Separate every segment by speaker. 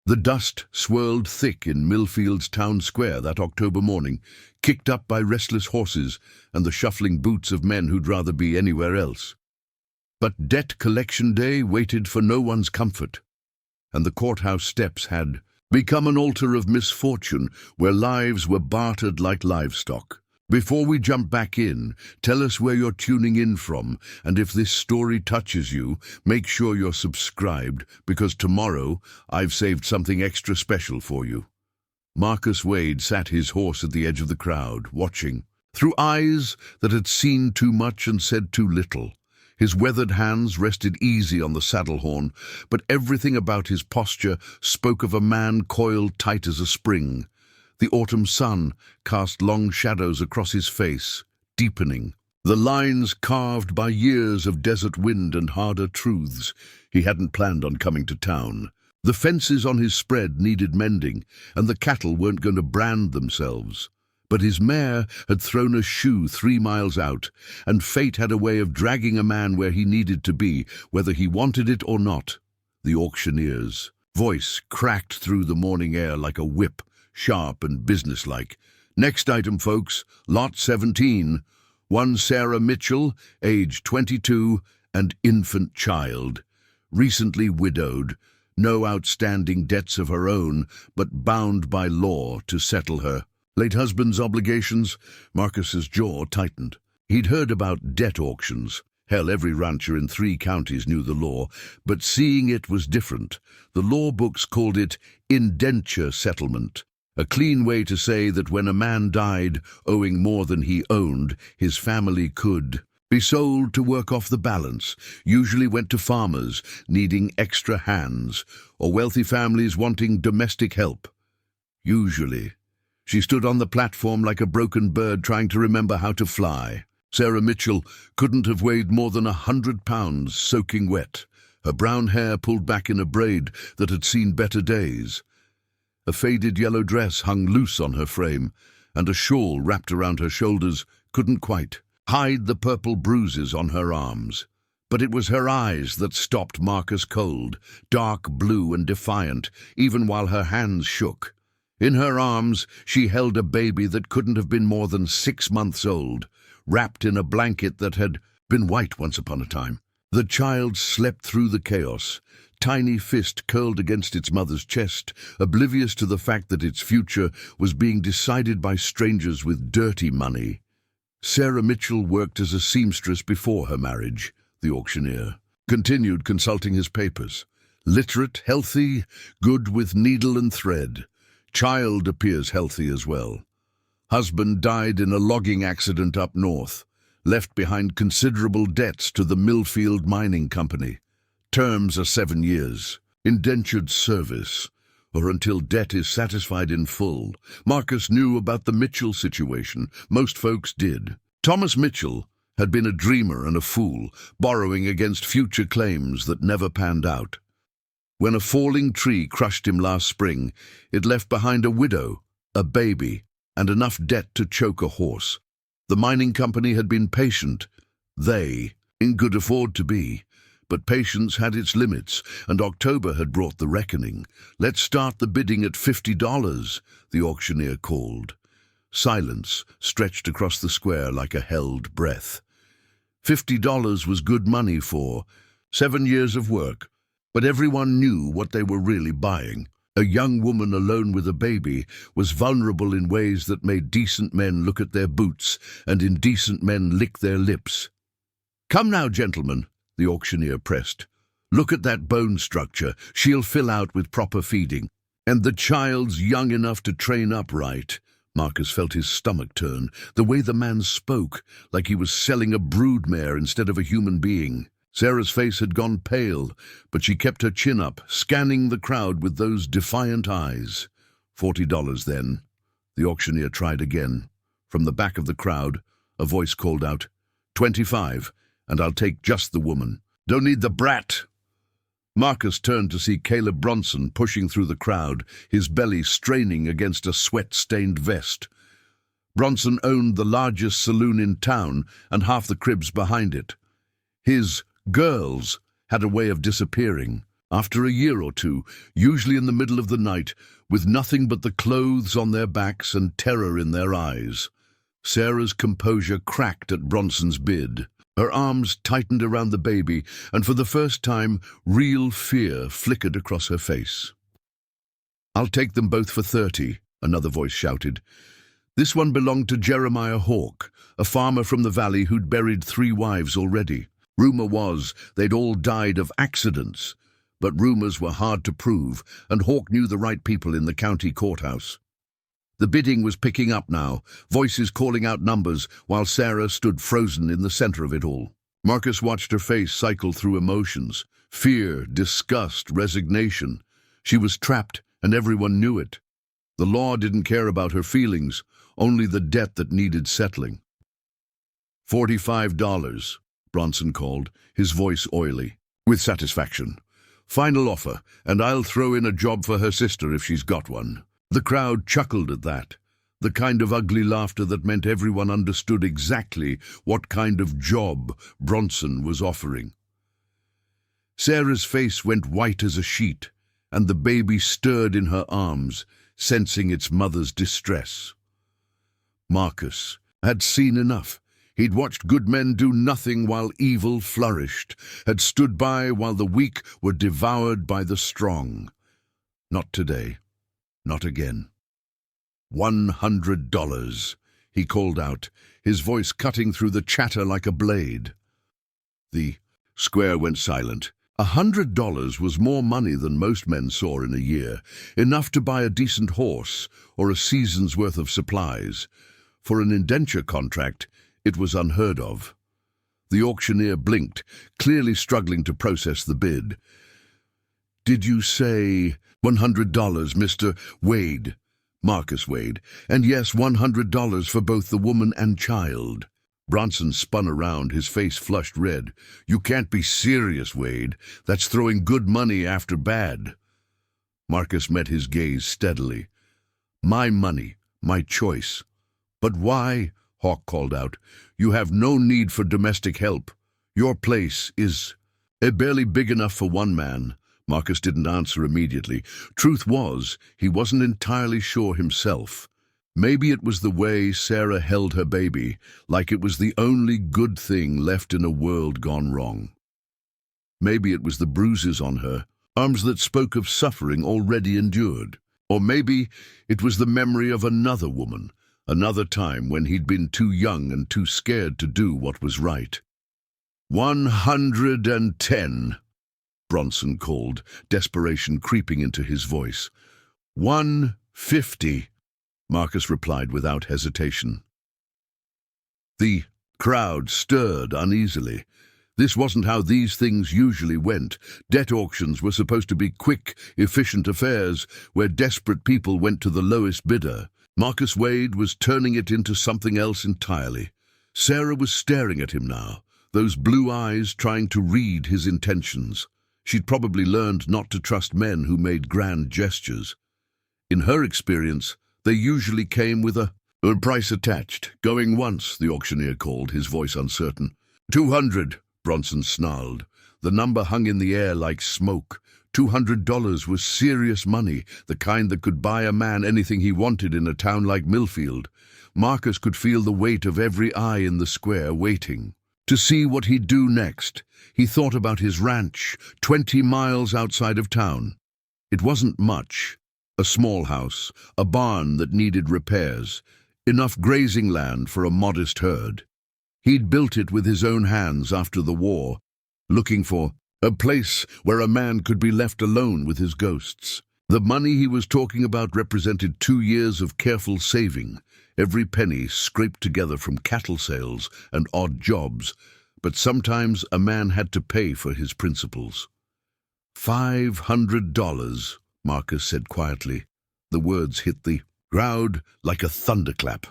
Speaker 1: The dust swirled thick in Millfield's town square that October morning, kicked up by restless horses and the shuffling boots of men who'd rather be anywhere else. But debt collection day waited for no one's comfort, and the courthouse steps had become an altar of misfortune where lives were bartered like livestock. Before we jump back in, tell us where you're tuning in from, and if this story touches you, make sure you're subscribed, because tomorrow I've saved something extra special for you. Marcus Wade sat his horse at the edge of the crowd, watching, through eyes that had seen too much and said too little. His weathered hands rested easy on the saddle horn, but everything about his posture spoke of a man coiled tight as a spring. The autumn sun cast long shadows across his face, deepening, the lines carved by years of desert wind and harder truths. He hadn't planned on coming to town. The fences on his spread needed mending, and the cattle weren't going to brand themselves. But his mare had thrown a shoe 3 miles out, and fate had a way of dragging a man where he needed to be, whether he wanted it or not. The auctioneer's voice cracked through the morning air like a whip, sharp and businesslike. Next item, folks, lot 17. One Sarah Mitchell, age 22, and infant child. Recently widowed, no outstanding debts of her own, but bound by law to settle her late husband's obligations. Marcus's jaw tightened. He'd heard about debt auctions. Hell, every rancher in 3 counties knew the law, but seeing it was different. The law books called it indenture settlement, a clean way to say that when a man died owing more than he owned, his family could be sold to work off the balance. Usually went to farmers needing extra hands, or wealthy families wanting domestic help. Usually. She stood on the platform like a broken bird trying to remember how to fly. Sarah Mitchell couldn't have weighed more than 100 pounds, soaking wet, her brown hair pulled back in a braid that had seen better days. A faded yellow dress hung loose on her frame, and a shawl wrapped around her shoulders couldn't quite hide the purple bruises on her arms. But it was her eyes that stopped Marcus cold, dark blue and defiant, even while her hands shook. In her arms she held a baby that couldn't have been more than 6 months old, wrapped in a blanket that had been white once upon a time. The child slept through the chaos, tiny fist curled against its mother's chest, oblivious to the fact that its future was being decided by strangers with dirty money. Sarah Mitchell worked as a seamstress before her marriage, the auctioneer continued, consulting his papers. Literate, healthy, good with needle and thread. Child appears healthy as well. Husband died in a logging accident up north, left behind considerable debts to the Millfield Mining Company. Terms are 7 years. Indentured service, or until debt is satisfied in full. Marcus knew about the Mitchell situation. Most folks did. Thomas Mitchell had been a dreamer and a fool, borrowing against future claims that never panned out. When a falling tree crushed him last spring, it left behind a widow, a baby, and enough debt to choke a horse. The mining company had been patient. They could afford to be. But patience had its limits, and October had brought the reckoning. "Let's start the bidding at $50, the auctioneer called. Silence stretched across the square like a held breath. $50 was good money for 7 years of work, but everyone knew what they were really buying. A young woman alone with a baby was vulnerable in ways that made decent men look at their boots and indecent men lick their lips. "Come now, gentlemen," the auctioneer pressed. "Look at that bone structure. She'll fill out with proper feeding. And the child's young enough to train up right." Marcus felt his stomach turn, the way the man spoke, like he was selling a broodmare instead of a human being. Sarah's face had gone pale, but she kept her chin up, scanning the crowd with those defiant eyes. $40 then. The auctioneer tried again. From the back of the crowd, a voice called out, "25, and I'll take just the woman. Don't need the brat." Marcus turned to see Caleb Bronson pushing through the crowd, his belly straining against a sweat-stained vest. Bronson owned the largest saloon in town and half the cribs behind it. His girls had a way of disappearing. After a year or two, usually in the middle of the night, with nothing but the clothes on their backs and terror in their eyes, Sarah's composure cracked at Bronson's bid. Her arms tightened around the baby, and for the first time, real fear flickered across her face. "I'll take them both for 30, another voice shouted. This one belonged to Jeremiah Hawk, a farmer from the valley who'd buried 3 wives already. Rumor was they'd all died of accidents, but rumors were hard to prove, and Hawk knew the right people in the county courthouse. The bidding was picking up now, voices calling out numbers, while Sarah stood frozen in the center of it all. Marcus watched her face cycle through emotions: fear, disgust, resignation. She was trapped, and everyone knew it. The law didn't care about her feelings, only the debt that needed settling. $45, Bronson called, his voice oily. "With satisfaction. Final offer, and I'll throw in a job for her sister if she's got one." The crowd chuckled at that, the kind of ugly laughter that meant everyone understood exactly what kind of job Bronson was offering. Sarah's face went white as a sheet, and the baby stirred in her arms, sensing its mother's distress. Marcus had seen enough. He'd watched good men do nothing while evil flourished, had stood by while the weak were devoured by the strong. Not today. Not again. $100, he called out, his voice cutting through the chatter like a blade. The square went silent. $100 was more money than most men saw in a year, enough to buy a decent horse or a season's worth of supplies. For an indenture contract, it was unheard of. The auctioneer blinked, clearly struggling to process the bid. "Did you say $100, Mr. Wade?" Marcus Wade. "And yes, $100 for both the woman and child." Bronson spun around, his face flushed red. "You can't be serious, Wade. That's throwing good money after bad." Marcus met his gaze steadily. "My money, my choice." "But why?" Hawk called out. "You have no need for domestic help. Your place is barely big enough for one man." Marcus didn't answer immediately. Truth was, he wasn't entirely sure himself. Maybe it was the way Sarah held her baby, like it was the only good thing left in a world gone wrong. Maybe it was the bruises on her, arms that spoke of suffering already endured. Or maybe it was the memory of another woman, another time when he'd been too young and too scared to do what was right. 110, Bronson called, desperation creeping into his voice. 150, Marcus replied without hesitation. The crowd stirred uneasily. This wasn't how these things usually went. Debt auctions were supposed to be quick, efficient affairs where desperate people went to the lowest bidder. Marcus Wade was turning it into something else entirely. Sarah was staring at him now, those blue eyes trying to read his intentions. She'd probably learned not to trust men who made grand gestures. In her experience, they usually came with a price attached. "Going once," the auctioneer called, his voice uncertain. 200, Bronson snarled. The number hung in the air like smoke. $200 was serious money, the kind that could buy a man anything he wanted in a town like Millfield. Marcus could feel the weight of every eye in the square waiting to see what he'd do next. He thought about his ranch, 20 miles outside of town. It wasn't much. A small house, a barn that needed repairs, enough grazing land for a modest herd. He'd built it with his own hands after the war, looking for a place where a man could be left alone with his ghosts. The money he was talking about represented 2 years of careful saving, every penny scraped together from cattle sales and odd jobs, but sometimes a man had to pay for his principles. $500, Marcus said quietly. The words hit the crowd like a thunderclap.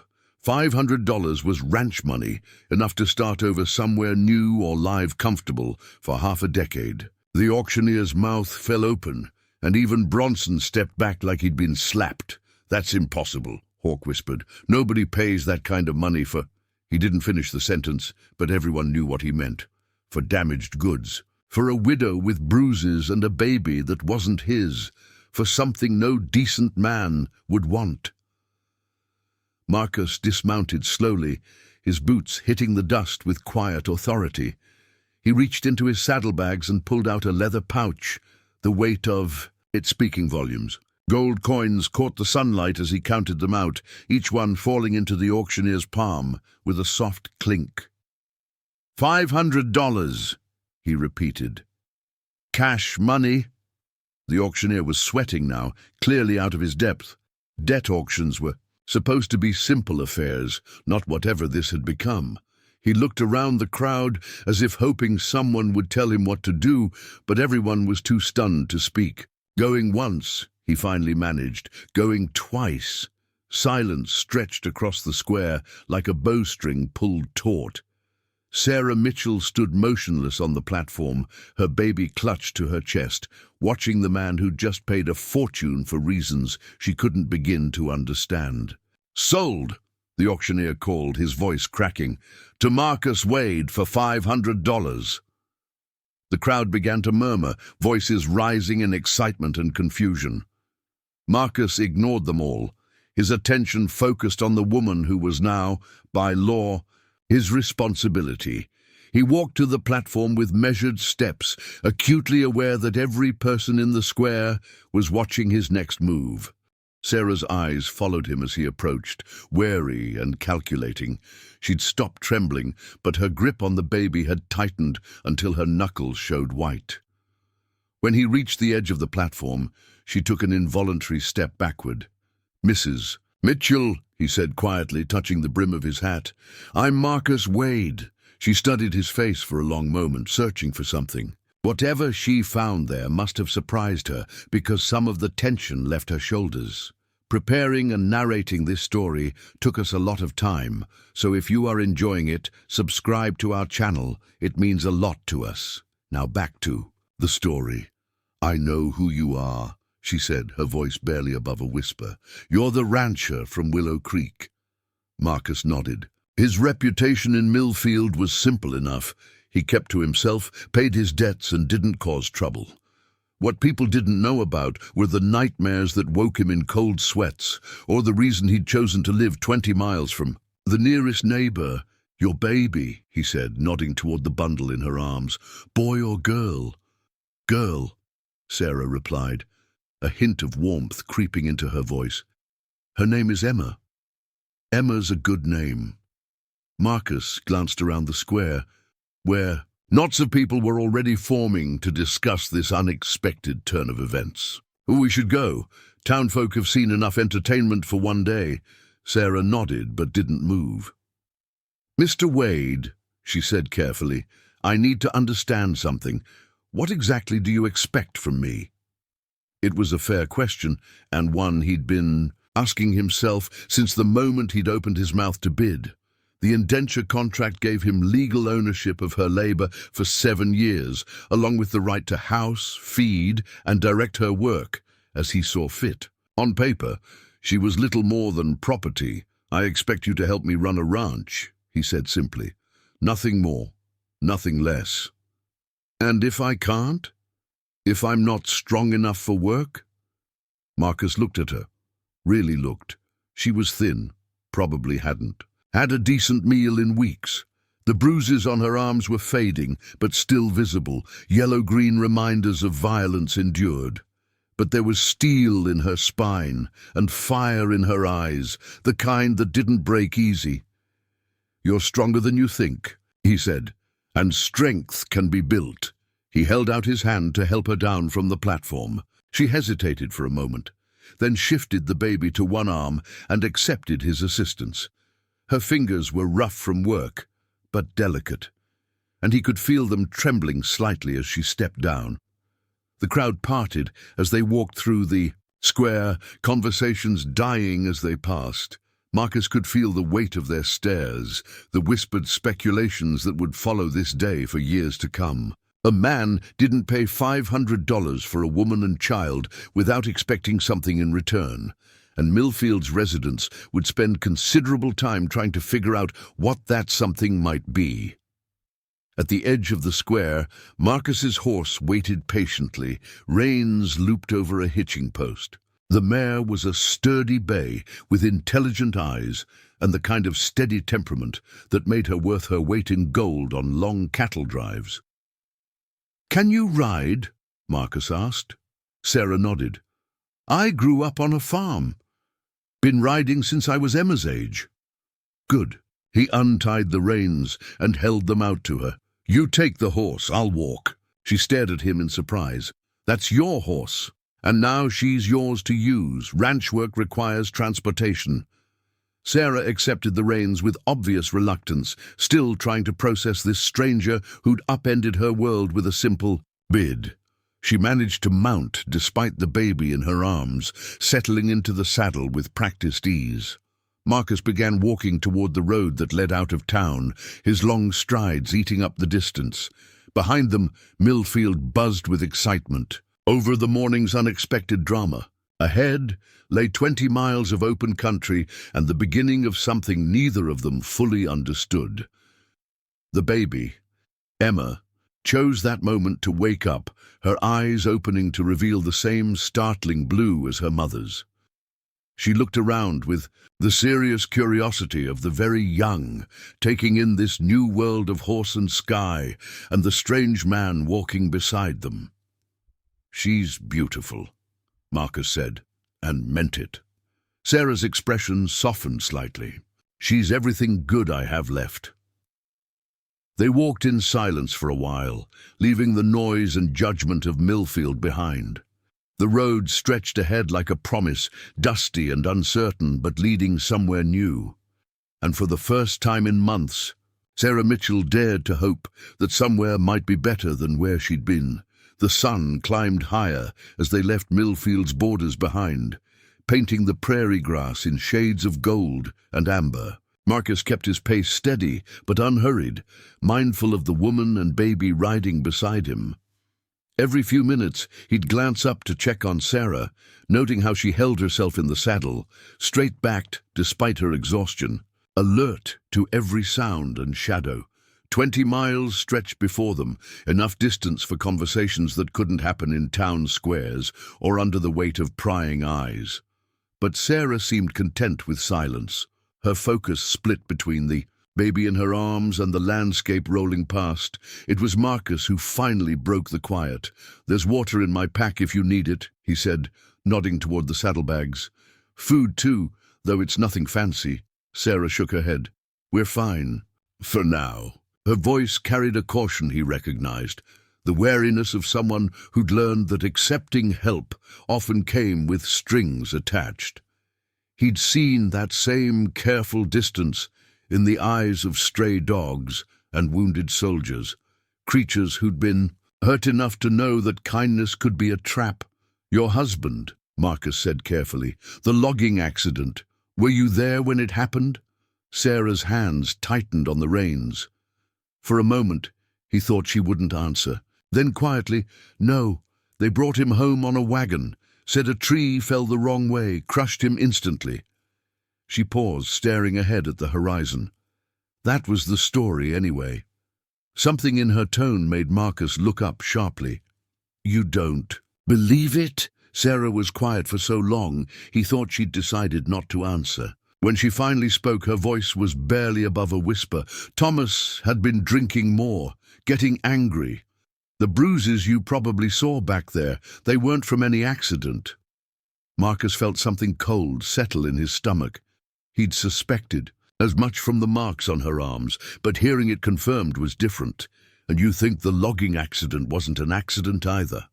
Speaker 1: $500 was ranch money, enough to start over somewhere new or live comfortable for half a decade. The auctioneer's mouth fell open, and even Bronson stepped back like he'd been slapped. "That's impossible," Hawk whispered. "Nobody pays that kind of money for—" He didn't finish the sentence, but everyone knew what he meant. "For damaged goods. For a widow with bruises and a baby that wasn't his, for something no decent man would want. Marcus dismounted slowly, his boots hitting the dust with quiet authority. He reached into his saddlebags and pulled out a leather pouch, the weight of its speaking volumes. Gold coins caught the sunlight as he counted them out, each one falling into the auctioneer's palm with a soft clink. $500, he repeated. Cash money? The auctioneer was sweating now, clearly out of his depth. Debt auctions were supposed to be simple affairs, not whatever this had become. He looked around the crowd as if hoping someone would tell him what to do, but everyone was too stunned to speak. Going once, he finally managed. Going twice. Silence stretched across the square like a bowstring pulled taut. Sarah Mitchell stood motionless on the platform, her baby clutched to her chest, watching the man who'd just paid a fortune for reasons she couldn't begin to understand. "Sold!" the auctioneer called, his voice cracking. "To Marcus Wade for $500. The crowd began to murmur, voices rising in excitement and confusion. Marcus ignored them all, his attention focused on the woman who was now, by law, his responsibility. He walked to the platform with measured steps, acutely aware that every person in the square was watching his next move. Sarah's eyes followed him as he approached, wary and calculating. She'd stopped trembling, but her grip on the baby had tightened until her knuckles showed white. When he reached the edge of the platform, she took an involuntary step backward. "Mrs. Mitchell," he said quietly, touching the brim of his hat. "I'm Marcus Wade." She studied his face for a long moment, searching for something. Whatever she found there must have surprised her, because some of the tension left her shoulders. Preparing and narrating this story took us a lot of time, so if you are enjoying it, subscribe to our channel. It means a lot to us. Now back to the story. "I know who you are," she said, her voice barely above a whisper. "You're the rancher from Willow Creek." Marcus nodded. His reputation in Millfield was simple enough. He kept to himself, paid his debts, and didn't cause trouble. What people didn't know about were the nightmares that woke him in cold sweats, or the reason he'd chosen to live 20 miles from the nearest neighbor. "Your baby," he said, nodding toward the bundle in her arms. "Boy or girl?" "Girl," Sarah replied, a hint of warmth creeping into her voice. "Her name is Emma." "Emma's a good name." Marcus glanced around the square, where knots of people were already forming to discuss this unexpected turn of events. "We should go. Townfolk have seen enough entertainment for one day." Sarah nodded but didn't move. "Mr. Wade," she said carefully, "I need to understand something. What exactly do you expect from me?" It was a fair question, and one he'd been asking himself since the moment he'd opened his mouth to bid. The indenture contract gave him legal ownership of her labor for 7 years, along with the right to house, feed, and direct her work as he saw fit. On paper, she was little more than property. "I expect you to help me run a ranch," he said simply. "Nothing more, nothing less." "And if I can't? If I'm not strong enough for work?" Marcus looked at her. Really looked. She was thin, probably hadn't had a decent meal in weeks. The bruises on her arms were fading, but still visible, yellow-green reminders of violence endured. But there was steel in her spine and fire in her eyes, the kind that didn't break easy. "You're stronger than you think," he said, "and strength can be built." He held out his hand to help her down from the platform. She hesitated for a moment, then shifted the baby to one arm and accepted his assistance. Her fingers were rough from work, but delicate, and he could feel them trembling slightly as she stepped down. The crowd parted as they walked through the square, conversations dying as they passed. Marcus could feel the weight of their stares, the whispered speculations that would follow this day for years to come. A man didn't pay $500 for a woman and child without expecting something in return, and Millfield's residents would spend considerable time trying to figure out what that something might be. At the edge of the square, Marcus's horse waited patiently, reins looped over a hitching post. The mare was a sturdy bay with intelligent eyes and the kind of steady temperament that made her worth her weight in gold on long cattle drives. "Can you ride?" Marcus asked. Sarah nodded. "I grew up on a farm. Been riding since I was Emma's age." "Good." He untied the reins and held them out to her. "You take the horse, I'll walk." She stared at him in surprise. "That's your horse, and now she's yours to use. Ranch work requires transportation." Sarah accepted the reins with obvious reluctance, still trying to process this stranger who'd upended her world with a simple bid. She managed to mount despite the baby in her arms, settling into the saddle with practiced ease. Marcus began walking toward the road that led out of town, his long strides eating up the distance. Behind them, Millfield buzzed with excitement over the morning's unexpected drama. Ahead lay 20 miles of open country and the beginning of something neither of them fully understood. The baby, Emma, chose that moment to wake up, her eyes opening to reveal the same startling blue as her mother's. She looked around with the serious curiosity of the very young, taking in this new world of horse and sky and the strange man walking beside them. "She's beautiful," Marcus said, and meant it. Sarah's expression softened slightly. "She's everything good I have left." They walked in silence for a while, leaving the noise and judgment of Millfield behind. The road stretched ahead like a promise, dusty and uncertain, but leading somewhere new. And for the first time in months, Sarah Mitchell dared to hope that somewhere might be better than where she'd been. The sun climbed higher as they left Millfield's borders behind, painting the prairie grass in shades of gold and amber. Marcus kept his pace steady but unhurried, mindful of the woman and baby riding beside him. Every few minutes he'd glance up to check on Sarah, noting how she held herself in the saddle, straight-backed despite her exhaustion, alert to every sound and shadow. 20 miles stretched before them, enough distance for conversations that couldn't happen in town squares or under the weight of prying eyes. But Sarah seemed content with silence, her focus split between the baby in her arms and the landscape rolling past. It was Marcus who finally broke the quiet. "There's water in my pack if you need it," he said, nodding toward the saddlebags. "Food too, though it's nothing fancy." Sarah shook her head. "We're fine. For now." Her voice carried a caution he recognized, the wariness of someone who'd learned that accepting help often came with strings attached. He'd seen that same careful distance in the eyes of stray dogs and wounded soldiers, creatures who'd been hurt enough to know that kindness could be a trap. "Your husband," Marcus said carefully, "the logging accident. Were you there when it happened?" Sarah's hands tightened on the reins. For a moment, he thought she wouldn't answer. Then quietly, "No, they brought him home on a wagon. Said a tree fell the wrong way, crushed him instantly." She paused, staring ahead at the horizon. That was the story anyway. Something in her tone made Marcus look up sharply. "You don't believe it?" Sarah was quiet for so long, he thought she'd decided not to answer. When she finally spoke, her voice was barely above a whisper. "Thomas had been drinking more, getting angry. The bruises you probably saw back there, they weren't from any accident." Marcus felt something cold settle in his stomach. He'd suspected as much from the marks on her arms, but hearing it confirmed was different. "And you think the logging accident wasn't an accident either?"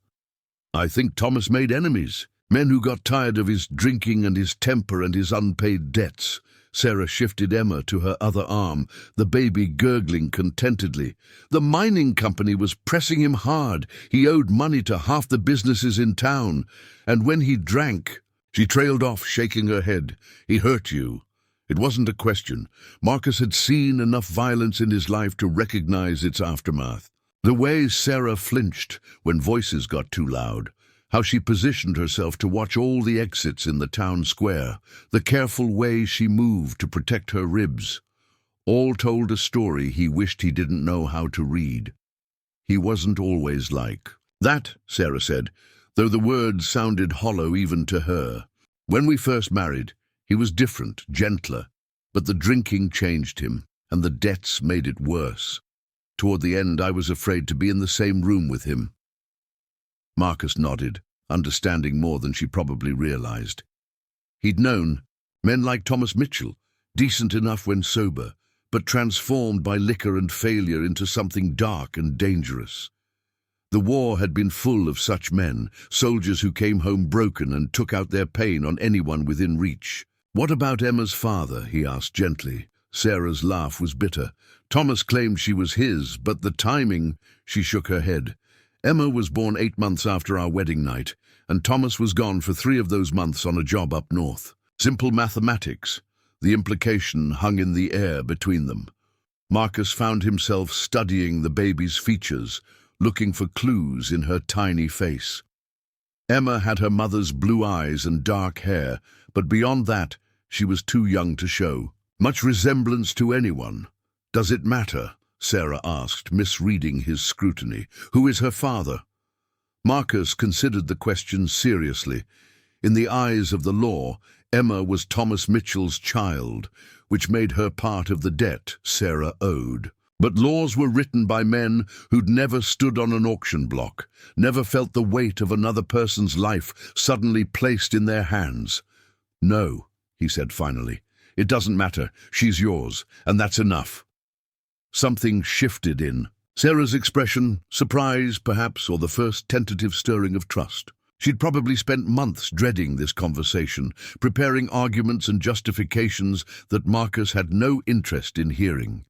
Speaker 1: "I think Thomas made enemies, men who got tired of his drinking and his temper and his unpaid debts." Sarah shifted Emma to her other arm, the baby gurgling contentedly. "The mining company was pressing him hard. He owed money to half the businesses in town, and when he drank—" She trailed off, shaking her head. "He hurt you." It wasn't a question. Marcus had seen enough violence in his life to recognize its aftermath. The way Sarah flinched when voices got too loud, how she positioned herself to watch all the exits in the town square, the careful way she moved to protect her ribs. All told a story he wished he didn't know how to read. He wasn't always like that, Sarah said, though the words sounded hollow even to her. When we first married, he was different, gentler, but the drinking changed him, and the debts made it worse. Toward the end, I was afraid to be in the same room with him. Marcus nodded, understanding more than she probably realized. He'd known men like Thomas Mitchell, decent enough when sober, but transformed by liquor and failure into something dark and dangerous. The war had been full of such men, soldiers who came home broken and took out their pain on anyone within reach. "What about Emma's father?" he asked gently. Sarah's laugh was bitter. Thomas claimed she was his, but the timing, she shook her head. Emma was born 8 months after our wedding night, and Thomas was gone for 3 of those months on a job up north. Simple mathematics. The implication hung in the air between them. Marcus found himself studying the baby's features, looking for clues in her tiny face. Emma had her mother's blue eyes and dark hair, but beyond that, she was too young to show much resemblance to anyone. "Does it matter?" Sarah asked, misreading his scrutiny. "Who is her father?" Marcus considered the question seriously. In the eyes of the law, Emma was Thomas Mitchell's child, which made her part of the debt Sarah owed. But laws were written by men who'd never stood on an auction block, never felt the weight of another person's life suddenly placed in their hands. "No," he said finally. "It doesn't matter. She's yours, and that's enough." Something shifted in Sarah's expression, surprise perhaps, or the first tentative stirring of trust. She'd probably spent months dreading this conversation, preparing arguments and justifications that Marcus had no interest in hearing.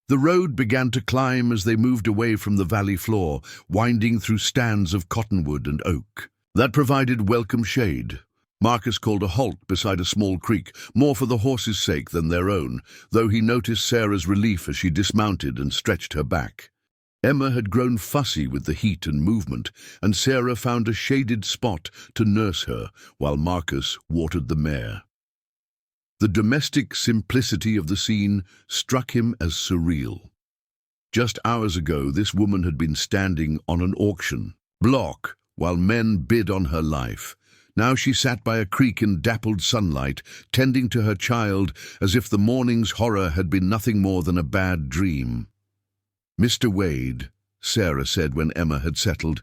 Speaker 1: The road began to climb as they moved away from the valley floor, winding through stands of cottonwood and oak. That provided welcome shade. Marcus called a halt beside a small creek, more for the horses' sake than their own, though he noticed Sarah's relief as she dismounted and stretched her back. Emma had grown fussy with the heat and movement, and Sarah found a shaded spot to nurse her while Marcus watered the mare. The domestic simplicity of the scene struck him as surreal. Just hours ago, this woman had been standing on an auction block while men bid on her life. Now she sat by a creek in dappled sunlight, tending to her child as if the morning's horror had been nothing more than a bad dream. "Mr. Wade," Sarah said when Emma had settled,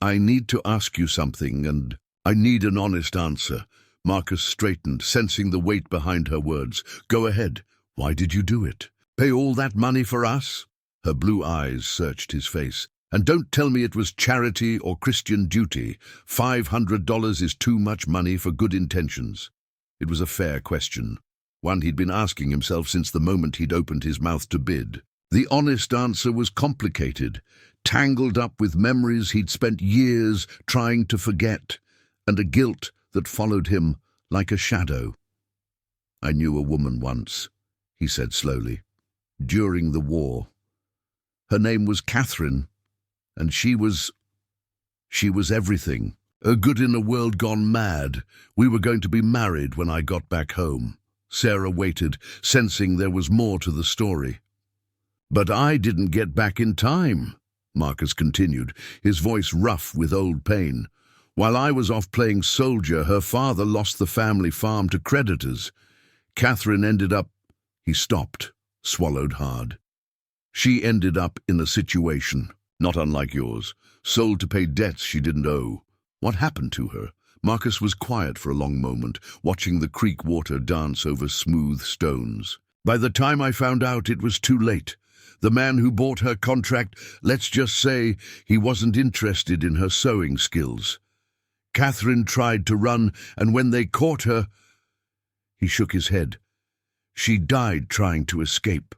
Speaker 1: "I need to ask you something, and I need an honest answer." Marcus straightened, sensing the weight behind her words. "Go ahead. Why did you do it? Pay all that money for us?" Her blue eyes searched his face. "And don't tell me it was charity or Christian duty. $500 is too much money for good intentions." It was a fair question, one he'd been asking himself since the moment he'd opened his mouth to bid. The honest answer was complicated, tangled up with memories he'd spent years trying to forget, and a guilt that followed him like a shadow. "I knew a woman once," he said slowly, "during the war. Her name was Catherine, and she was everything. Good in a world gone mad. We were going to be married when I got back home." Sarah waited, sensing there was more to the story. "But I didn't get back in time," Marcus continued, his voice rough with old pain. "While I was off playing soldier, her father lost the family farm to creditors. Catherine ended up—" He stopped, swallowed hard. "She ended up in a situation not unlike yours, sold to pay debts she didn't owe. What happened to her?" Marcus was quiet for a long moment, watching the creek water dance over smooth stones. "By the time I found out, it was too late. The man who bought her contract, let's just say he wasn't interested in her sewing skills. Catherine tried to run, and when they caught her—" He shook his head. "She died trying to escape.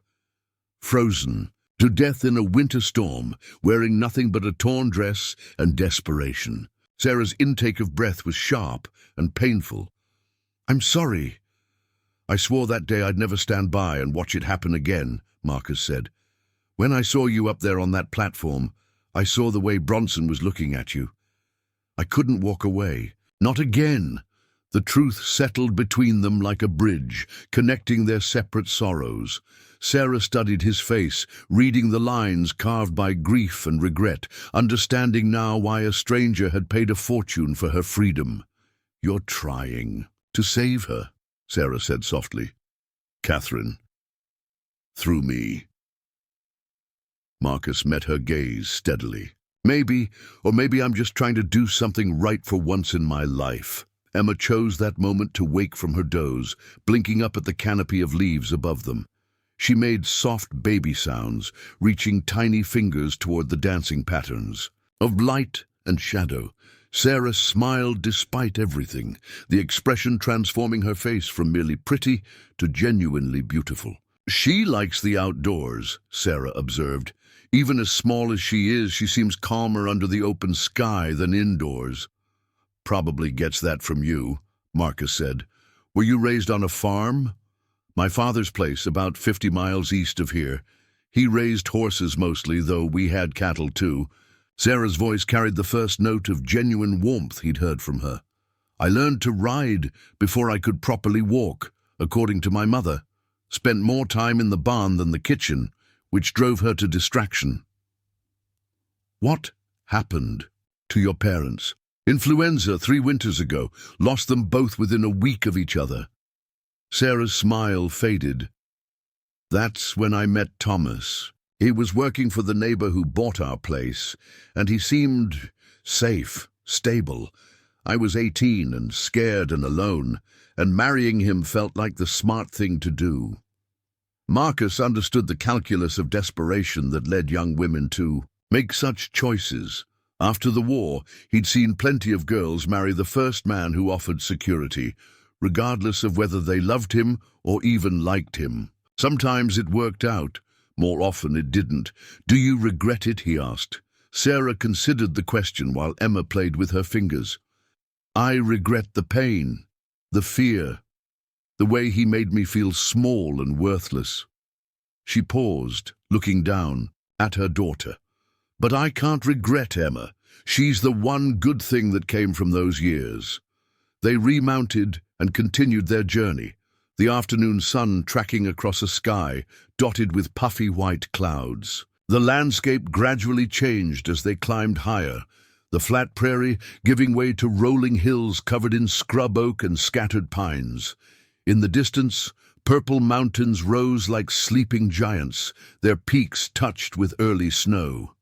Speaker 1: Frozen to death in a winter storm, wearing nothing but a torn dress and desperation." Sarah's intake of breath was sharp and painful. "I'm sorry. I swore that day I'd never stand by and watch it happen again," Marcus said. "When I saw you up there on that platform, I saw the way Bronson was looking at you. I couldn't walk away. Not again. The truth settled between them like a bridge, connecting their separate sorrows. Sarah studied his face, reading the lines carved by grief and regret, understanding now why a stranger had paid a fortune for her freedom. "You're trying to save her," Sarah said softly. "Catherine, through me." Marcus met her gaze steadily. "Maybe, or maybe I'm just trying to do something right for once in my life." Emma chose that moment to wake from her doze, blinking up at the canopy of leaves above them. She made soft baby sounds, reaching tiny fingers toward the dancing patterns of light and shadow. Sarah smiled despite everything, the expression transforming her face from merely pretty to genuinely beautiful. "She likes the outdoors," Sarah observed. "Even as small as she is, she seems calmer under the open sky than indoors." "Probably gets that from you," Marcus said. "Were you raised on a farm?" "My father's place, about 50 miles east of here. He raised horses mostly, though we had cattle too." Sarah's voice carried the first note of genuine warmth he'd heard from her. "I learned to ride before I could properly walk, according to my mother. Spent more time in the barn than the kitchen, which drove her to distraction." "What happened to your parents?" "Influenza 3 winters ago. Lost them both within a week of each other." Sarah's smile faded. "That's when I met Thomas. He was working for the neighbor who bought our place, and he seemed safe, stable. I was 18 and scared and alone, and marrying him felt like the smart thing to do." Marcus understood the calculus of desperation that led young women to make such choices. After the war, he'd seen plenty of girls marry the first man who offered security, regardless of whether they loved him or even liked him. Sometimes it worked out. More often it didn't. "Do you regret it?" he asked. Sarah considered the question while Emma played with her fingers. "I regret the pain, the fear, the way he made me feel small and worthless." She paused, looking down at her daughter. "But I can't regret Emma. She's the one good thing that came from those years." They remounted and continued their journey, the afternoon sun tracking across a sky dotted with puffy white clouds. The landscape gradually changed as they climbed higher, the flat prairie giving way to rolling hills covered in scrub oak and scattered pines. In the distance, purple mountains rose like sleeping giants, their peaks touched with early snow.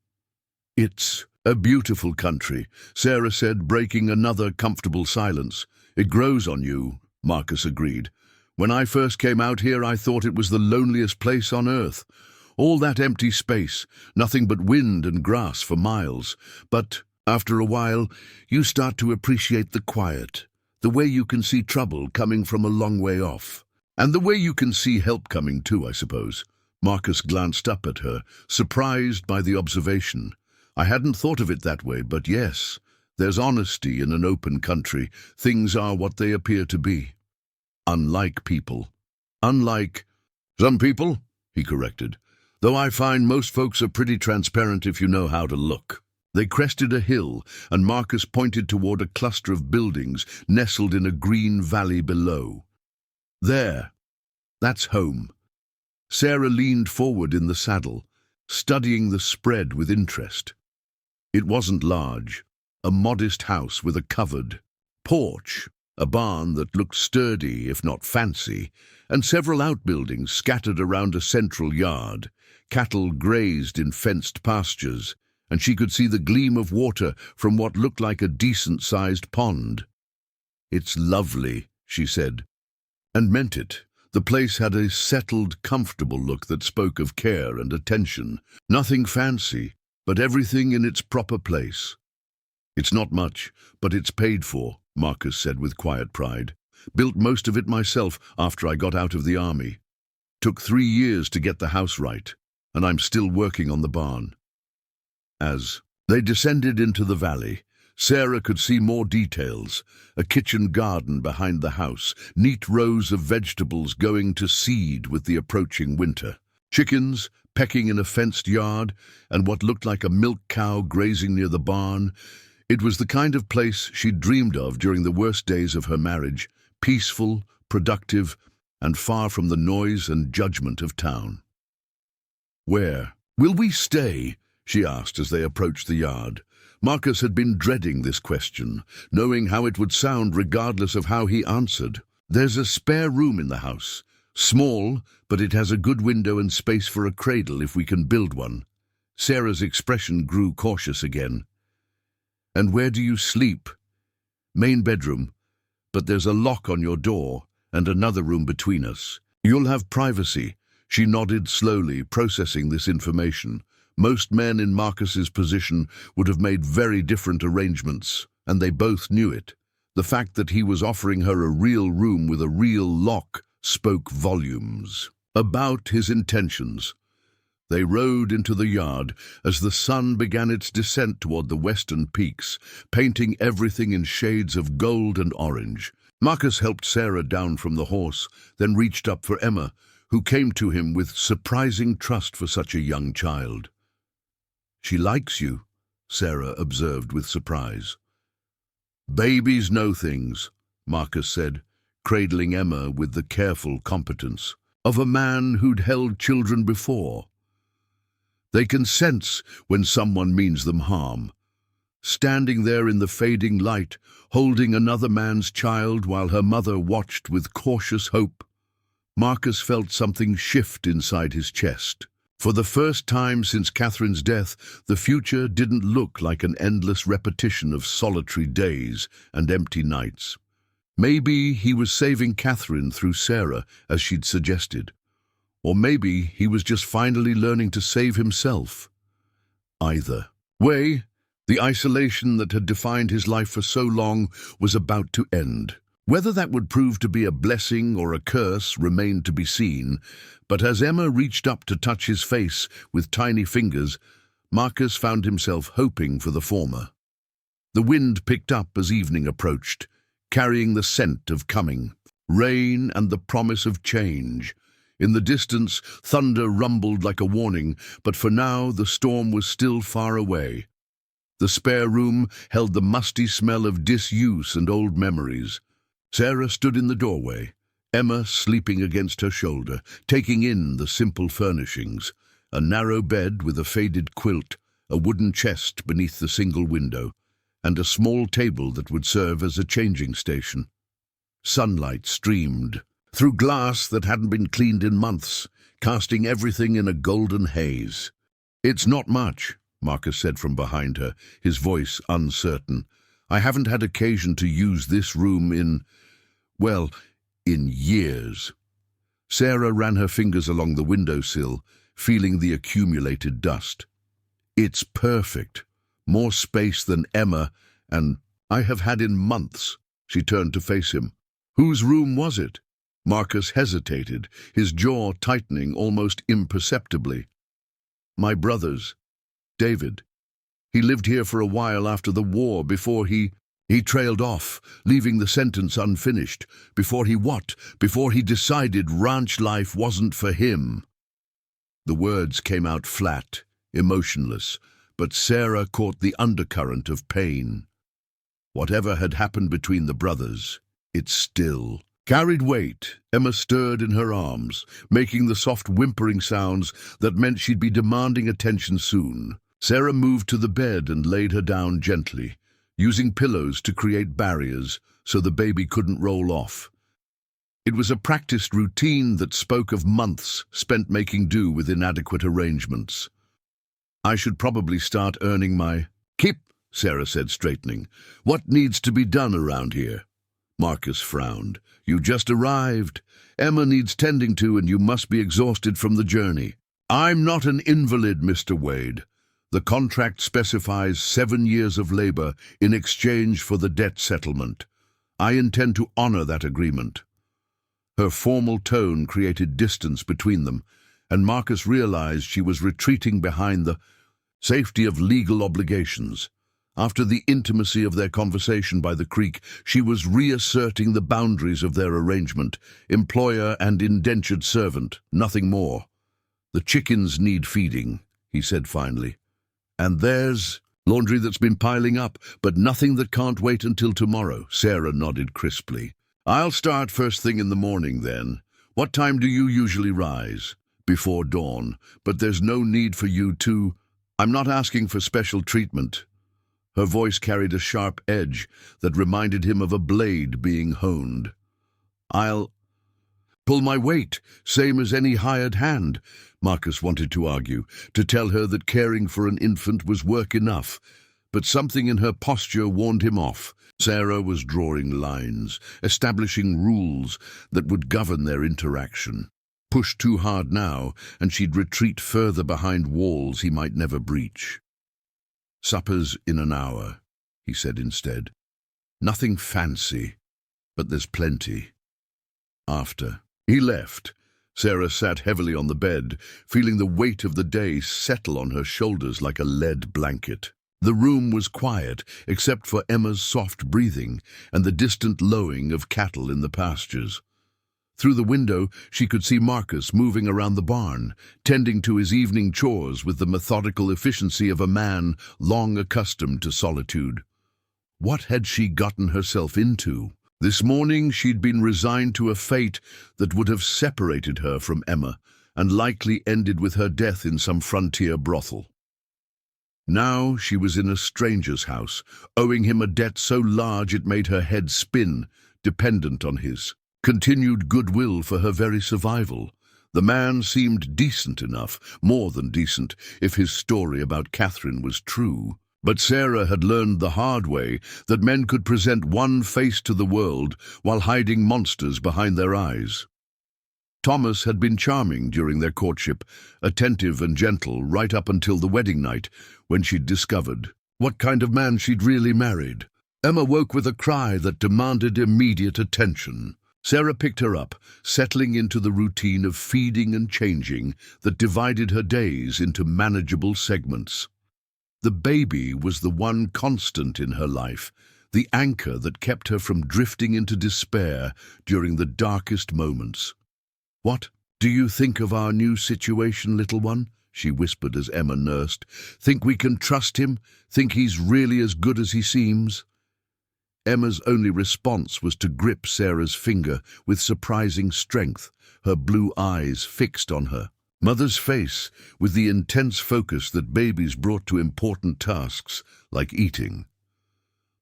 Speaker 1: "It's a beautiful country," Sarah said, breaking another comfortable silence. "It grows on you," Marcus agreed. "When I first came out here, I thought it was the loneliest place on earth. All that empty space, nothing but wind and grass for miles. But after a while, you start to appreciate the quiet, the way you can see trouble coming from a long way off. And the way you can see help coming too, I suppose." Marcus glanced up at her, surprised by the observation. "I hadn't thought of it that way, but yes, there's honesty in an open country. Things are what they appear to be. Unlike people. Unlike some people," he corrected. "Though I find most folks are pretty transparent if you know how to look." They crested a hill, and Marcus pointed toward a cluster of buildings nestled in a green valley below. "There, that's home." Sarah leaned forward in the saddle, studying the spread with interest. It wasn't large, a modest house with a covered porch, a barn that looked sturdy if not fancy, and several outbuildings scattered around a central yard. Cattle grazed in fenced pastures, and she could see the gleam of water from what looked like a decent-sized pond. "It's lovely," she said, and meant it. The place had a settled, comfortable look that spoke of care and attention. Nothing fancy, but everything in its proper place. "It's not much, but it's paid for," Marcus said with quiet pride. "Built most of it myself after I got out of the army. Took 3 years to get the house right, and I'm still working on the barn." As they descended into the valley, Sarah could see more details. A kitchen garden behind the house, neat rows of vegetables going to seed with the approaching winter. Chickens pecking in a fenced yard, and what looked like a milk cow grazing near the barn. It was the kind of place she'd dreamed of during the worst days of her marriage, peaceful, productive, and far from the noise and judgment of town. "Where will we stay?" she asked as they approached the yard. Marcus had been dreading this question, knowing how it would sound regardless of how he answered. "There's a spare room in the house. Small, but it has a good window and space for a cradle if we can build one." Sarah's expression grew cautious again. "And where do you sleep?" "Main bedroom, but there's a lock on your door and another room between us. You'll have privacy." She nodded slowly, processing this information. Most men in Marcus's position would have made very different arrangements, and they both knew it. The fact that he was offering her a real room with a real lock spoke volumes about his intentions. They rode into the yard as the sun began its descent toward the western peaks, painting everything in shades of gold and orange. Marcus helped Sarah down from the horse, then reached up for Emma, who came to him with surprising trust for such a young child. "She likes you," Sarah observed with surprise. "Babies know things," Marcus said, cradling Emma with the careful competence of a man who'd held children before. "They can sense when someone means them harm." Standing there in the fading light, holding another man's child while her mother watched with cautious hope, Marcus felt something shift inside his chest. For the first time since Catherine's death, the future didn't look like an endless repetition of solitary days and empty nights. Maybe he was saving Catherine through Sarah, as she'd suggested. Or maybe he was just finally learning to save himself. Either way, the isolation that had defined his life for so long was about to end. Whether that would prove to be a blessing or a curse remained to be seen, but as Emma reached up to touch his face with tiny fingers, Marcus found himself hoping for the former. The wind picked up as evening approached, carrying the scent of coming rain and the promise of change. In the distance, thunder rumbled like a warning, but for now the storm was still far away. The spare room held the musty smell of disuse and old memories. Sarah stood in the doorway, Emma sleeping against her shoulder, taking in the simple furnishings: a narrow bed with a faded quilt, a wooden chest beneath the single window, and a small table that would serve as a changing station. Sunlight streamed through glass that hadn't been cleaned in months, casting everything in a golden haze. "It's not much," Marcus said from behind her, his voice uncertain. "I haven't had occasion to use this room in years." Sarah ran her fingers along the windowsill, feeling the accumulated dust. "It's perfect. More space than Emma and I have had in months." She turned to face him. "Whose room was it?" Marcus hesitated, his jaw tightening almost imperceptibly. "My brother's. David. He lived here for a while after the war before he trailed off, leaving the sentence unfinished. Before he decided ranch life wasn't for him." The words came out flat, emotionless, but Sarah caught the undercurrent of pain. Whatever had happened between the brothers, it still carried weight. Emma stirred in her arms, making the soft whimpering sounds that meant she'd be demanding attention soon. Sarah moved to the bed and laid her down gently, using pillows to create barriers so the baby couldn't roll off. It was a practiced routine that spoke of months spent making do with inadequate arrangements. "I should probably start earning my keep," Sarah said, straightening. "What needs to be done around here?" Marcus frowned. "You just arrived. Emma needs tending to, and you must be exhausted from the journey." "I'm not an invalid, Mr. Wade. The contract specifies 7 years of labor in exchange for the debt settlement. I intend to honor that agreement." Her formal tone created distance between them, and Marcus realized she was retreating behind the safety of legal obligations. After the intimacy of their conversation by the creek, she was reasserting the boundaries of their arrangement: employer and indentured servant, nothing more. "The chickens need feeding," he said finally. "And there's Laundry that's been piling up, but nothing that can't wait until tomorrow. Sarah nodded crisply. I'll start first thing in the morning then. What time do you usually rise? Before dawn, but there's no need for you to. I'm not asking for special treatment. Her voice carried a sharp edge that reminded him of a blade being honed. I'll pull my weight, same as any hired hand, Marcus wanted to argue, to tell her that caring for an infant was work enough, but something in her posture warned him off. Sarah was drawing lines, establishing rules that would govern their interaction. Push too hard now, and she'd retreat further behind walls he might never breach. Supper's in an hour, he said instead. Nothing fancy, but there's plenty. After. He left. Sarah sat heavily on the bed, feeling the weight of the day settle on her shoulders like a lead blanket. The room was quiet, except for Emma's soft breathing and the distant lowing of cattle in the pastures. Through the window, she could see Marcus moving around the barn, tending to his evening chores with the methodical efficiency of a man long accustomed to solitude. What had she gotten herself into? This morning she'd been resigned to a fate that would have separated her from Emma and likely ended with her death in some frontier brothel. Now she was in a stranger's house, owing him a debt so large it made her head spin, dependent on his continued goodwill for her very survival. The man seemed decent enough, more than decent, if his story about Catherine was true. But Sarah had learned the hard way that men could present one face to the world while hiding monsters behind their eyes. Thomas had been charming during their courtship, attentive and gentle right up until the wedding night, when she'd discovered what kind of man she'd really married. Emma woke with a cry that demanded immediate attention. Sarah picked her up, settling into the routine of feeding and changing that divided her days into manageable segments. The baby was the one constant in her life, the anchor that kept her from drifting into despair during the darkest moments. "What do you think of our new situation, little one?" she whispered as Emma nursed. "Think we can trust him? Think he's really as good as he seems?" Emma's only response was to grip Sarah's finger with surprising strength, her blue eyes fixed on her. Mother's face, with the intense focus that babies brought to important tasks, like eating.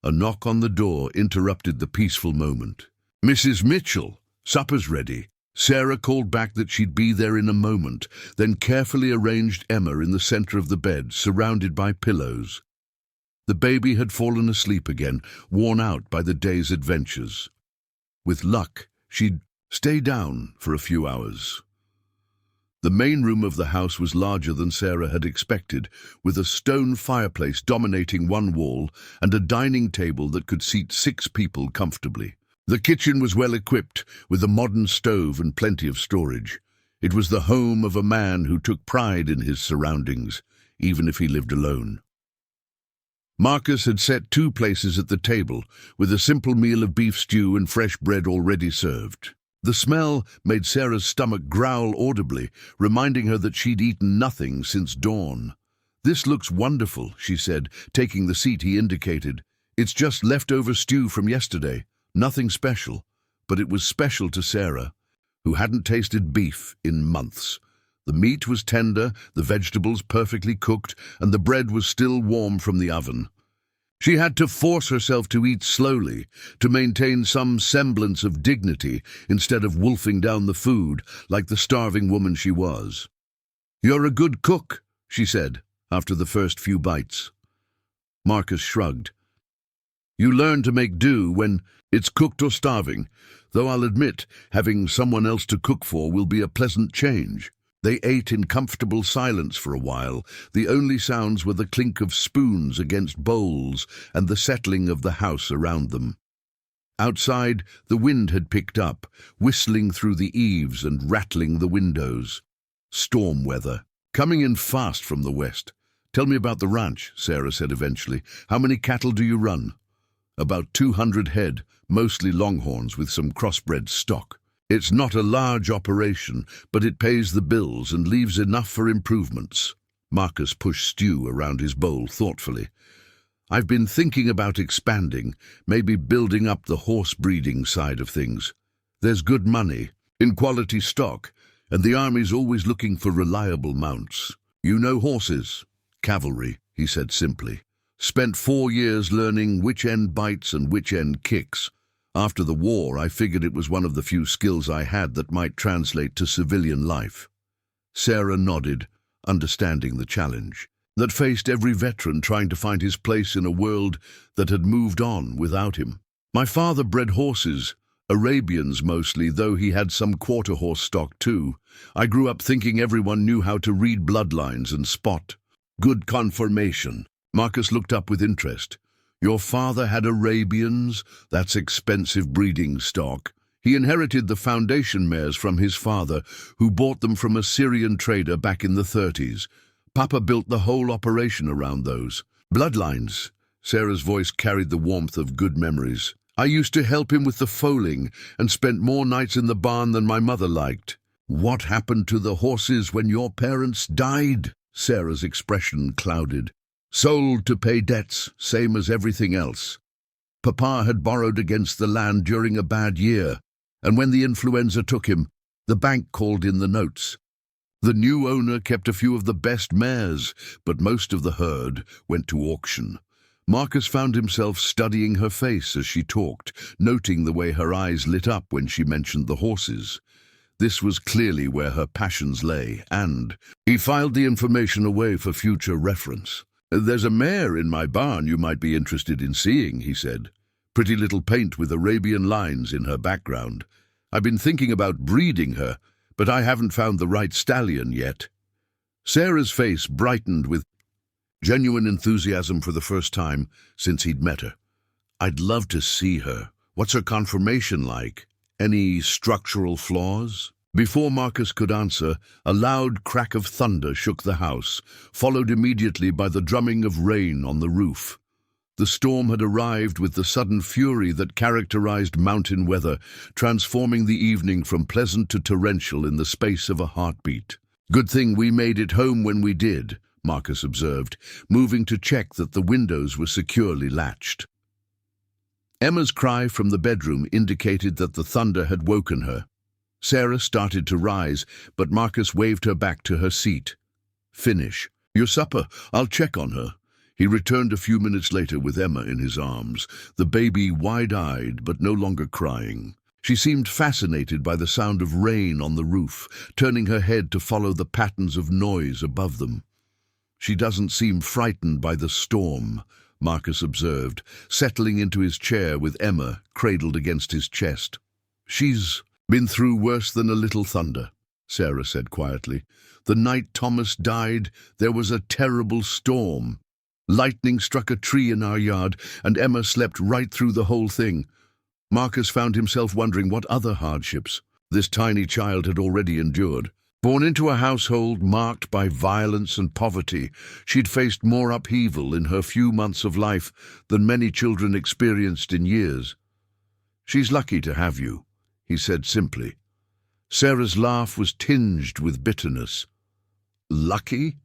Speaker 1: A knock on the door interrupted the peaceful moment. "Mrs. Mitchell, supper's ready." Sarah called back that she'd be there in a moment, then carefully arranged Emma in the center of the bed, surrounded by pillows. The baby had fallen asleep again, worn out by the day's adventures. With luck, she'd stay down for a few hours. The main room of the house was larger than Sarah had expected, with a stone fireplace dominating one wall and a dining table that could seat 6 people comfortably. The kitchen was well equipped, with a modern stove and plenty of storage. It was the home of a man who took pride in his surroundings, even if he lived alone. Marcus had set 2 places at the table, with a simple meal of beef stew and fresh bread already served. The smell made Sarah's stomach growl audibly, reminding her that she'd eaten nothing since dawn. "This looks wonderful," she said, taking the seat he indicated. "It's just leftover stew from yesterday. Nothing special." But it was special to Sarah, who hadn't tasted beef in months. The meat was tender, the vegetables perfectly cooked, and the bread was still warm from the oven. She had to force herself to eat slowly, to maintain some semblance of dignity instead of wolfing down the food like the starving woman she was. "You're a good cook," she said, after the first few bites. Marcus shrugged. "You learn to make do when it's cooked or starving, though I'll admit having someone else to cook for will be a pleasant change." They ate in comfortable silence for a while. The only sounds were the clink of spoons against bowls and the settling of the house around them. Outside, the wind had picked up, whistling through the eaves and rattling the windows. Storm weather, coming in fast from the west. "Tell me about the ranch," Sarah said eventually. "How many cattle do you run?" "About 200 head, mostly longhorns with some crossbred stock. It's not a large operation, but it pays the bills and leaves enough for improvements." Marcus pushed stew around his bowl thoughtfully. I've been thinking about expanding, maybe building up the horse breeding side of things. There's good money in quality stock, and the army's always looking for reliable mounts. You know horses? Cavalry, he said simply. Spent 4 years learning which end bites and which end kicks. After the war, I figured it was one of the few skills I had that might translate to civilian life. Sarah nodded, understanding the challenge that faced every veteran trying to find his place in a world that had moved on without him. My father bred horses, Arabians mostly, though he had some quarter horse stock too. I grew up thinking everyone knew how to read bloodlines and spot good conformation. Marcus looked up with interest. Your father had Arabians? That's expensive breeding stock. He inherited the foundation mares from his father, who bought them from a Syrian trader back in the 30s. Papa built the whole operation around those. Bloodlines. Sarah's voice carried the warmth of good memories. I used to help him with the foaling and spent more nights in the barn than my mother liked. What happened to the horses when your parents died? Sarah's expression clouded. Sold to pay debts, same as everything else. Papa had borrowed against the land during a bad year, and when the influenza took him, the bank called in the notes. The new owner kept a few of the best mares, but most of the herd went to auction. Marcus found himself studying her face as she talked, noting the way her eyes lit up when she mentioned the horses. This was clearly where her passions lay, and he filed the information away for future reference. There's a mare in my barn you might be interested in seeing, he said. Pretty little paint with Arabian lines in her background. I've been thinking about breeding her, but I haven't found the right stallion yet. Sarah's face brightened with genuine enthusiasm for the first time since he'd met her. I'd love to see her. What's her conformation like? Any structural flaws? Before Marcus could answer, a loud crack of thunder shook the house, followed immediately by the drumming of rain on the roof. The storm had arrived with the sudden fury that characterized mountain weather, transforming the evening from pleasant to torrential in the space of a heartbeat. Good thing we made it home when we did, Marcus observed, moving to check that the windows were securely latched. Emma's cry from the bedroom indicated that the thunder had woken her. Sarah started to rise, but Marcus waved her back to her seat. Finish. Your supper. I'll check on her. He returned a few minutes later with Emma in his arms, the baby wide-eyed but no longer crying. She seemed fascinated by the sound of rain on the roof, turning her head to follow the patterns of noise above them. She doesn't seem frightened by the storm, Marcus observed, settling into his chair with Emma cradled against his chest. She's been through worse than a little thunder, Sarah said quietly. The night Thomas died, there was a terrible storm. Lightning struck a tree in our yard, and Emma slept right through the whole thing. Marcus found himself wondering what other hardships this tiny child had already endured. Born into a household marked by violence and poverty, she'd faced more upheaval in her few months of life than many children experienced in years. She's lucky to have you, he said simply. Sarah's laugh was tinged with bitterness. Lucky?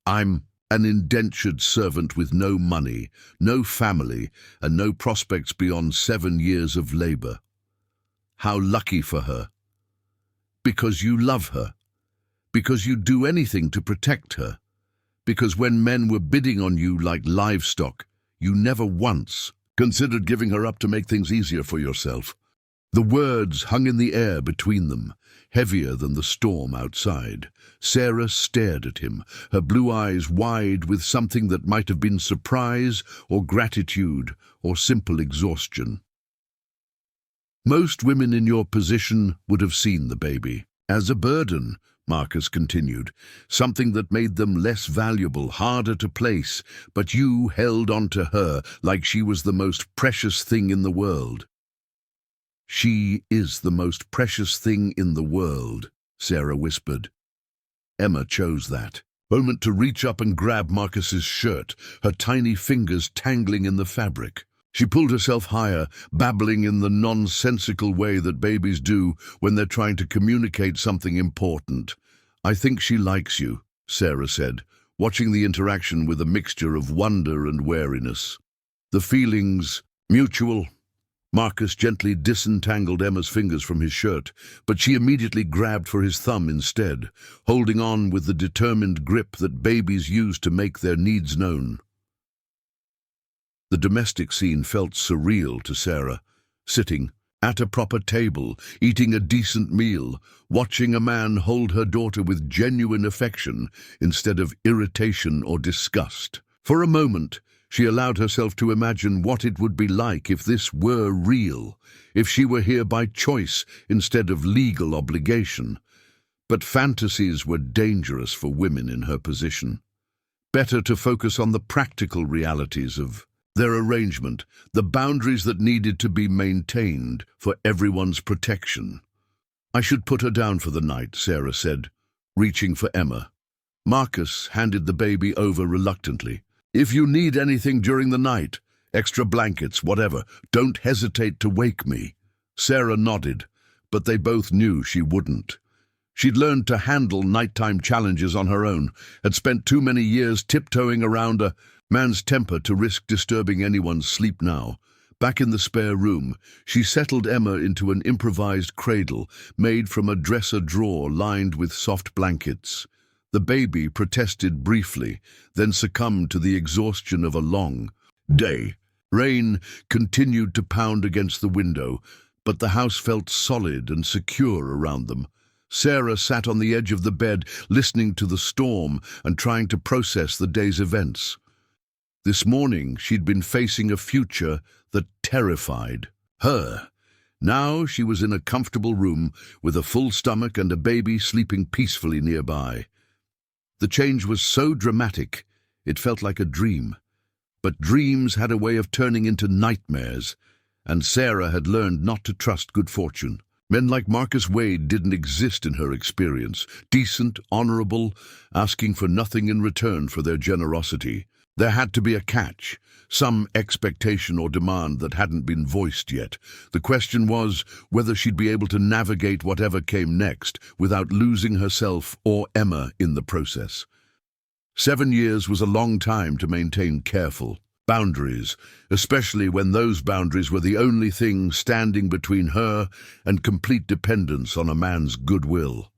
Speaker 1: I'm an indentured servant with no money, no family, and no prospects beyond 7 years of labor. How lucky for her. Because you love her. Because you'd do anything to protect her. Because when men were bidding on you like livestock, you never once considered giving her up to make things easier for yourself. The words hung in the air between them, heavier than the storm outside. Sarah stared at him, her blue eyes wide with something that might have been surprise or gratitude or simple exhaustion. Most women in your position would have seen the baby as a burden, Marcus continued, something that made them less valuable, harder to place, but you held on to her like she was the most precious thing in the world. She is the most precious thing in the world, Sarah whispered. Emma chose that moment to reach up and grab Marcus's shirt, her tiny fingers tangling in the fabric. She pulled herself higher, babbling in the nonsensical way that babies do when they're trying to communicate something important. I think she likes you, Sarah said, watching the interaction with a mixture of wonder and wariness. The feelings mutual. Marcus gently disentangled Emma's fingers from his shirt, but she immediately grabbed for his thumb instead, holding on with the determined grip that babies use to make their needs known. The domestic scene felt surreal to Sarah, sitting at a proper table, eating a decent meal, watching a man hold her daughter with genuine affection instead of irritation or disgust. For a moment, she allowed herself to imagine what it would be like if this were real, if she were here by choice instead of legal obligation. But fantasies were dangerous for women in her position. Better to focus on the practical realities of their arrangement, the boundaries that needed to be maintained for everyone's protection. "I should put her down for the night," Sarah said, reaching for Emma. Marcus handed the baby over reluctantly. "If you need anything during the night, extra blankets, whatever, don't hesitate to wake me." Sarah nodded, but they both knew she wouldn't. She'd learned to handle nighttime challenges on her own, had spent too many years tiptoeing around a man's temper to risk disturbing anyone's sleep now. Back in the spare room, she settled Emma into an improvised cradle made from a dresser drawer lined with soft blankets. The baby protested briefly, then succumbed to the exhaustion of a long day. Rain continued to pound against the window, but the house felt solid and secure around them. Sarah sat on the edge of the bed, listening to the storm and trying to process the day's events. This morning, she'd been facing a future that terrified her. Now she was in a comfortable room with a full stomach and a baby sleeping peacefully nearby. The change was so dramatic, it felt like a dream. But dreams had a way of turning into nightmares, and Sarah had learned not to trust good fortune. Men like Marcus Wade didn't exist in her experience, decent, honorable, asking for nothing in return for their generosity. There had to be a catch, some expectation or demand that hadn't been voiced yet. The question was whether she'd be able to navigate whatever came next without losing herself or Emma in the process. 7 years was a long time to maintain careful boundaries, especially when those boundaries were the only thing standing between her and complete dependence on a man's goodwill.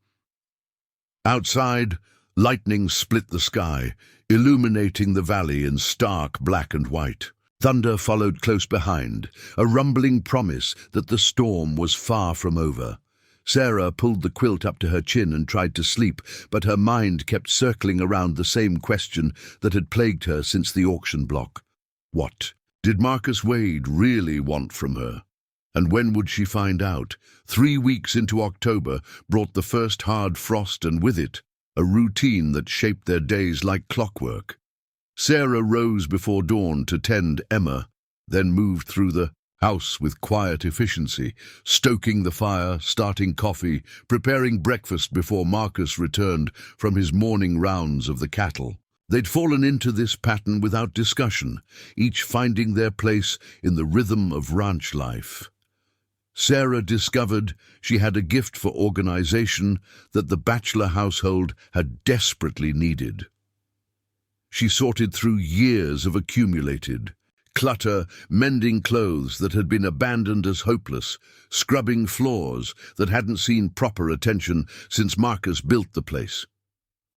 Speaker 1: Outside, lightning split the sky, illuminating the valley in stark black and white. Thunder followed close behind, a rumbling promise that the storm was far from over. Sarah pulled the quilt up to her chin and tried to sleep, but her mind kept circling around the same question that had plagued her since the auction block. What did Marcus Wade really want from her? And when would she find out? 3 weeks into October brought the first hard frost, and with it, a routine that shaped their days like clockwork. Sarah rose before dawn to tend Emma, then moved through the house with quiet efficiency, stoking the fire, starting coffee, preparing breakfast before Marcus returned from his morning rounds of the cattle. They'd fallen into this pattern without discussion, each finding their place in the rhythm of ranch life. Sarah discovered she had a gift for organization that the bachelor household had desperately needed. She sorted through years of accumulated clutter, mending clothes that had been abandoned as hopeless, scrubbing floors that hadn't seen proper attention since Marcus built the place.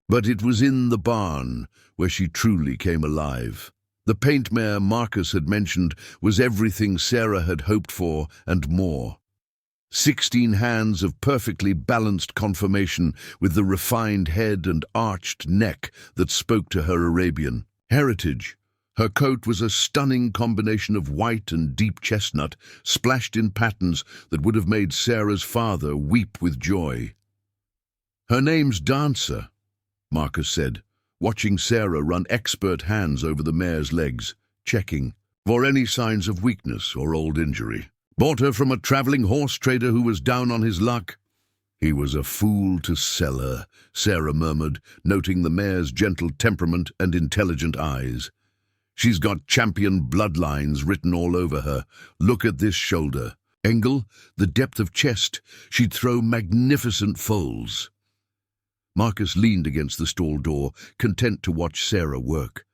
Speaker 1: But it was in the barn where she truly came alive. The paint mare Marcus had mentioned was everything Sarah had hoped for and more. 16 hands of perfectly balanced conformation with the refined head and arched neck that spoke to her Arabian heritage. Her coat was a stunning combination of white and deep chestnut, splashed in patterns that would have made Sarah's father weep with joy. "Her name's Dancer," Marcus said, watching Sarah run expert hands over the mare's legs, checking for any signs of weakness or old injury. "Bought her from a traveling horse trader who was down on his luck." "He was a fool to sell her," Sarah murmured, noting the mare's gentle temperament and intelligent eyes. "She's got champion bloodlines written all over her. Look at this shoulder. Angle, the depth of chest, she'd throw magnificent foals." Marcus leaned against the stall door, content to watch Sarah work.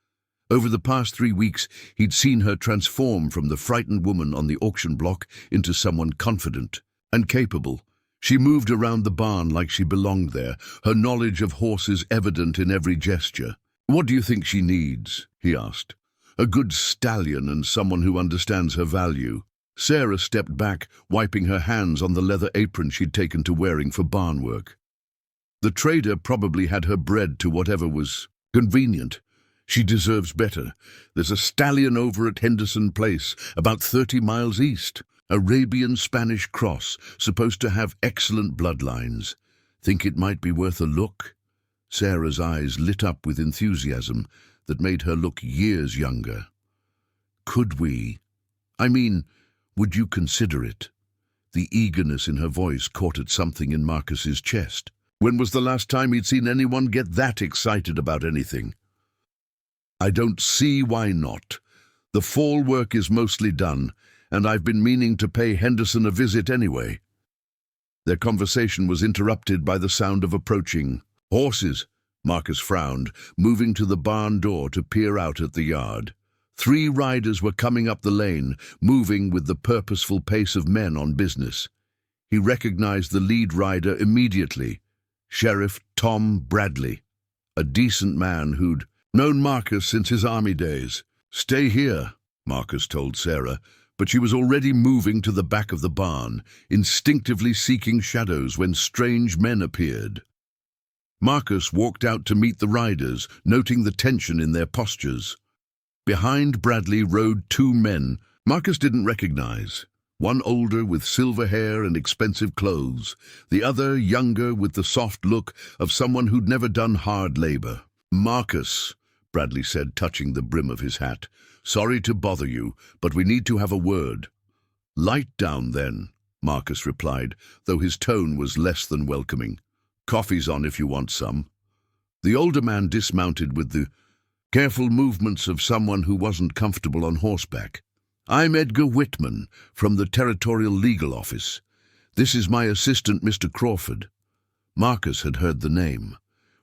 Speaker 1: Over the past 3 weeks, he'd seen her transform from the frightened woman on the auction block into someone confident and capable. She moved around the barn like she belonged there, her knowledge of horses evident in every gesture. "What do you think she needs?" he asked. "A good stallion and someone who understands her value." Sarah stepped back, wiping her hands on the leather apron she'd taken to wearing for barn work. The trader probably had her bred to whatever was convenient. She deserves better. There's a stallion over at Henderson Place, about 30 miles east. Arabian Spanish cross, supposed to have excellent bloodlines. Think it might be worth a look? Sarah's eyes lit up with enthusiasm that made her look years younger. Could we? Would you consider it? The eagerness in her voice caught at something in Marcus's chest. When was the last time he'd seen anyone get that excited about anything? "I don't see why not. The fall work is mostly done, and I've been meaning to pay Henderson a visit anyway." Their conversation was interrupted by the sound of approaching horses. Marcus frowned, moving to the barn door to peer out at the yard. 3 riders were coming up the lane, moving with the purposeful pace of men on business. He recognized the lead rider immediately, Sheriff Tom Bradley, a decent man who'd known Marcus since his army days. "Stay here," Marcus told Sarah, but she was already moving to the back of the barn, instinctively seeking shadows when strange men appeared. Marcus walked out to meet the riders, noting the tension in their postures. Behind Bradley rode 2 men Marcus didn't recognize, one older with silver hair and expensive clothes, the other younger with the soft look of someone who'd never done hard labor. "Marcus," Bradley said, touching the brim of his hat, "sorry to bother you, but we need to have a word." "Light down, then," Marcus replied, though his tone was less than welcoming. "Coffee's on if you want some." The older man dismounted with the careful movements of someone who wasn't comfortable on horseback. "I'm Edgar Whitman, from the Territorial Legal Office. This is my assistant, Mr. Crawford." Marcus had heard the name.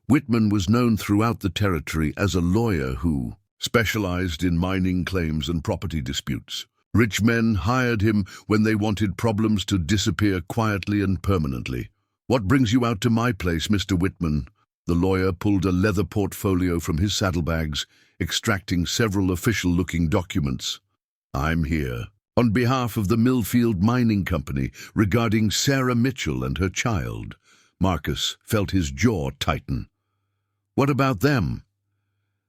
Speaker 1: Whitman was known throughout the territory as a lawyer who specialized in mining claims and property disputes. Rich men hired him when they wanted problems to disappear quietly and permanently. "What brings you out to my place, Mr. Whitman?" The lawyer pulled a leather portfolio from his saddlebags, extracting several official-looking documents. "I'm here on behalf of the Millfield Mining Company regarding Sarah Mitchell and her child." Marcus felt his jaw tighten. "What about them?"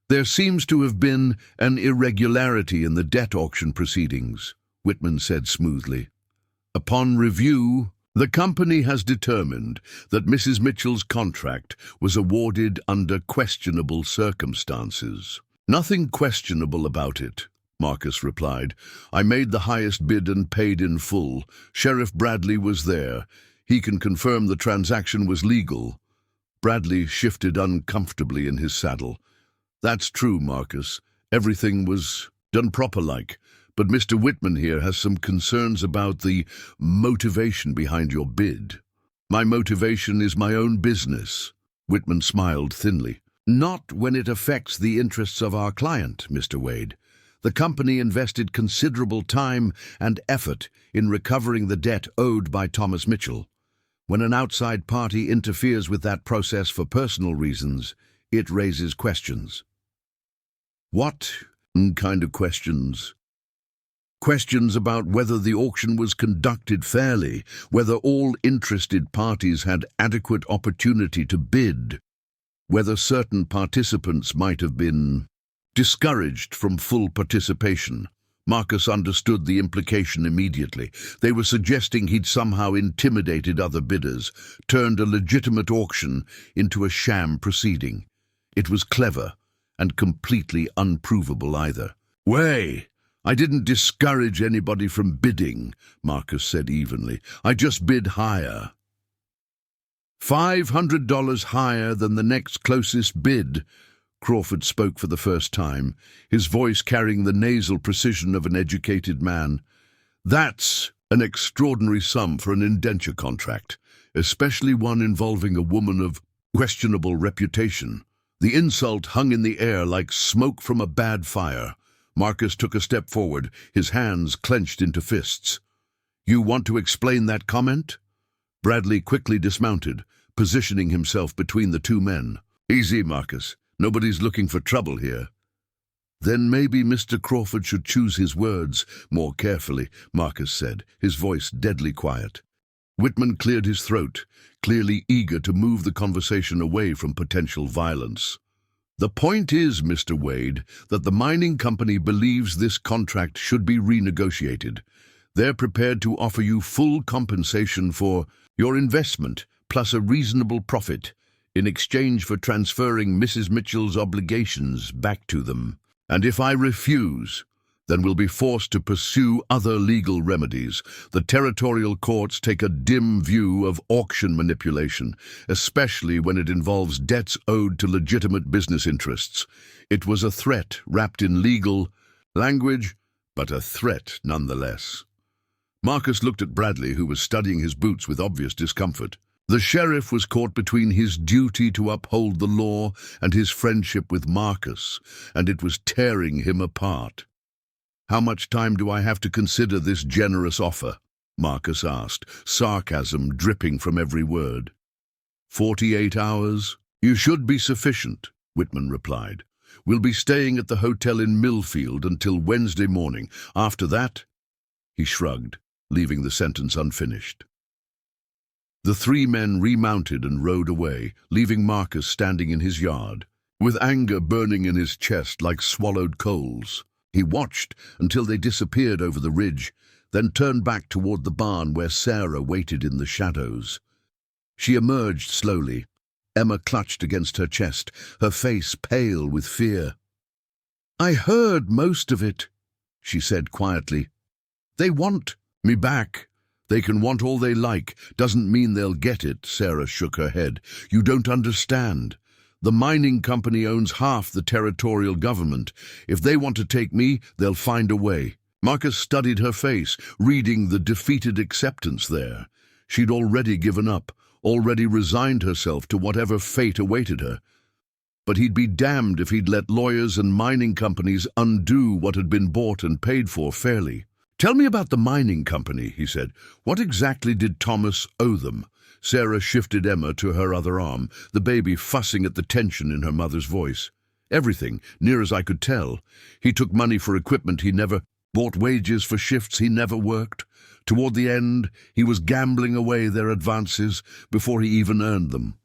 Speaker 1: "There seems to have been an irregularity in the debt auction proceedings," Whitman said smoothly. "Upon review, the company has determined that Mrs. Mitchell's contract was awarded under questionable circumstances." "Nothing questionable about it," Marcus replied. "I made the highest bid and paid in full. Sheriff Bradley was there. He can confirm the transaction was legal." Bradley shifted uncomfortably in his saddle. "That's true, Marcus. Everything was done proper-like. But Mr. Whitman here has some concerns about the motivation behind your bid." "My motivation is my own business." Whitman smiled thinly. "Not when it affects the interests of our client, Mr. Wade. The company invested considerable time and effort in recovering the debt owed by Thomas Mitchell. When an outside party interferes with that process for personal reasons, it raises questions." "What kind of questions?" "Questions about whether the auction was conducted fairly, whether all interested parties had adequate opportunity to bid, whether certain participants might have been discouraged from full participation." Marcus understood the implication immediately. They were suggesting he'd somehow intimidated other bidders, turned a legitimate auction into a sham proceeding. It was clever and completely unprovable either. "Way, I didn't discourage anybody from bidding," Marcus said evenly. "I just bid higher. $500 higher than the next closest bid." Crawford spoke for the first time, his voice carrying the nasal precision of an educated man. "That's an extraordinary sum for an indenture contract, especially one involving a woman of questionable reputation. The insult hung in the air like smoke from a bad fire. Marcus took a step forward, his hands clenched into fists. "You want to explain that comment?" Bradley quickly dismounted, positioning himself between the two men. "Easy, Marcus. Nobody's looking for trouble here." "Then maybe Mr. Crawford should choose his words more carefully," Marcus said, his voice deadly quiet. Whitman cleared his throat, clearly eager to move the conversation away from potential violence. "The point is, Mr. Wade, that the mining company believes this contract should be renegotiated. They're prepared to offer you full compensation for your investment, plus a reasonable profit, in exchange for transferring Mrs. Mitchell's obligations back to them. And if I refuse, then we'll be forced to pursue other legal remedies. The territorial courts take a dim view of auction manipulation, especially when it involves debts owed to legitimate business interests. It was a threat wrapped in legal language, but a threat nonetheless." Marcus looked at Bradley, who was studying his boots with obvious discomfort. The sheriff was caught between his duty to uphold the law and his friendship with Marcus, and it was tearing him apart. "How much time do I have to consider this generous offer?" Marcus asked, sarcasm dripping from every word. 48 hours? You should be sufficient," Whitman replied. "We'll be staying at the hotel in Millfield until Wednesday morning. After that—" He shrugged, leaving the sentence unfinished. The three men remounted and rode away, leaving Marcus standing in his yard, with anger burning in his chest like swallowed coals. He watched until they disappeared over the ridge, then turned back toward the barn where Sarah waited in the shadows. She emerged slowly. Emma clutched against her chest, her face pale with fear. "I heard most of it," she said quietly. "They want me back." "They can want all they like. Doesn't mean they'll get it," Sarah shook her head. "You don't understand. The mining company owns half the territorial government. If they want to take me, they'll find a way." Marcus studied her face, reading the defeated acceptance there. She'd already given up, already resigned herself to whatever fate awaited her. But he'd be damned if he'd let lawyers and mining companies undo what had been bought and paid for fairly. "Tell me about the mining company," he said. "What exactly did Thomas owe them?" Sarah shifted Emma to her other arm, the baby fussing at the tension in her mother's voice. "Everything, near as I could tell. He took money for equipment he never bought, wages for shifts he never worked. Toward the end, he was gambling away their advances before he even earned them."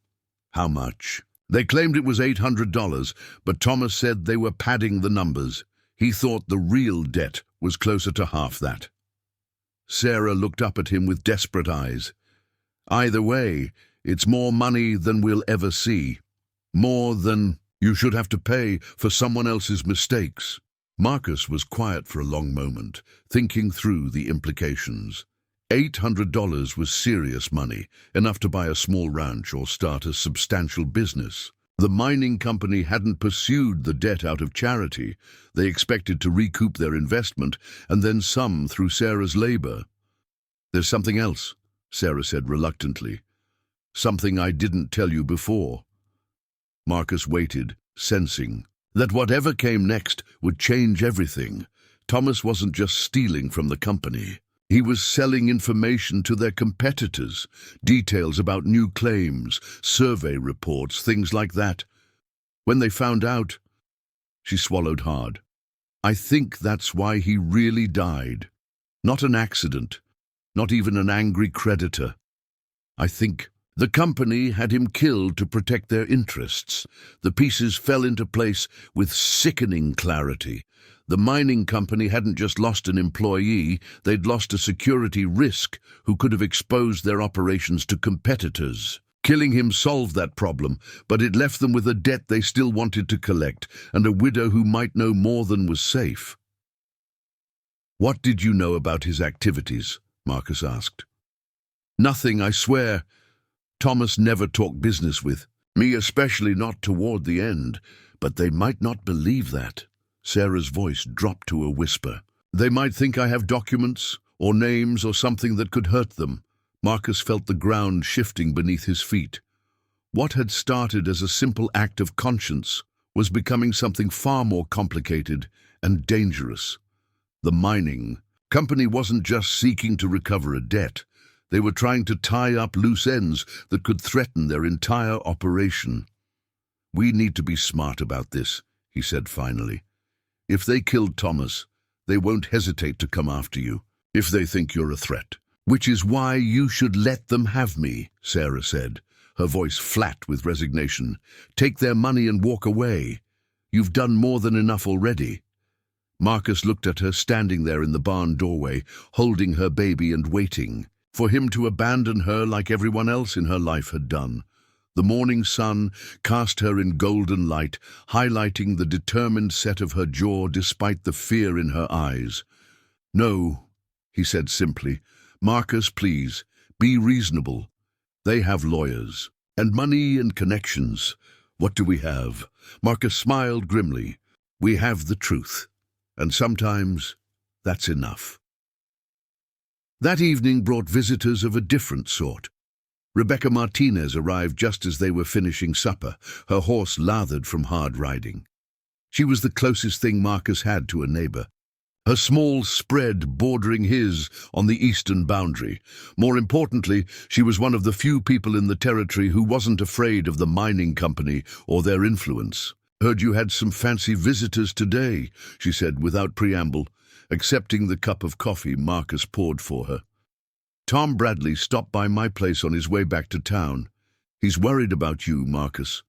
Speaker 1: "How much?" "They claimed it was $800, but Thomas said they were padding the numbers. He thought the real debt was closer to half that." Sarah looked up at him with desperate eyes. "Either way, it's more money than we'll ever see. More than you should have to pay for someone else's mistakes." Marcus was quiet for a long moment, thinking through the implications. $800 was serious money, enough to buy a small ranch or start a substantial business. The mining company hadn't pursued the debt out of charity. They expected to recoup their investment, and then some through Sarah's labor. "There's something else," Sarah said reluctantly. "Something I didn't tell you before." Marcus waited, sensing that whatever came next would change everything. Thomas wasn't just stealing from the company. He was selling information to their competitors, details about new claims, survey reports, things like that. When they found out, she swallowed hard. "I think that's why he really died. Not an accident, not even an angry creditor. I think the company had him killed to protect their interests." The pieces fell into place with sickening clarity. The mining company hadn't just lost an employee, they'd lost a security risk who could have exposed their operations to competitors. Killing him solved that problem, but it left them with a debt they still wanted to collect, and a widow who might know more than was safe. "What did you know about his activities?" Marcus asked. "Nothing, I swear. Thomas never talked business with me, especially not toward the end, but they might not believe that." Sarah's voice dropped to a whisper. "They might think I have documents or names or something that could hurt them." Marcus felt the ground shifting beneath his feet. What had started as a simple act of conscience was becoming something far more complicated and dangerous. The mining company wasn't just seeking to recover a debt. They were trying to tie up loose ends that could threaten their entire operation. "We need to be smart about this," he said finally. "If they killed Thomas, they won't hesitate to come after you, if they think you're a threat. Which is why you should let them have me," Sarah said, her voice flat with resignation. "Take their money and walk away. You've done more than enough already." Marcus looked at her standing there in the barn doorway, holding her baby and waiting for him to abandon her like everyone else in her life had done. The morning sun cast her in golden light, highlighting the determined set of her jaw despite the fear in her eyes. "No," he said simply. "Marcus, please, be reasonable. They have lawyers, and money and connections. What do we have?" Marcus smiled grimly. "We have the truth, and sometimes that's enough." That evening brought visitors of a different sort. Rebecca Martinez arrived just as they were finishing supper, her horse lathered from hard riding. She was the closest thing Marcus had to a neighbor, her small spread bordering his on the eastern boundary. More importantly, she was one of the few people in the territory who wasn't afraid of the mining company or their influence. "Heard you had some fancy visitors today," she said without preamble, accepting the cup of coffee Marcus poured for her. "Tom Bradley stopped by my place on his way back to town. He's worried about you, Marcus."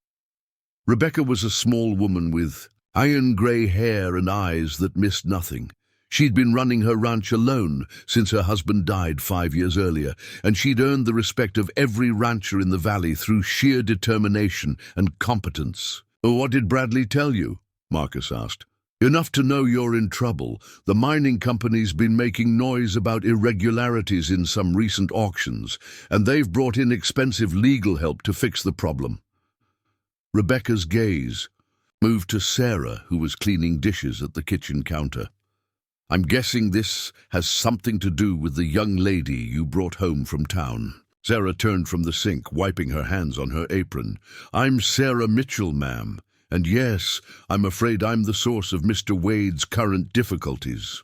Speaker 1: Rebecca was a small woman with iron-grey hair and eyes that missed nothing. She'd been running her ranch alone since her husband died 5 years earlier, and she'd earned the respect of every rancher in the valley through sheer determination and competence. "What did Bradley tell you?" Marcus asked. "Enough to know you're in trouble. The mining company's been making noise about irregularities in some recent auctions, and they've brought in expensive legal help to fix the problem." Rebecca's gaze moved to Sarah, who was cleaning dishes at the kitchen counter. "I'm guessing this has something to do with the young lady you brought home from town." Sarah turned from the sink, wiping her hands on her apron. "I'm Sarah Mitchell, ma'am. And yes, I'm afraid I'm the source of Mr. Wade's current difficulties."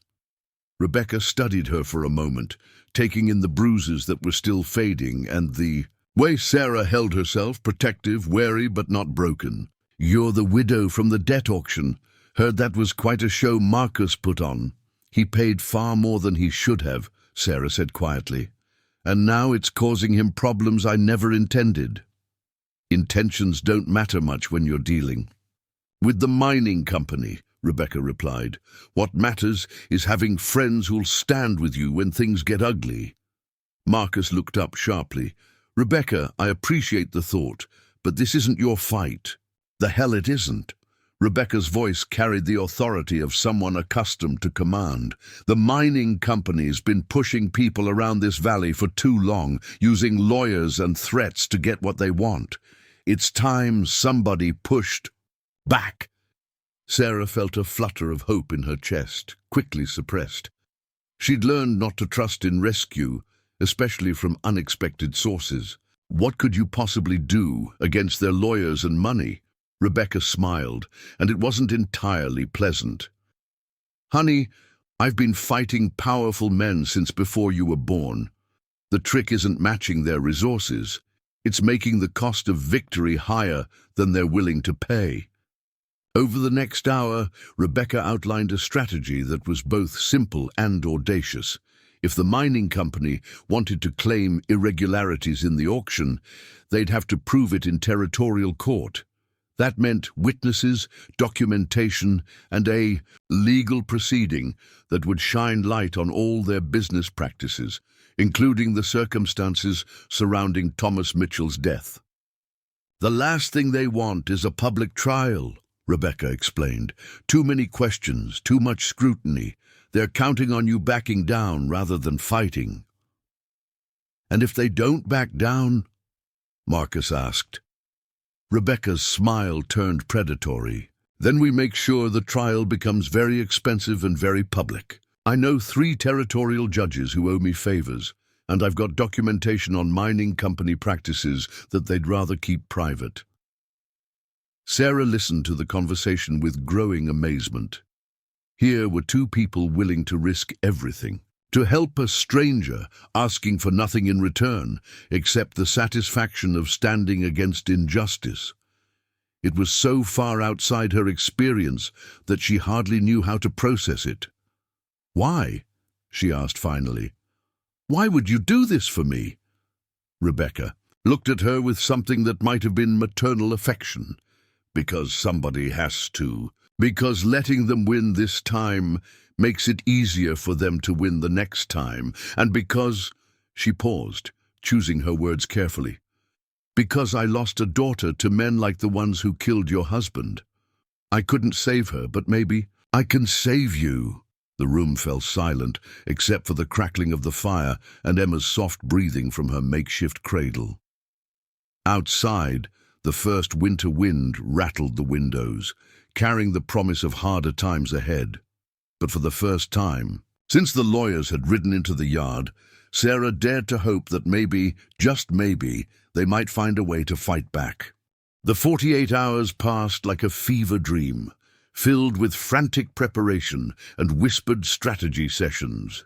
Speaker 1: Rebecca studied her for a moment, taking in the bruises that were still fading and the way Sarah held herself, protective, wary but not broken. "You're the widow from the debt auction. Heard that was quite a show Marcus put on." "He paid far more than he should have," Sarah said quietly. "And now it's causing him problems I never intended." "Intentions don't matter much when you're dealing with the mining company," Rebecca replied. "What matters is having friends who'll stand with you when things get ugly." Marcus looked up sharply. "Rebecca, I appreciate the thought, but this isn't your fight." "The hell it isn't." Rebecca's voice carried the authority of someone accustomed to command. "The mining company's been pushing people around this valley for too long, using lawyers and threats to get what they want. It's time somebody pushed back." Sarah felt a flutter of hope in her chest, quickly suppressed. She'd learned not to trust in rescue, especially from unexpected sources. What could you possibly do against their lawyers and money? Rebecca smiled, and it wasn't entirely pleasant. "Honey, I've been fighting powerful men since before you were born. The trick isn't matching their resources. It's making the cost of victory higher than they're willing to pay." Over the next hour, Rebecca outlined a strategy that was both simple and audacious. If the mining company wanted to claim irregularities in the auction, they'd have to prove it in territorial court. That meant witnesses, documentation, and a legal proceeding that would shine light on all their business practices, including the circumstances surrounding Thomas Mitchell's death. "The last thing they want is a public trial," Rebecca explained. "Too many questions, too much scrutiny. They're counting on you backing down rather than fighting." "And if they don't back down?" Marcus asked. Rebecca's smile turned predatory. "Then we make sure the trial becomes very expensive and very public. I know 3 territorial judges who owe me favors, And I've got documentation on mining company practices that they'd rather keep private. Sarah listened to the conversation with growing amazement. Here were two people willing to risk everything, to help a stranger, asking for nothing in return, except the satisfaction of standing against injustice. It was so far outside her experience that she hardly knew how to process it. "Why?" she asked finally. "Why would you do this for me?" Rebecca looked at her with something that might have been maternal affection. "Because somebody has to. Because letting them win this time makes it easier for them to win the next time. And because—" she paused, choosing her words carefully. "Because I lost a daughter to men like the ones who killed your husband. I couldn't save her, but maybe I can save you." The room fell silent, except for the crackling of the fire and Emma's soft breathing from her makeshift cradle. Outside, the first winter wind rattled the windows, carrying the promise of harder times ahead. But for the first time, since the lawyers had ridden into the yard, Sarah dared to hope that maybe, just maybe, they might find a way to fight back. The 48 hours passed like a fever dream, filled with frantic preparation and whispered strategy sessions.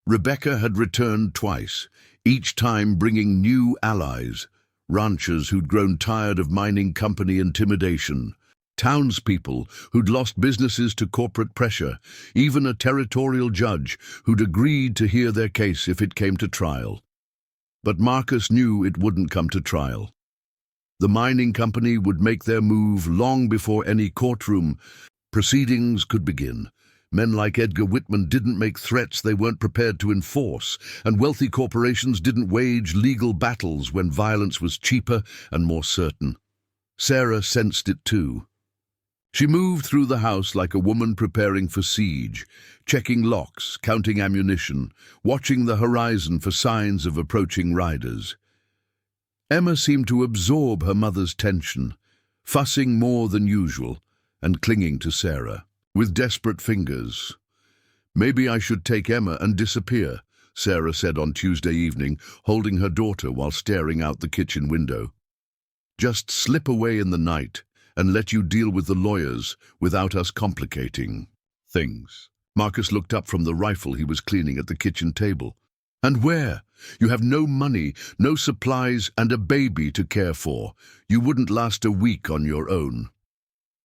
Speaker 1: Rebecca had returned twice, each time bringing new allies, ranchers who'd grown tired of mining company intimidation, townspeople who'd lost businesses to corporate pressure, even a territorial judge who'd agreed to hear their case if it came to trial. But Marcus knew it wouldn't come to trial. The mining company would make their move long before any courtroom proceedings could begin. Men like Edgar Whitman didn't make threats they weren't prepared to enforce, and wealthy corporations didn't wage legal battles when violence was cheaper and more certain. Sarah sensed it too. She moved through the house like a woman preparing for siege, checking locks, counting ammunition, watching the horizon for signs of approaching riders. Emma seemed to absorb her mother's tension, fussing more than usual and clinging to Sarah with desperate fingers. "Maybe I should take Emma and disappear," Sarah said on Tuesday evening, holding her daughter while staring out the kitchen window. "Just slip away in the night and let you deal with the lawyers without us complicating things." Marcus looked up from the rifle he was cleaning at the kitchen table. "And where? You have no money, no supplies, and a baby to care for. You wouldn't last a week on your own."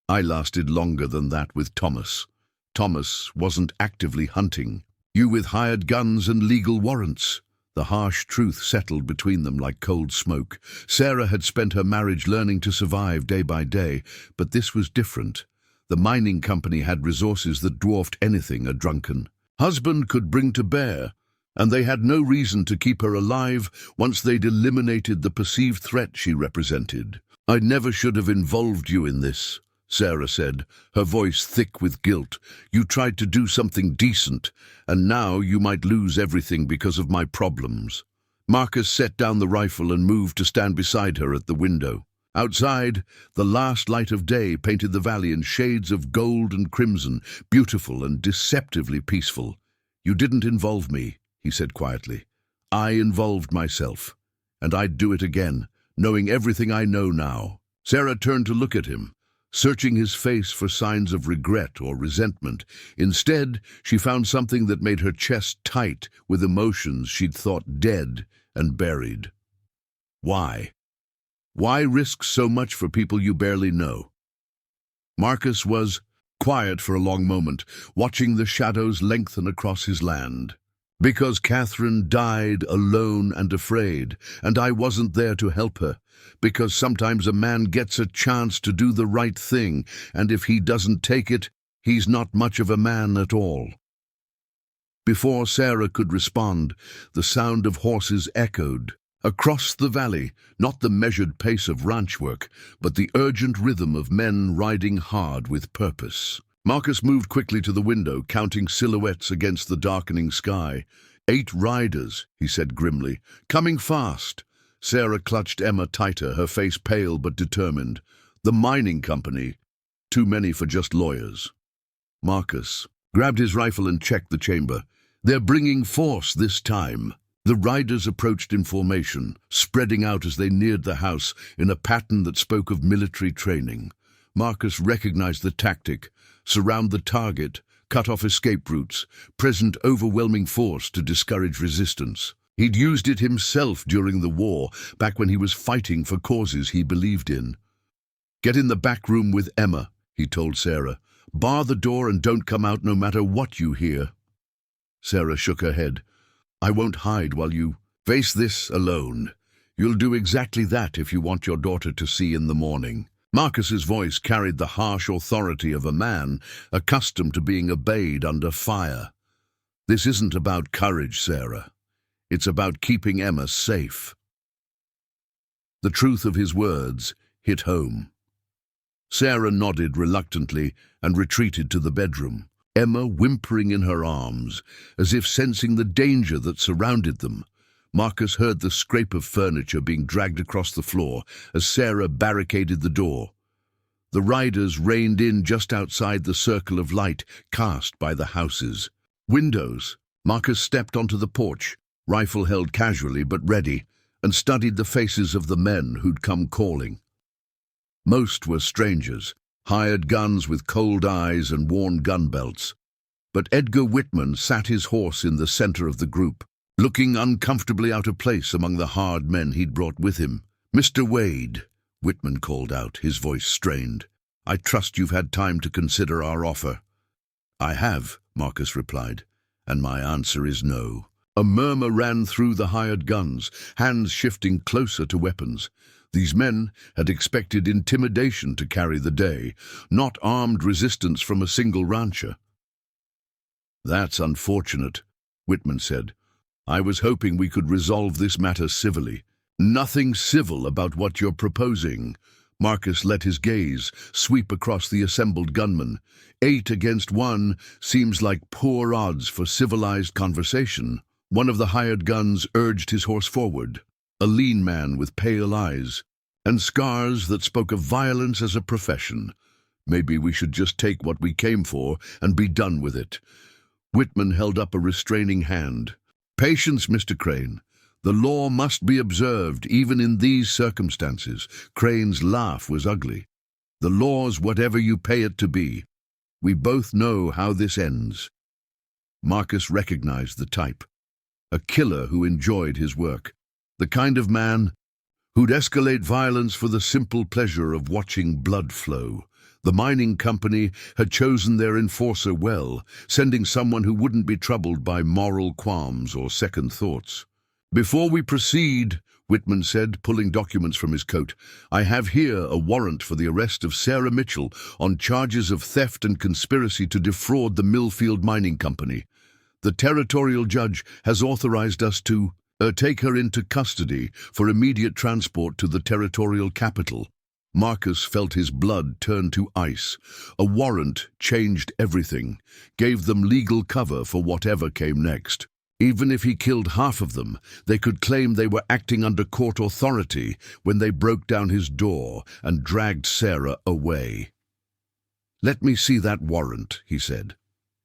Speaker 1: "I lasted longer than that with Thomas. Thomas wasn't actively hunting. You with hired guns and legal warrants." The harsh truth settled between them like cold smoke. Sarah had spent her marriage learning to survive day by day, but this was different. The mining company had resources that dwarfed anything a drunken husband could bring to bear, and they had no reason to keep her alive once they'd eliminated the perceived threat she represented. "I never should have involved you in this," Sarah said, her voice thick with guilt. "You tried to do something decent, and now you might lose everything because of my problems." Marcus set down the rifle and moved to stand beside her at the window. Outside, the last light of day painted the valley in shades of gold and crimson, beautiful and deceptively peaceful. "You didn't involve me," he said quietly. "I involved myself, and I'd do it again, knowing everything I know now." Sarah turned to look at him, searching his face for signs of regret or resentment. Instead, she found something that made her chest tight with emotions she'd thought dead and buried. Why? Why risk so much for people you barely know? Marcus was quiet for a long moment, watching the shadows lengthen across his land. "Because Catherine died alone and afraid, and I wasn't there to help her. Because sometimes a man gets a chance to do the right thing, and if he doesn't take it, he's not much of a man at all." Before Sarah could respond, the sound of horses echoed across the valley, not the measured pace of ranch work, but the urgent rhythm of men riding hard with purpose. Marcus moved quickly to the window, counting silhouettes against the darkening sky. 8 riders, he said grimly, coming fast. Sarah clutched Emma tighter, her face pale but determined. The mining company, too many for just lawyers. Marcus grabbed his rifle and checked the chamber. "They're bringing force this time." The riders approached in formation, spreading out as they neared the house in a pattern that spoke of military training. Marcus recognized the tactic: surround the target, cut off escape routes, present overwhelming force to discourage resistance. He'd used it himself during the war, back when he was fighting for causes he believed in. "Get in the back room with Emma," he told Sarah. "Bar the door and don't come out no matter what you hear." Sarah shook her head. "I won't hide while you face this alone. You'll do exactly that if you want your daughter to see in the morning." Marcus's voice carried the harsh authority of a man accustomed to being obeyed under fire. "This isn't about courage, Sarah. It's about keeping Emma safe." The truth of his words hit home. Sarah nodded reluctantly and retreated to the bedroom, Emma whimpering in her arms, as if sensing the danger that surrounded them. Marcus heard the scrape of furniture being dragged across the floor as Sarah barricaded the door. The riders reined in just outside the circle of light cast by the house's windows. Marcus stepped onto the porch, rifle held casually but ready, and studied the faces of the men who'd come calling. Most were strangers, hired guns with cold eyes and worn gun belts. But Edgar Whitman sat his horse in the center of the group, looking uncomfortably out of place among the hard men he'd brought with him. "Mr. Wade," Whitman called out, his voice strained, "I trust you've had time to consider our offer." "I have," Marcus replied, "and my answer is no." A murmur ran through the hired guns, hands shifting closer to weapons. These men had expected intimidation to carry the day, not armed resistance from a single rancher. "That's unfortunate," Whitman said. "I was hoping we could resolve this matter civilly." "Nothing civil about what you're proposing." Marcus let his gaze sweep across the assembled gunmen. 8 against 1 seems like poor odds for civilized conversation. One of the hired guns urged his horse forward, a lean man with pale eyes and scars that spoke of violence as a profession. "Maybe we should just take what we came for and be done with it." Whitman held up a restraining hand. "Patience, Mr. Crane. The law must be observed, even in these circumstances." Crane's laugh was ugly. "The law's whatever you pay it to be. We both know how this ends." Marcus recognized the type. A killer who enjoyed his work. The kind of man who'd escalate violence for the simple pleasure of watching blood flow. The mining company had chosen their enforcer well, sending someone who wouldn't be troubled by moral qualms or second thoughts. "Before we proceed," Whitman said, pulling documents from his coat, "I have here a warrant for the arrest of Sarah Mitchell on charges of theft and conspiracy to defraud the Millfield Mining Company. The territorial judge has authorized us to take her into custody for immediate transport to the territorial capital." Marcus felt his blood turn to ice. A warrant changed everything, gave them legal cover for whatever came next. Even if he killed half of them, they could claim they were acting under court authority when they broke down his door and dragged Sarah away. "Let me see that warrant," he said.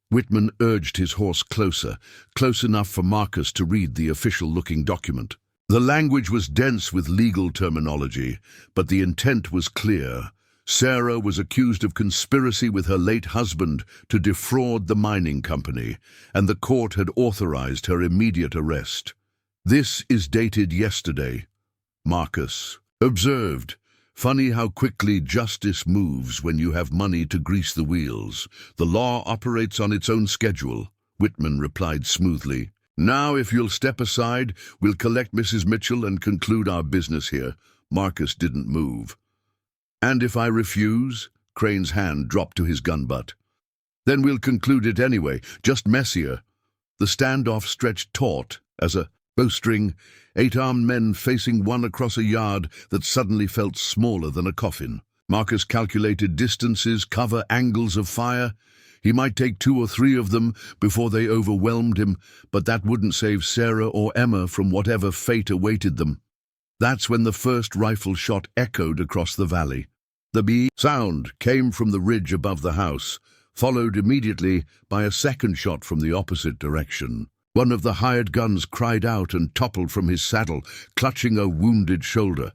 Speaker 1: Whitman urged his horse closer, close enough for Marcus to read the official-looking document. The language was dense with legal terminology, but the intent was clear. Sarah was accused of conspiracy with her late husband to defraud the mining company, and the court had authorized her immediate arrest. "This is dated yesterday," Marcus observed. "Funny how quickly justice moves when you have money to grease the wheels. The law operates on its own schedule," Whitman replied smoothly. "Now, if you'll step aside, we'll collect Mrs. Mitchell and conclude our business here." Marcus didn't move. "And if I refuse?" Crane's hand dropped to his gun butt. "Then we'll conclude it anyway, just messier." The standoff stretched taut as a bowstring, 8 armed men facing one across a yard that suddenly felt smaller than a coffin. Marcus calculated distances, cover, angles of fire. He might take 2 or 3 of them before they overwhelmed him, but that wouldn't save Sarah or Emma from whatever fate awaited them. That's when the first rifle shot echoed across the valley. The beep sound came from the ridge above the house, followed immediately by a second shot from the opposite direction. One of the hired guns cried out and toppled from his saddle, clutching a wounded shoulder.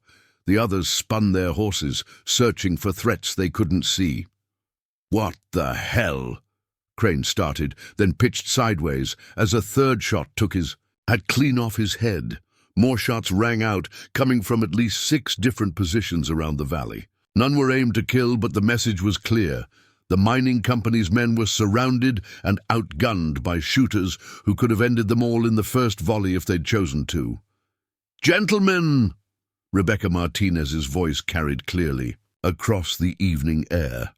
Speaker 1: The others spun their horses, searching for threats they couldn't see. "What the hell?" Crane started, then pitched sideways as a third shot took his hat clean off his head. More shots rang out, coming from at least 6 different positions around the valley. None were aimed to kill, but the message was clear. The mining company's men were surrounded and outgunned by shooters who could have ended them all in the first volley if they'd chosen to. "Gentlemen!" Rebecca Martinez's voice carried clearly across the evening air.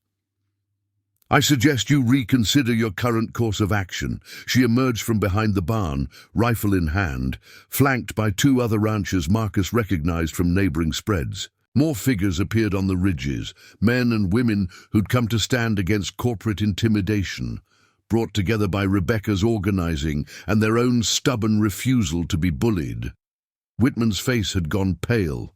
Speaker 1: "I suggest you reconsider your current course of action." She emerged from behind the barn, rifle in hand, flanked by 2 other ranchers Marcus recognized from neighboring spreads. More figures appeared on the ridges, men and women who'd come to stand against corporate intimidation, brought together by Rebecca's organizing and their own stubborn refusal to be bullied. Whitman's face had gone pale.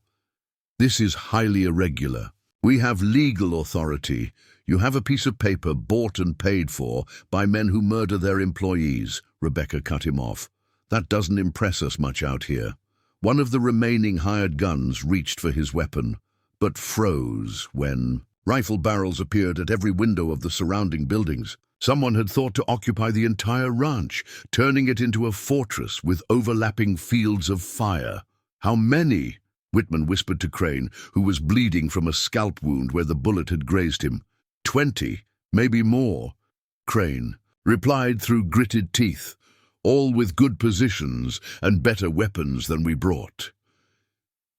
Speaker 1: "This is highly irregular. We have legal authority. You have a piece of paper bought and paid for by men who murder their employees." Rebecca cut him off. "That doesn't impress us much out here." One of the remaining hired guns reached for his weapon, but froze when rifle barrels appeared at every window of the surrounding buildings. Someone had thought to occupy the entire ranch, turning it into a fortress with overlapping fields of fire. "How many?" Whitman whispered to Crane, who was bleeding from a scalp wound where the bullet had grazed him. 20, maybe more." Crane replied through gritted teeth, "All with good positions and better weapons than we brought."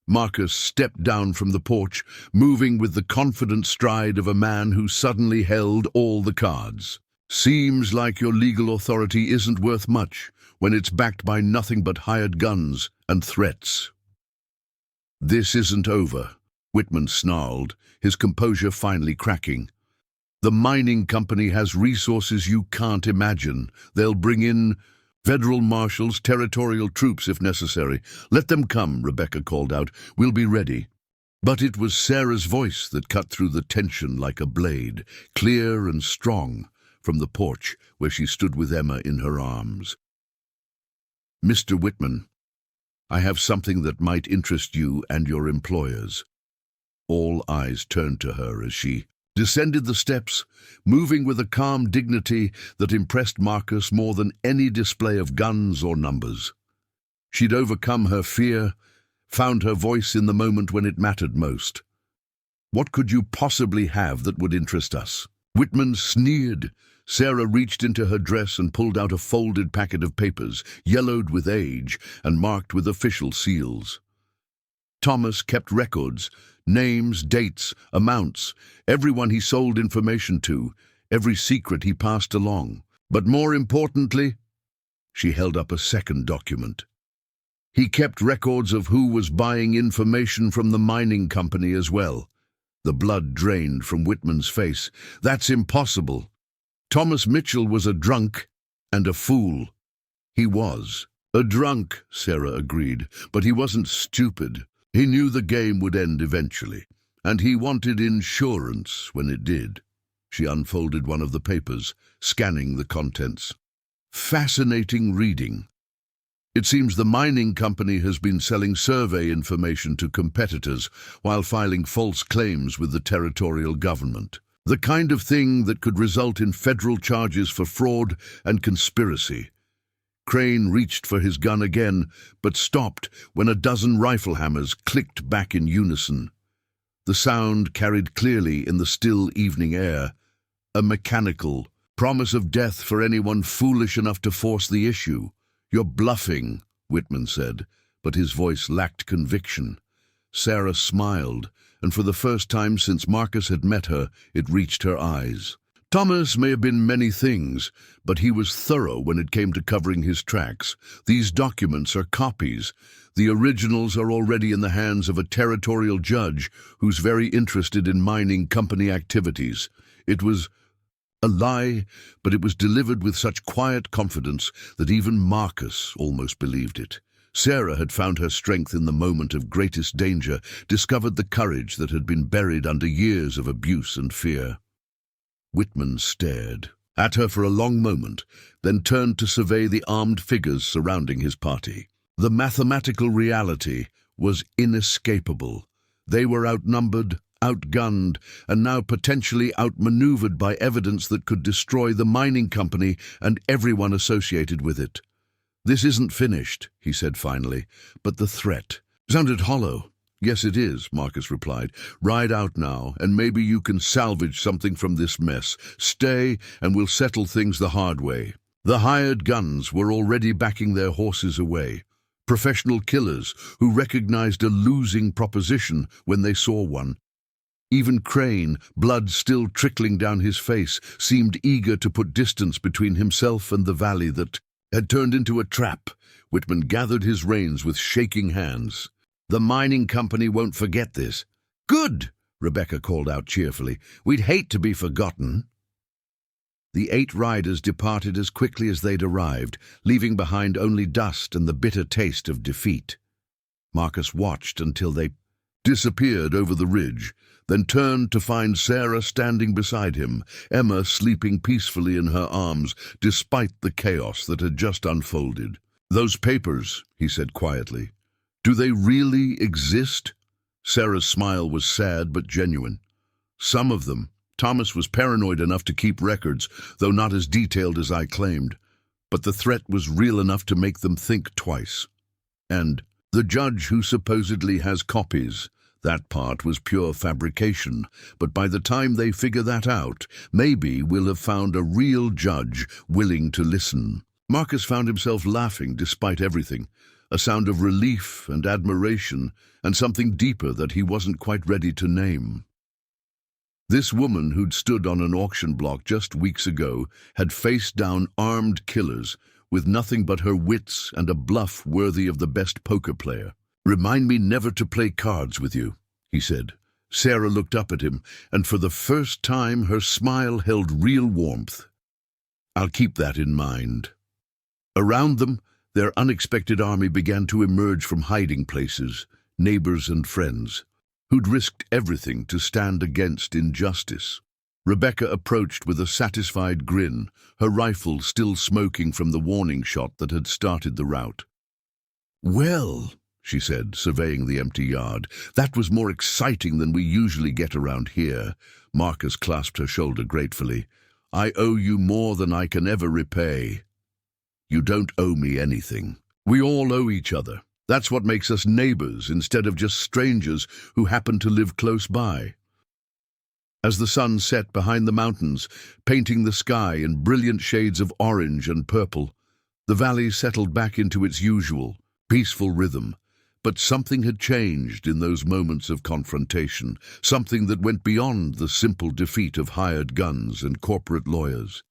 Speaker 1: Marcus stepped down from the porch, moving with the confident stride of a man who suddenly held all the cards. "Seems like your legal authority isn't worth much when it's backed by nothing but hired guns and threats." "This isn't over," Whitman snarled, his composure finally cracking. "The mining company has resources you can't imagine. They'll bring in federal marshals, territorial troops if necessary." "Let them come," Rebecca called out. "We'll be ready." But it was Sarah's voice that cut through the tension like a blade, clear and strong, from the porch where she stood with Emma in her arms. "Mr. Whitman, I have something that might interest you and your employers." All eyes turned to her as she descended the steps, moving with a calm dignity that impressed Marcus more than any display of guns or numbers. She'd overcome her fear, found her voice in the moment when it mattered most. "What could you possibly have that would interest us?" Whitman sneered. Sarah reached into her dress and pulled out a folded packet of papers, yellowed with age and marked with official seals. "Thomas kept records, names, dates, amounts, everyone he sold information to, every secret he passed along. But more importantly," she held up a second document, "he kept records of who was buying information from the mining company as well." The blood drained from Whitman's face. "That's impossible. Thomas Mitchell was a drunk and a fool." "He was a drunk," Sarah agreed, "but he wasn't stupid. He knew the game would end eventually, and he wanted insurance when it did." She unfolded one of the papers, scanning the contents. "Fascinating reading. It seems the mining company has been selling survey information to competitors while filing false claims with the territorial government. The kind of thing that could result in federal charges for fraud and conspiracy." Crane reached for his gun again, but stopped when a dozen rifle hammers clicked back in unison. The sound carried clearly in the still evening air, a mechanical promise of death for anyone foolish enough to force the issue. "You're bluffing," Whitman said, but his voice lacked conviction. Sarah smiled, and for the first time since Marcus had met her, it reached her eyes. "Thomas may have been many things, but he was thorough when it came to covering his tracks. These documents are copies. The originals are already in the hands of a territorial judge who's very interested in mining company activities. It was a lie, but it was delivered with such quiet confidence that even Marcus almost believed it. Sarah had found her strength in the moment of greatest danger, discovered the courage that had been buried under years of abuse and fear." Whitman stared. at her for a long moment, then turned to survey the armed figures surrounding his party. The mathematical reality was inescapable. They were outnumbered, outgunned, and now potentially outmaneuvered by evidence that could destroy the mining company and everyone associated with it. "This isn't finished," he said finally, "but the threat sounded hollow." "Yes, it is," Marcus replied. "Ride out now, and maybe you can salvage something from this mess. Stay, and we'll settle things the hard way." The hired guns were already backing their horses away. Professional killers who recognized a losing proposition when they saw one. Even Crane, blood still trickling down his face, seemed eager to put distance between himself and the valley that had turned into a trap. Whitman gathered his reins with shaking hands. "The mining company won't forget this." "Good," Rebecca called out cheerfully. "We'd hate to be forgotten." The 8 riders departed as quickly as they'd arrived, leaving behind only dust and the bitter taste of defeat. Marcus watched until they disappeared over the ridge, then turned to find Sarah standing beside him, Emma sleeping peacefully in her arms, despite the chaos that had just unfolded. "Those papers," he said quietly, "do they really exist?" Sarah's smile was sad but genuine. "Some of them. Thomas was paranoid enough to keep records, though not as detailed as I claimed. But the threat was real enough to make them think twice. And the judge who supposedly has copies, that part was pure fabrication. But by the time they figure that out, maybe we'll have found a real judge willing to listen." Marcus found himself laughing despite everything, a sound of relief and admiration, and something deeper that he wasn't quite ready to name. This woman who'd stood on an auction block just weeks ago had faced down armed killers with nothing but her wits and a bluff worthy of the best poker player. "Remind me never to play cards with you," he said. Sarah looked up at him, and for the first time her smile held real warmth. "I'll keep that in mind." Around them, their unexpected army began to emerge from hiding places, neighbors and friends, who'd risked everything to stand against injustice. Rebecca approached with a satisfied grin, her rifle still smoking from the warning shot that had started the rout. "Well," she said, surveying the empty yard, "that was more exciting than we usually get around here." Marcus clasped her shoulder gratefully. "I owe you more than I can ever repay." "You don't owe me anything. We all owe each other. That's what makes us neighbors instead of just strangers who happen to live close by." As the sun set behind the mountains, painting the sky in brilliant shades of orange and purple, the valley settled back into its usual, peaceful rhythm. But something had changed in those moments of confrontation, something that went beyond the simple defeat of hired guns and corporate lawyers.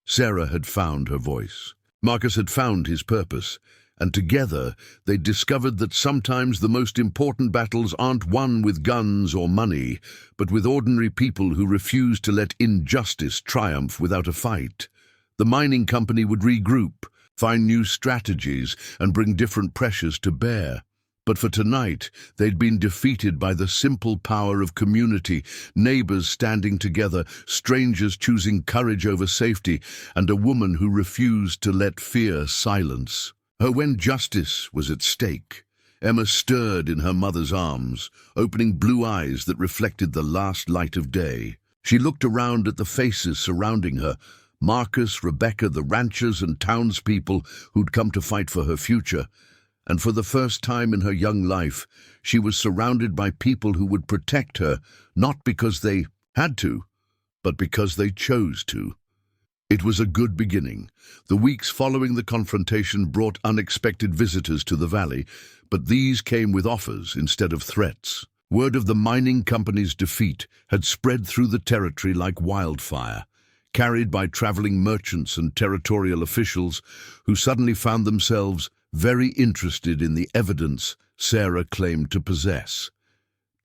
Speaker 1: Sarah had found her voice. Marcus had found his purpose, and together they discovered that sometimes the most important battles aren't won with guns or money, but with ordinary people who refuse to let injustice triumph without a fight. The mining company would regroup, find new strategies, and bring different pressures to bear. But for tonight, they'd been defeated by the simple power of community, neighbors standing together, strangers choosing courage over safety, and a woman who refused to let fear silence her when justice was at stake. Emma stirred in her mother's arms, opening blue eyes that reflected the last light of day. She looked around at the faces surrounding her, Marcus, Rebecca, the ranchers and townspeople who'd come to fight for her future. And for the first time in her young life, she was surrounded by people who would protect her, not because they had to, but because they chose to. It was a good beginning. The weeks following the confrontation brought unexpected visitors to the valley, but these came with offers instead of threats. Word of the mining company's defeat had spread through the territory like wildfire, carried by traveling merchants and territorial officials who suddenly found themselves very interested in the evidence Sarah claimed to possess.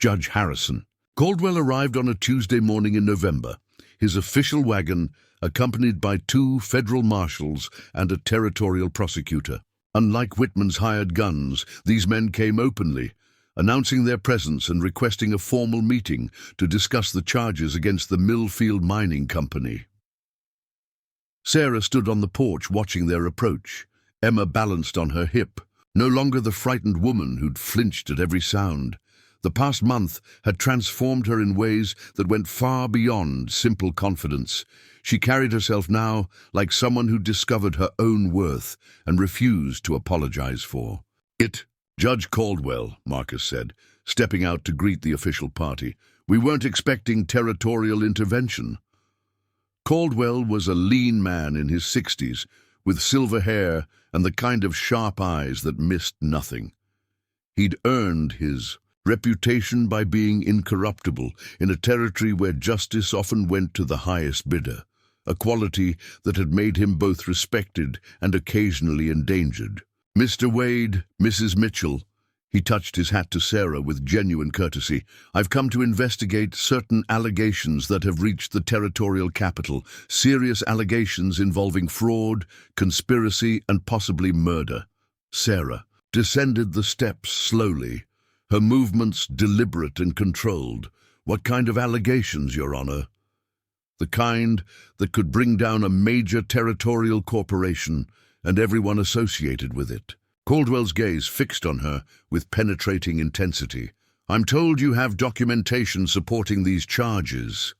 Speaker 1: Judge Harrison. Caldwell arrived on a Tuesday morning in November, his official wagon accompanied by 2 federal marshals and a territorial prosecutor. Unlike Whitman's hired guns, these men came openly, announcing their presence and requesting a formal meeting to discuss the charges against the Millfield Mining Company. Sarah stood on the porch watching their approach. Emma balanced on her hip, no longer the frightened woman who'd flinched at every sound. The past month had transformed her in ways that went far beyond simple confidence. She carried herself now like someone who discovered her own worth and refused to apologize for it. "Judge Caldwell," Marcus said, stepping out to greet the official party. "We weren't expecting territorial intervention." Caldwell was a lean man in his 60s, with silver hair and the kind of sharp eyes that missed nothing. He'd earned his reputation by being incorruptible in a territory where justice often went to the highest bidder, a quality that had made him both respected and occasionally endangered. "Mr. Wade, Mrs. Mitchell," he touched his hat to Sarah with genuine courtesy. "I've come to investigate certain allegations that have reached the territorial capital, serious allegations involving fraud, conspiracy, and possibly murder." Sarah descended the steps slowly, her movements deliberate and controlled. "What kind of allegations, Your Honor?" "The kind that could bring down a major territorial corporation and everyone associated with it." Caldwell's gaze fixed on her with penetrating intensity. "I'm told you have documentation supporting these charges."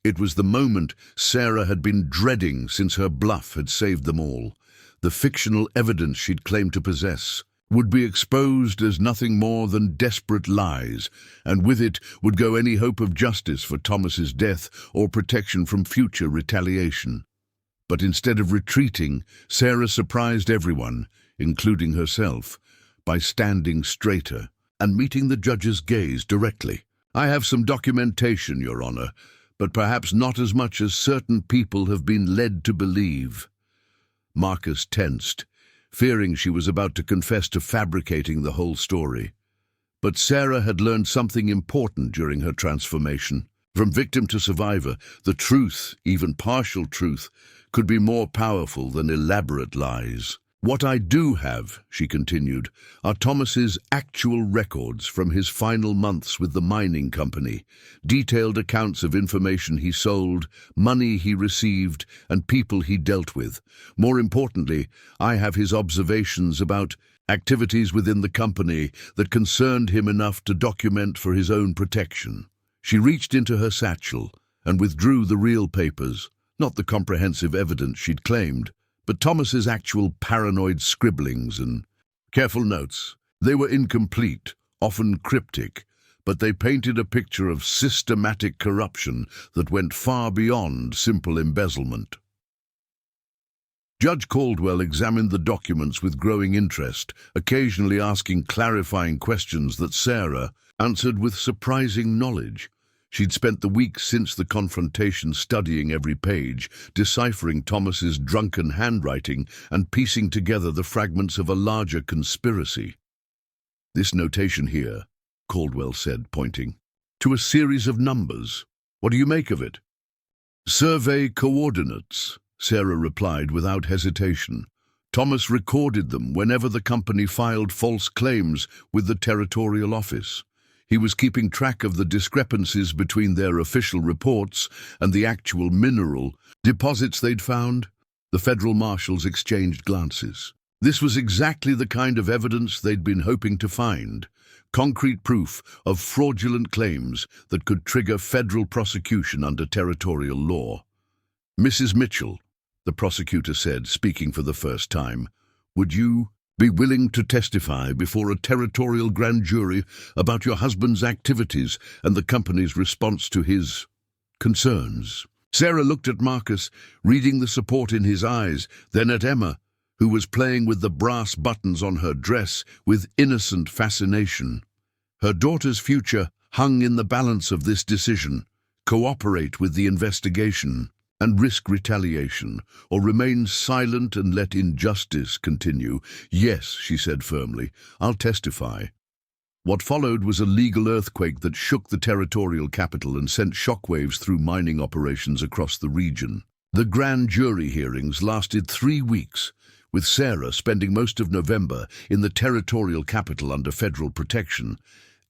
Speaker 1: It was the moment Sarah had been dreading since her bluff had saved them all. The fictional evidence she'd claimed to possess would be exposed as nothing more than desperate lies, and with it would go any hope of justice for Thomas's death or protection from future retaliation. But instead of retreating, Sarah surprised everyone, including herself, by standing straighter and meeting the judge's gaze directly. "I have some documentation, Your Honor, but perhaps not as much as certain people have been led to believe." Marcus tensed, fearing she was about to confess to fabricating the whole story. But Sarah had learned something important during her transformation. From victim to survivor, the truth, even partial truth, could be more powerful than elaborate lies. "What I do have," she continued, "are Thomas's actual records from his final months with the mining company, detailed accounts of information he sold, money he received, and people he dealt with. More importantly, I have his observations about activities within the company that concerned him enough to document for his own protection." She reached into her satchel and withdrew the real papers, not the comprehensive evidence she'd claimed, but Thomas's actual paranoid scribblings and careful notes. They were incomplete, often cryptic, but they painted a picture of systematic corruption that went far beyond simple embezzlement. Judge Caldwell examined the documents with growing interest, occasionally asking clarifying questions that Sarah answered with surprising knowledge. She'd spent the weeks since the confrontation studying every page, deciphering Thomas's drunken handwriting and piecing together the fragments of a larger conspiracy. "This notation here," Caldwell said, pointing to a series of numbers. "What do you make of it?" "Survey coordinates," Sarah replied without hesitation. "Thomas recorded them whenever the company filed false claims with the territorial office. He was keeping track of the discrepancies between their official reports and the actual mineral deposits they'd found." The federal marshals exchanged glances. This was exactly the kind of evidence they'd been hoping to find. Concrete proof of fraudulent claims that could trigger federal prosecution under territorial law. "Mrs. Mitchell," the prosecutor said, speaking for the first time, "would you be willing to testify before a territorial grand jury about your husband's activities and the company's response to his concerns?" Sarah looked at Marcus, reading the support in his eyes, then at Emma, who was playing with the brass buttons on her dress with innocent fascination. Her daughter's future hung in the balance of this decision: cooperate with the investigation and risk retaliation, or remain silent and let injustice continue. "Yes," she said firmly, "I'll testify." What followed was a legal earthquake that shook the territorial capital and sent shockwaves through mining operations across the region. The grand jury hearings lasted 3 weeks, with Sarah spending most of November in the territorial capital under federal protection,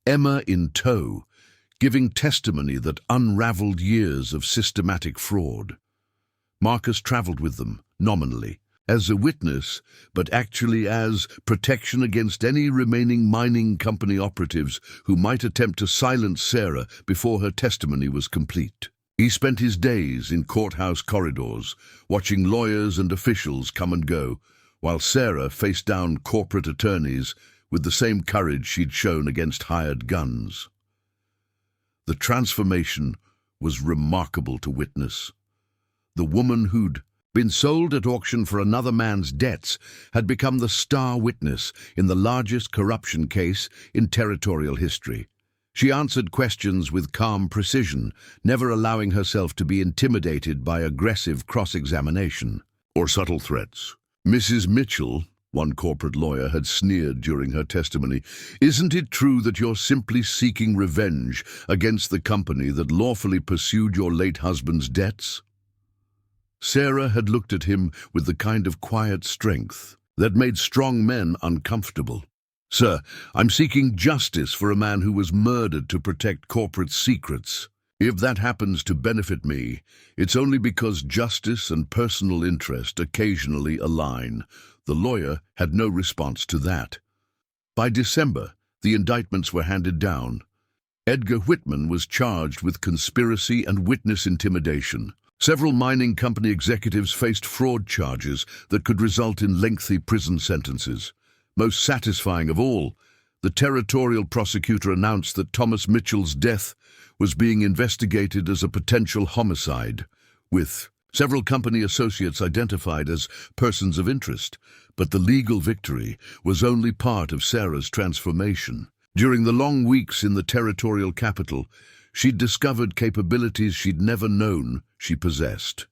Speaker 1: Emma in tow, giving testimony that unraveled years of systematic fraud. Marcus travelled with them, nominally, as a witness, but actually as protection against any remaining mining company operatives who might attempt to silence Sarah before her testimony was complete. He spent his days in courthouse corridors, watching lawyers and officials come and go, while Sarah faced down corporate attorneys with the same courage she'd shown against hired guns. The transformation was remarkable to witness. The woman who'd been sold at auction for another man's debts had become the star witness in the largest corruption case in territorial history. She answered questions with calm precision, never allowing herself to be intimidated by aggressive cross-examination or subtle threats. "Mrs. Mitchell," one corporate lawyer had sneered during her testimony, "isn't it true that you're simply seeking revenge against the company that lawfully pursued your late husband's debts?" Sarah had looked at him with the kind of quiet strength that made strong men uncomfortable. "Sir, I'm seeking justice for a man who was murdered to protect corporate secrets. If that happens to benefit me, it's only because justice and personal interest occasionally align." The lawyer had no response to that. By December, the indictments were handed down. Edgar Whitman was charged with conspiracy and witness intimidation. Several mining company executives faced fraud charges that could result in lengthy prison sentences. Most satisfying of all, the territorial prosecutor announced that Thomas Mitchell's death was being investigated as a potential homicide, with several company associates identified as persons of interest. But the legal victory was only part of Sarah's transformation. During the long weeks in the territorial capital, she'd discovered capabilities she'd never known she possessed.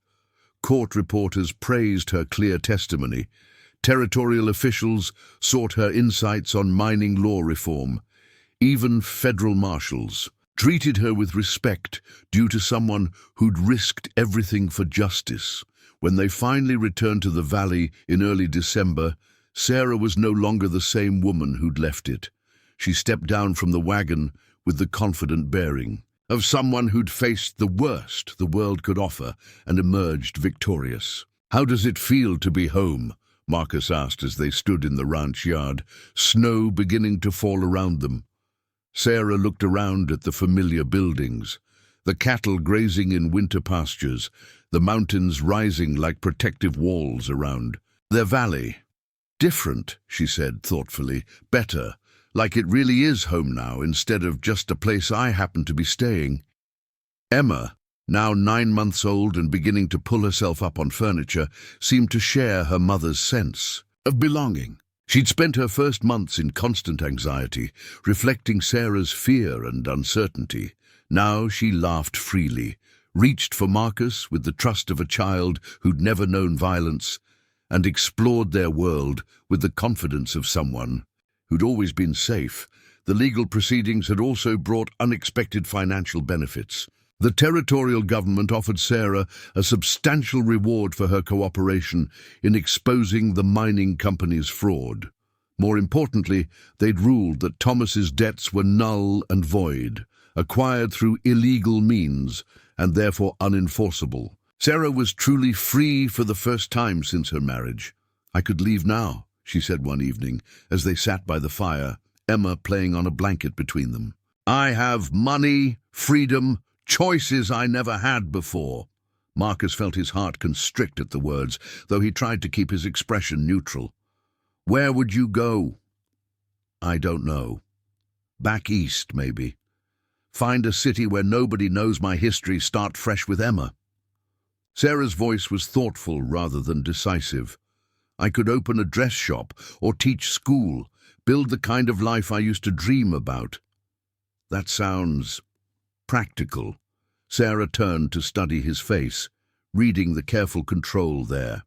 Speaker 1: Court reporters praised her clear testimony. Territorial officials sought her insights on mining law reform. Even federal marshals treated her with respect due to someone who'd risked everything for justice. When they finally returned to the valley in early December, Sarah was no longer the same woman who'd left it. She stepped down from the wagon with the confident bearing of someone who'd faced the worst the world could offer and emerged victorious. "How does it feel to be home?" Marcus asked as they stood in the ranch yard, snow beginning to fall around them. Sarah looked around at the familiar buildings, the cattle grazing in winter pastures, the mountains rising like protective walls around their valley. "Different," she said thoughtfully, "better. Like it really is home now, instead of just a place I happen to be staying." Emma, now 9 months old and beginning to pull herself up on furniture, seemed to share her mother's sense of belonging. She'd spent her first months in constant anxiety, reflecting Sarah's fear and uncertainty. Now she laughed freely, reached for Marcus with the trust of a child who'd never known violence, and explored their world with the confidence of someone who'd always been safe. The legal proceedings had also brought unexpected financial benefits. The territorial government offered Sarah a substantial reward for her cooperation in exposing the mining company's fraud. More importantly, they'd ruled that Thomas's debts were null and void, acquired through illegal means, and therefore unenforceable. Sarah was truly free for the first time since her marriage. "I could leave now," she said one evening, as they sat by the fire, Emma playing on a blanket between them. "I have money, freedom, choices I never had before." Marcus felt his heart constrict at the words, though he tried to keep his expression neutral. "Where would you go?" "I don't know. Back east, maybe. Find a city where nobody knows my history, start fresh with Emma." Sarah's voice was thoughtful rather than decisive. "I could open a dress shop or teach school, build the kind of life I used to dream about." "That sounds practical." Sarah turned to study his face, reading the careful control there.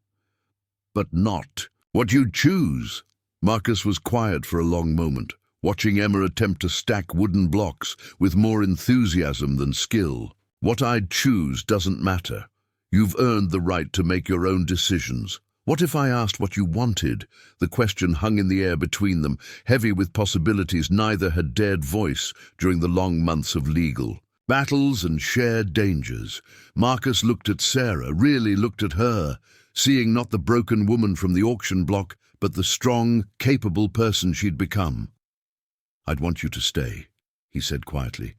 Speaker 1: "But not what you'd choose." Marcus was quiet for a long moment, watching Emma attempt to stack wooden blocks with more enthusiasm than skill. "What I'd choose doesn't matter. You've earned the right to make your own decisions. What if I asked what you wanted?" The question hung in the air between them, heavy with possibilities neither had dared voice during the long months of legal Battles and shared dangers. Marcus looked at Sarah, really looked at her, seeing not the broken woman from the auction block, but the strong, capable person she'd become. "I'd want you to stay," he said quietly.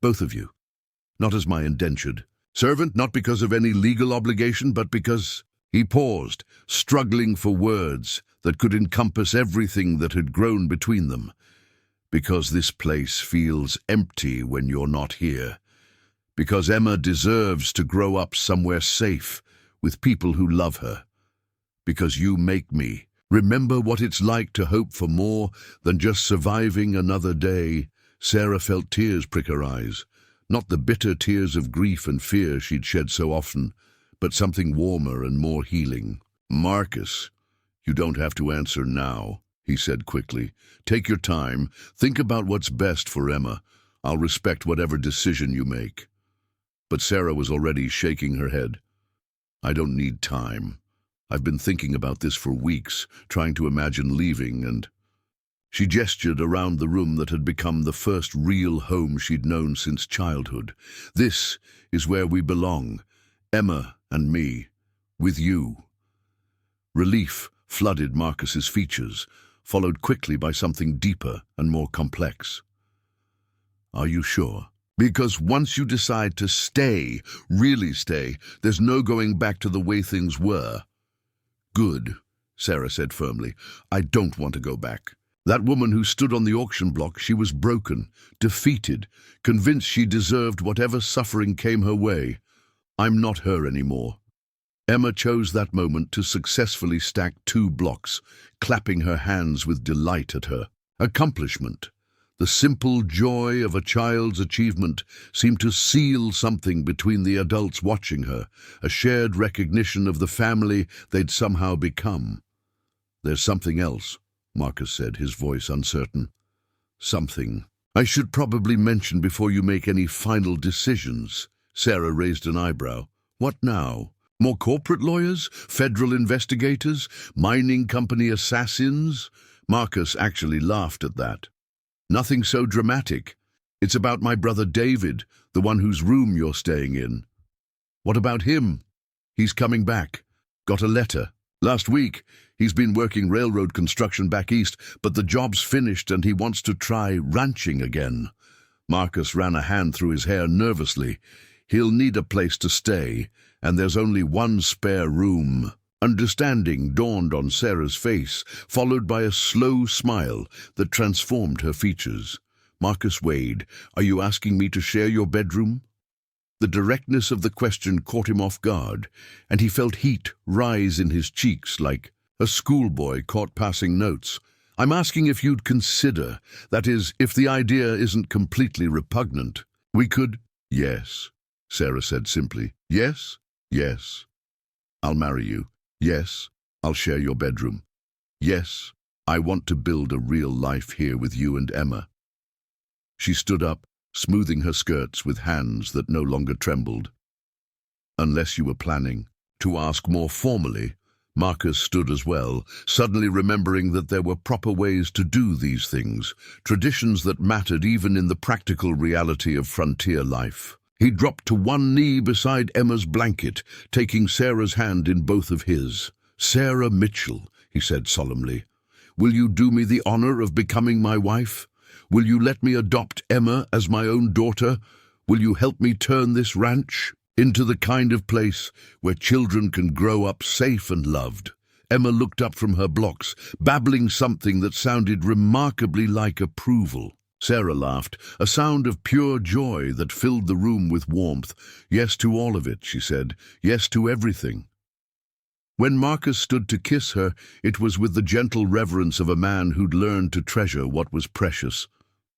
Speaker 1: "Both of you. Not as my indentured servant, not because of any legal obligation, but because—" He paused, struggling for words that could encompass everything that had grown between them. "Because this place feels empty when you're not here. Because Emma deserves to grow up somewhere safe with people who love her. Because you make me remember what it's like to hope for more than just surviving another day." Sarah felt tears prick her eyes. Not the bitter tears of grief and fear she'd shed so often, but something warmer and more healing. "Marcus, you don't have to answer now," he said quickly. "Take your time. Think about what's best for Emma. I'll respect whatever decision you make." But Sarah was already shaking her head. "I don't need time. I've been thinking about this for weeks, trying to imagine leaving, and—" She gestured around the room that had become the first real home she'd known since childhood. "This is where we belong, Emma and me, with you." Relief flooded Marcus's features, followed quickly by something deeper and more complex. "Are you sure? Because once you decide to stay, really stay, there's no going back to the way things were." "Good," Sarah said firmly. "I don't want to go back. That woman who stood on the auction block, she was broken, defeated, convinced she deserved whatever suffering came her way. I'm not her anymore." Emma chose that moment to successfully stack 2 blocks, clapping her hands with delight at her accomplishment. The simple joy of a child's achievement seemed to seal something between the adults watching her, a shared recognition of the family they'd somehow become. "There's something else," Marcus said, his voice uncertain. "Something I should probably mention before you make any final decisions." Sarah raised an eyebrow. "What now? More corporate lawyers? Federal investigators? Mining company assassins?" Marcus actually laughed at that. "Nothing so dramatic. It's about my brother David, the one whose room you're staying in." "What about him?" "He's coming back. Got a letter. Last week. He's been working railroad construction back east, but the job's finished and he wants to try ranching again." Marcus ran a hand through his hair nervously. "He'll need a place to stay, and there's only one spare room." Understanding dawned on Sarah's face, followed by a slow smile that transformed her features. "Marcus Wade, are you asking me to share your bedroom?" The directness of the question caught him off guard, and he felt heat rise in his cheeks like a schoolboy caught passing notes. "I'm asking if you'd consider, that is, if the idea isn't completely repugnant. We could—" "Yes," Sarah said simply. "Yes, yes. I'll marry you. Yes, I'll share your bedroom. Yes, I want to build a real life here with you and Emma." She stood up, smoothing her skirts with hands that no longer trembled. "Unless you were planning to ask more formally." Marcus stood as well, suddenly remembering that there were proper ways to do these things, traditions that mattered even in the practical reality of frontier life. He dropped to one knee beside Emma's blanket, taking Sarah's hand in both of his. "Sarah Mitchell," he said solemnly, "will you do me the honor of becoming my wife? Will you let me adopt Emma as my own daughter? Will you help me turn this ranch into the kind of place where children can grow up safe and loved?" Emma looked up from her blocks, babbling something that sounded remarkably like approval. Sarah laughed, a sound of pure joy that filled the room with warmth. "Yes to all of it," she said. "Yes to everything." When Marcus stood to kiss her, it was with the gentle reverence of a man who'd learned to treasure what was precious.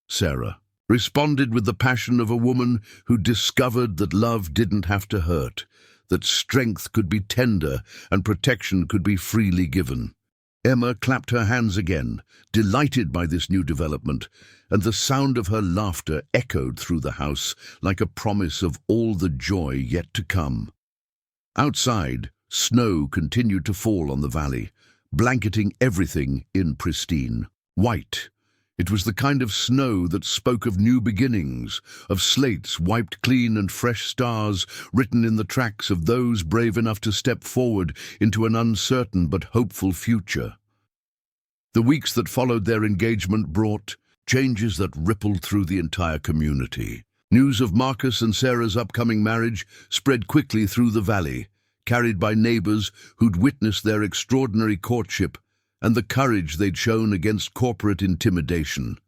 Speaker 1: Sarah responded with the passion of a woman who discovered that love didn't have to hurt, that strength could be tender and protection could be freely given. Emma clapped her hands again, delighted by this new development, and the sound of her laughter echoed through the house like a promise of all the joy yet to come. Outside, snow continued to fall on the valley, blanketing everything in pristine white. It was the kind of snow that spoke of new beginnings, of slates wiped clean and fresh stars written in the tracks of those brave enough to step forward into an uncertain but hopeful future. The weeks that followed their engagement brought changes that rippled through the entire community. News of Marcus and Sarah's upcoming marriage spread quickly through the valley, carried by neighbors who'd witnessed their extraordinary courtship and the courage they'd shown against corporate intimidation.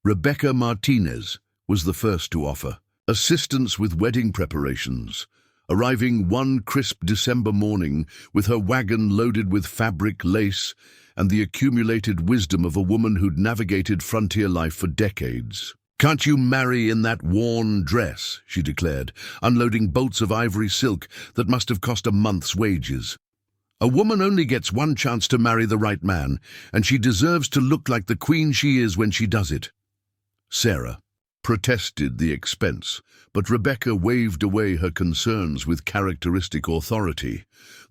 Speaker 1: Rebecca Martinez was the first to offer assistance with wedding preparations, arriving one crisp December morning with her wagon loaded with fabric, lace, and the accumulated wisdom of a woman who'd navigated frontier life for decades. "Can't you marry in that worn dress?" she declared, unloading bolts of ivory silk that must have cost a month's wages. "A woman only gets one chance to marry the right man, and she deserves to look like the queen she is when she does it." Sarah protested the expense, but Rebecca waved away her concerns with characteristic authority.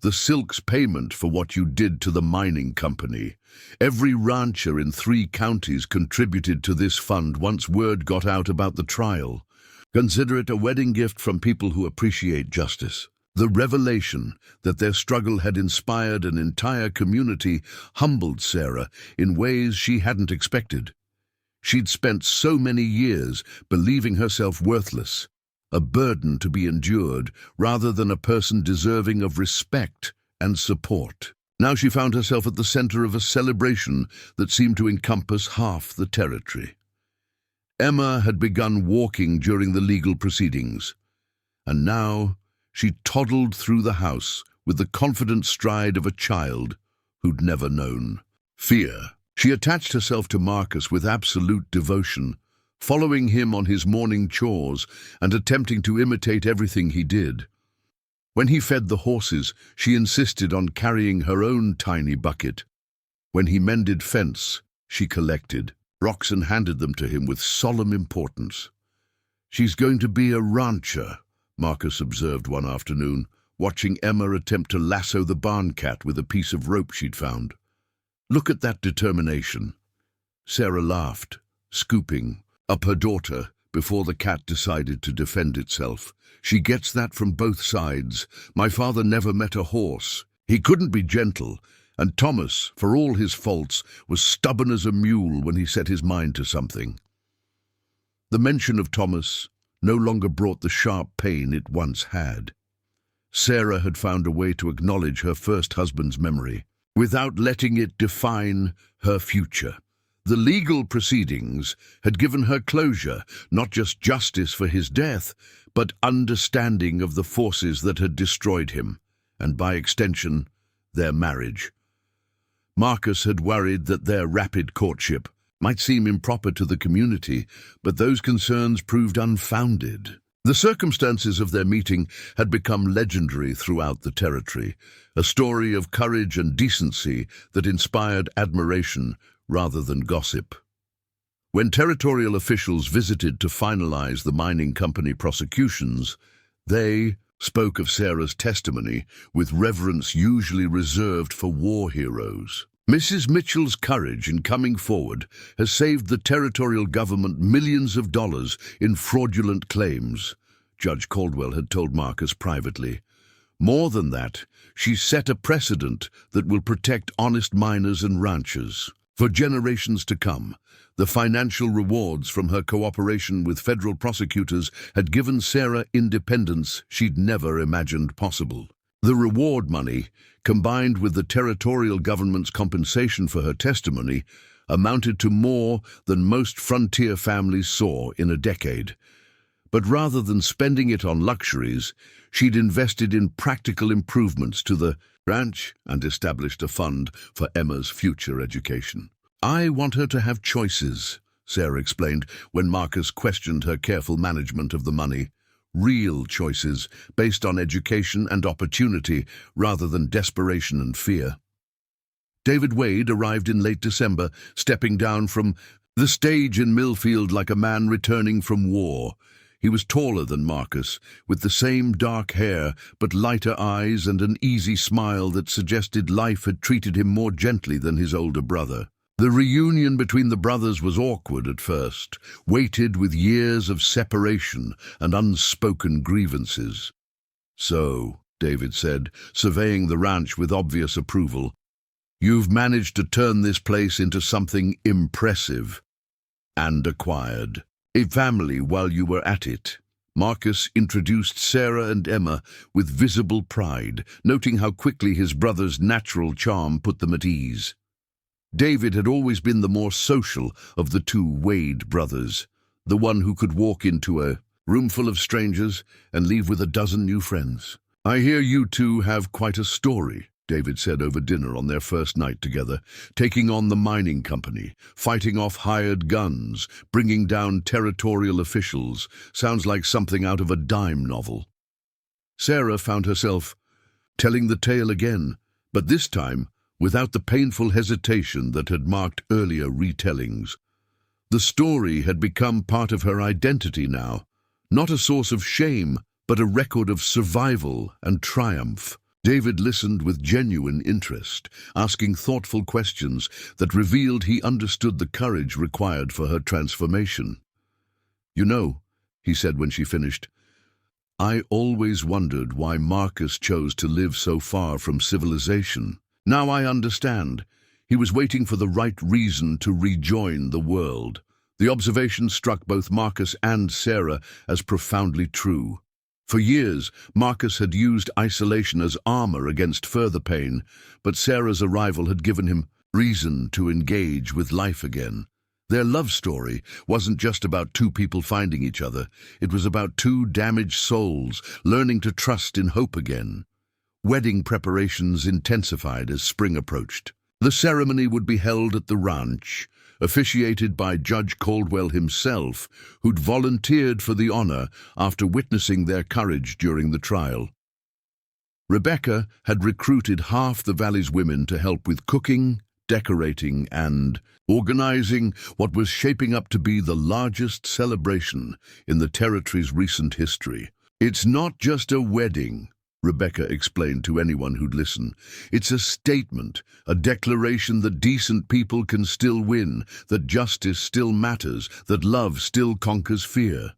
Speaker 1: "The silk's payment for what you did to the mining company. Every rancher in 3 counties contributed to this fund once word got out about the trial. Consider it a wedding gift from people who appreciate justice." The revelation that their struggle had inspired an entire community humbled Sarah in ways she hadn't expected. She'd spent so many years believing herself worthless, a burden to be endured rather than a person deserving of respect and support. Now she found herself at the center of a celebration that seemed to encompass half the territory. Emma had begun walking during the legal proceedings, and now she toddled through the house with the confident stride of a child who'd never known fear. She attached herself to Marcus with absolute devotion, following him on his morning chores and attempting to imitate everything he did. When he fed the horses, she insisted on carrying her own tiny bucket. When he mended fence, she collected rocks and handed them to him with solemn importance. "She's going to be a rancher," Marcus observed one afternoon, watching Emma attempt to lasso the barn cat with a piece of rope she'd found. "Look at that determination." Sarah laughed, scooping up her daughter before the cat decided to defend itself. "She gets that from both sides. My father never met a horse. He couldn't be gentle, and Thomas, for all his faults, was stubborn as a mule when he set his mind to something." The mention of Thomas no longer brought the sharp pain it once had. Sarah had found a way to acknowledge her first husband's memory, without letting it define her future. The legal proceedings had given her closure, not just justice for his death, but understanding of the forces that had destroyed him, and by extension, their marriage. Marcus had worried that their rapid courtship might seem improper to the community, but those concerns proved unfounded. The circumstances of their meeting had become legendary throughout the territory, a story of courage and decency that inspired admiration rather than gossip. When territorial officials visited to finalize the mining company prosecutions, they spoke of Sarah's testimony with reverence usually reserved for war heroes. "Mrs. Mitchell's courage in coming forward has saved the territorial government millions of dollars in fraudulent claims," Judge Caldwell had told Marcus privately. "More than that, she's set a precedent that will protect honest miners and ranchers for generations to come." The financial rewards from her cooperation with federal prosecutors had given Sarah independence she'd never imagined possible. The reward money, combined with the territorial government's compensation for her testimony, amounted to more than most frontier families saw in a decade. But rather than spending it on luxuries, she'd invested in practical improvements to the ranch and established a fund for Emma's future education. "I want her to have choices," Sarah explained when Marcus questioned her careful management of the money. "Real choices based on education and opportunity rather than desperation and fear." David Wade arrived in late December, stepping down from the stage in Millfield like a man returning from war. He was taller than Marcus, with the same dark hair but lighter eyes and an easy smile that suggested life had treated him more gently than his older brother. The reunion between the brothers was awkward at first, weighted with years of separation and unspoken grievances. "So," David said, surveying the ranch with obvious approval, "you've managed to turn this place into something impressive, and acquired a family while you were at it." Marcus introduced Sarah and Emma with visible pride, noting how quickly his brother's natural charm put them at ease. David had always been the more social of the two Wade brothers, the one who could walk into a room full of strangers and leave with a dozen new friends. "I hear you two have quite a story," David said over dinner on their first night together, "taking on the mining company, fighting off hired guns, bringing down territorial officials. Sounds like something out of a dime novel." Sarah found herself telling the tale again, but this time without the painful hesitation that had marked earlier retellings. The story had become part of her identity now, not a source of shame, but a record of survival and triumph. David listened with genuine interest, asking thoughtful questions that revealed he understood the courage required for her transformation. "You know," he said when she finished, "I always wondered why Marcus chose to live so far from civilization. Now I understand. He was waiting for the right reason to rejoin the world." The observation struck both Marcus and Sarah as profoundly true. For years, Marcus had used isolation as armor against further pain, but Sarah's arrival had given him reason to engage with life again. Their love story wasn't just about two people finding each other. It was about two damaged souls learning to trust in hope again. Wedding preparations intensified as spring approached. The ceremony would be held at the ranch, officiated by Judge Caldwell himself, who'd volunteered for the honor after witnessing their courage during the trial. Rebecca had recruited half the valley's women to help with cooking, decorating, and organizing what was shaping up to be the largest celebration in the territory's recent history. "It's not just a wedding," Rebecca explained to anyone who'd listen. "It's a statement, a declaration that decent people can still win, that justice still matters, that love still conquers fear."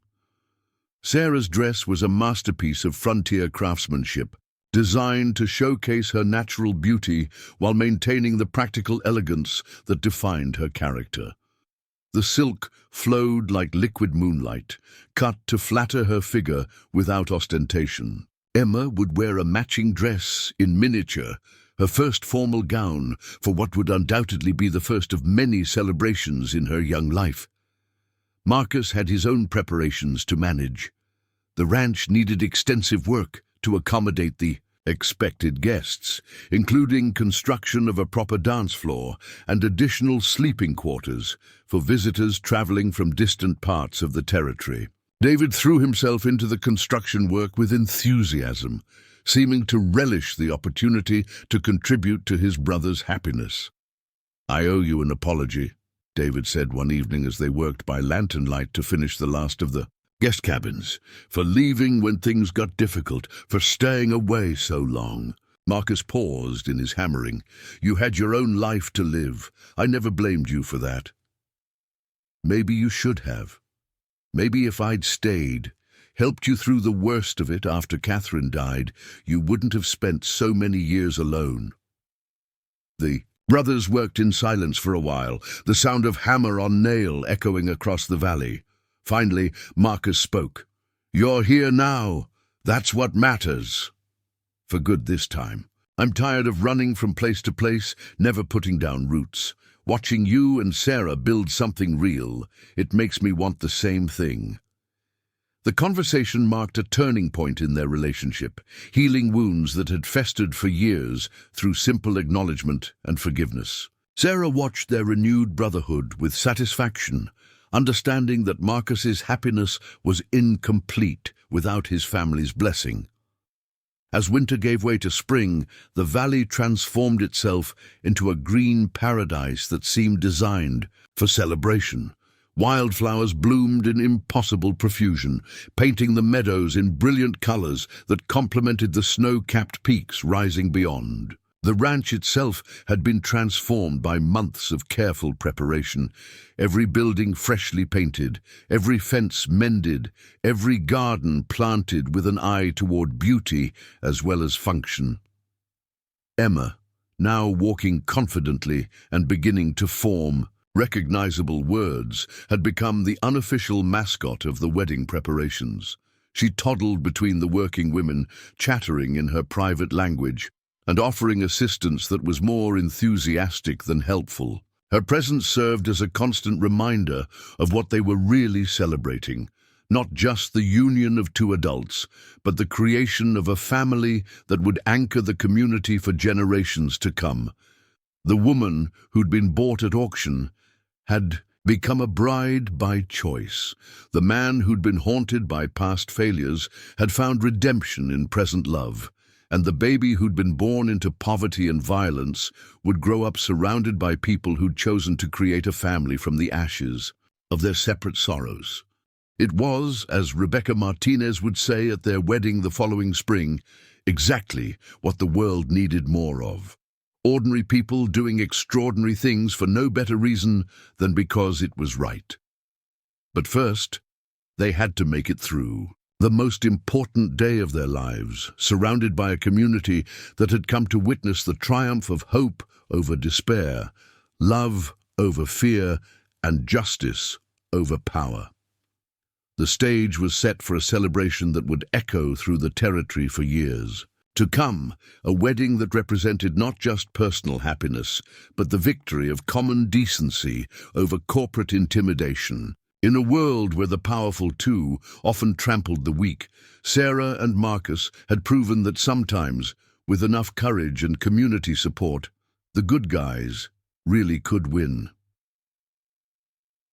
Speaker 1: Sarah's dress was a masterpiece of frontier craftsmanship, designed to showcase her natural beauty while maintaining the practical elegance that defined her character. The silk flowed like liquid moonlight, cut to flatter her figure without ostentation. Emma would wear a matching dress in miniature, her first formal gown for what would undoubtedly be the first of many celebrations in her young life. Marcus had his own preparations to manage. The ranch needed extensive work to accommodate the expected guests, including construction of a proper dance floor and additional sleeping quarters for visitors traveling from distant parts of the territory. David threw himself into the construction work with enthusiasm, seeming to relish the opportunity to contribute to his brother's happiness. "I owe you an apology," David said one evening as they worked by lantern light to finish the last of the guest cabins, "for leaving when things got difficult, for staying away so long." Marcus paused in his hammering. "You had your own life to live. I never blamed you for that." "Maybe you should have. Maybe if I'd stayed, helped you through the worst of it after Catherine died, you wouldn't have spent so many years alone." The brothers worked in silence for a while, the sound of hammer on nail echoing across the valley. Finally, Marcus spoke. "You're here now. That's what matters." "For good this time. I'm tired of running from place to place, never putting down roots. Watching you and Sarah build something real, it makes me want the same thing." The conversation marked a turning point in their relationship, healing wounds that had festered for years through simple acknowledgement and forgiveness. Sarah watched their renewed brotherhood with satisfaction, understanding that Marcus's happiness was incomplete without his family's blessing. As winter gave way to spring, the valley transformed itself into a green paradise that seemed designed for celebration. Wildflowers bloomed in impossible profusion, painting the meadows in brilliant colors that complemented the snow-capped peaks rising beyond. The ranch itself had been transformed by months of careful preparation, every building freshly painted, every fence mended, every garden planted with an eye toward beauty as well as function. Emma, now walking confidently and beginning to form recognizable words, had become the unofficial mascot of the wedding preparations. She toddled between the working women, chattering in her private language, and offering assistance that was more enthusiastic than helpful. Her presence served as a constant reminder of what they were really celebrating, not just the union of two adults, but the creation of a family that would anchor the community for generations to come. The woman who'd been bought at auction had become a bride by choice. The man who'd been haunted by past failures had found redemption in present love. And the baby who'd been born into poverty and violence would grow up surrounded by people who'd chosen to create a family from the ashes of their separate sorrows. It was, as Rebecca Martinez would say at their wedding the following spring, exactly what the world needed more of. Ordinary people doing extraordinary things for no better reason than because it was right. But first, they had to make it through. The most important day of their lives, surrounded by a community that had come to witness the triumph of hope over despair, love over fear, and justice over power. The stage was set for a celebration that would echo through the territory for years. To come, a wedding that represented not just personal happiness, but the victory of common decency over corporate intimidation. In a world where the powerful too often trampled the weak, Sarah and Marcus had proven that sometimes, with enough courage and community support, the good guys really could win.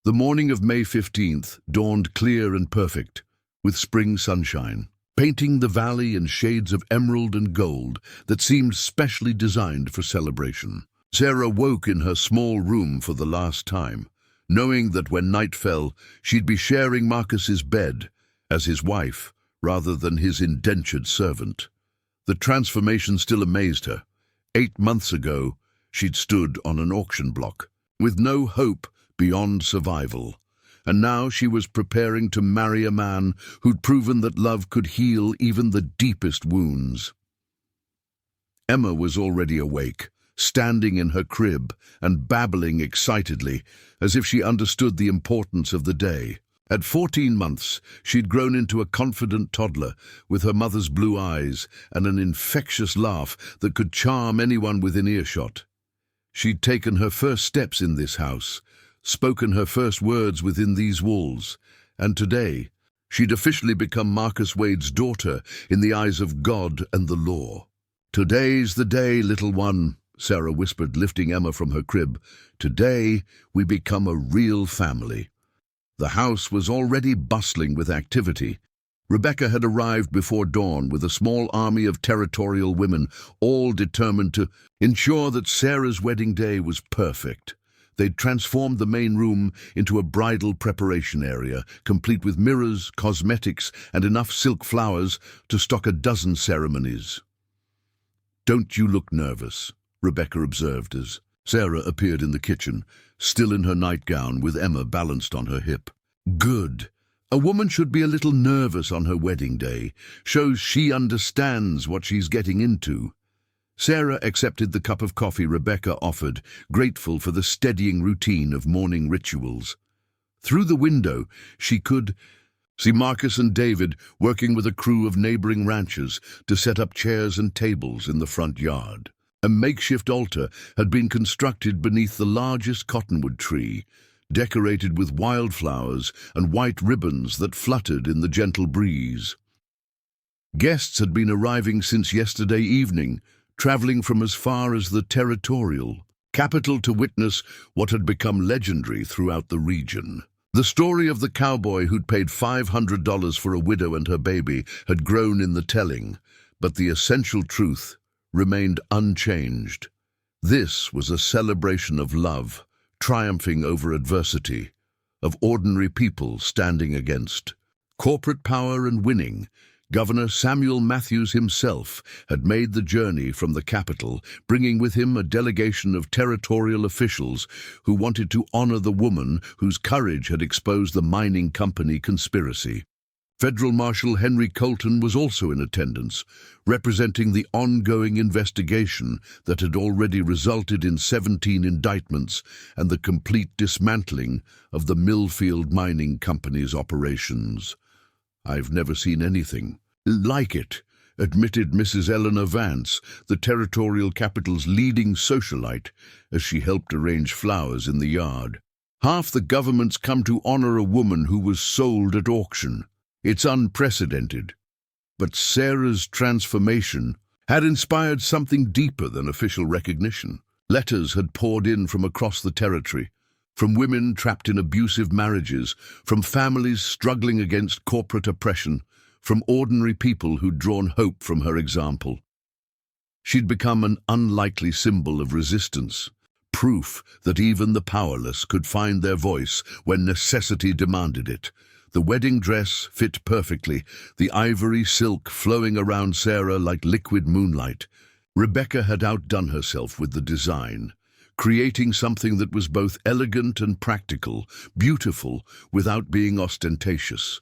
Speaker 1: The morning of May 15th dawned clear and perfect, with spring sunshine, painting the valley in shades of emerald and gold that seemed specially designed for celebration. Sarah woke in her small room for the last time, knowing that when night fell, she'd be sharing Marcus's bed as his wife rather than his indentured servant. The transformation still amazed her. 8 months ago, she'd stood on an auction block, with no hope beyond survival. And now she was preparing to marry a man who'd proven that love could heal even the deepest wounds. Emma was already awake, standing in her crib and babbling excitedly, as if she understood the importance of the day. At 14 months, she'd grown into a confident toddler with her mother's blue eyes and an infectious laugh that could charm anyone within earshot. She'd taken her first steps in this house, spoken her first words within these walls, and today she'd officially become Marcus Wade's daughter in the eyes of God and the law. "Today's the day, little one," Sarah whispered, lifting Emma from her crib. "Today we become a real family." The house was already bustling with activity. Rebecca had arrived before dawn with a small army of territorial women, all determined to ensure that Sarah's wedding day was perfect. They'd transformed the main room into a bridal preparation area, complete with mirrors, cosmetics, and enough silk flowers to stock a dozen ceremonies. "Don't you look nervous?" Rebecca observed as Sarah appeared in the kitchen, still in her nightgown with Emma balanced on her hip. "Good. A woman should be a little nervous on her wedding day. Shows she understands what she's getting into." Sarah accepted the cup of coffee Rebecca offered, grateful for the steadying routine of morning rituals. Through the window, she could see Marcus and David working with a crew of neighboring ranchers to set up chairs and tables in the front yard. A makeshift altar had been constructed beneath the largest cottonwood tree, decorated with wildflowers and white ribbons that fluttered in the gentle breeze. Guests had been arriving since yesterday evening, traveling from as far as the territorial capital to witness what had become legendary throughout the region. The story of the cowboy who'd paid $500 for a widow and her baby had grown in the telling, but the essential truth remained unchanged. This was a celebration of love, triumphing over adversity, of ordinary people standing against corporate power and winning, Governor Samuel Matthews himself had made the journey from the capital, bringing with him a delegation of territorial officials who wanted to honor the woman whose courage had exposed the mining company conspiracy. Federal Marshal Henry Colton was also in attendance, representing the ongoing investigation that had already resulted in 17 indictments and the complete dismantling of the Millfield Mining Company's operations. "I've never seen anything like it," admitted Mrs. Eleanor Vance, the territorial capital's leading socialite, as she helped arrange flowers in the yard. "Half the governments come to honor a woman who was sold at auction. It's unprecedented." But Sarah's transformation had inspired something deeper than official recognition. Letters had poured in from across the territory, from women trapped in abusive marriages, from families struggling against corporate oppression, from ordinary people who'd drawn hope from her example. She'd become an unlikely symbol of resistance, proof that even the powerless could find their voice when necessity demanded it. The wedding dress fit perfectly, the ivory silk flowing around Sarah like liquid moonlight. Rebecca had outdone herself with the design, creating something that was both elegant and practical, beautiful without being ostentatious.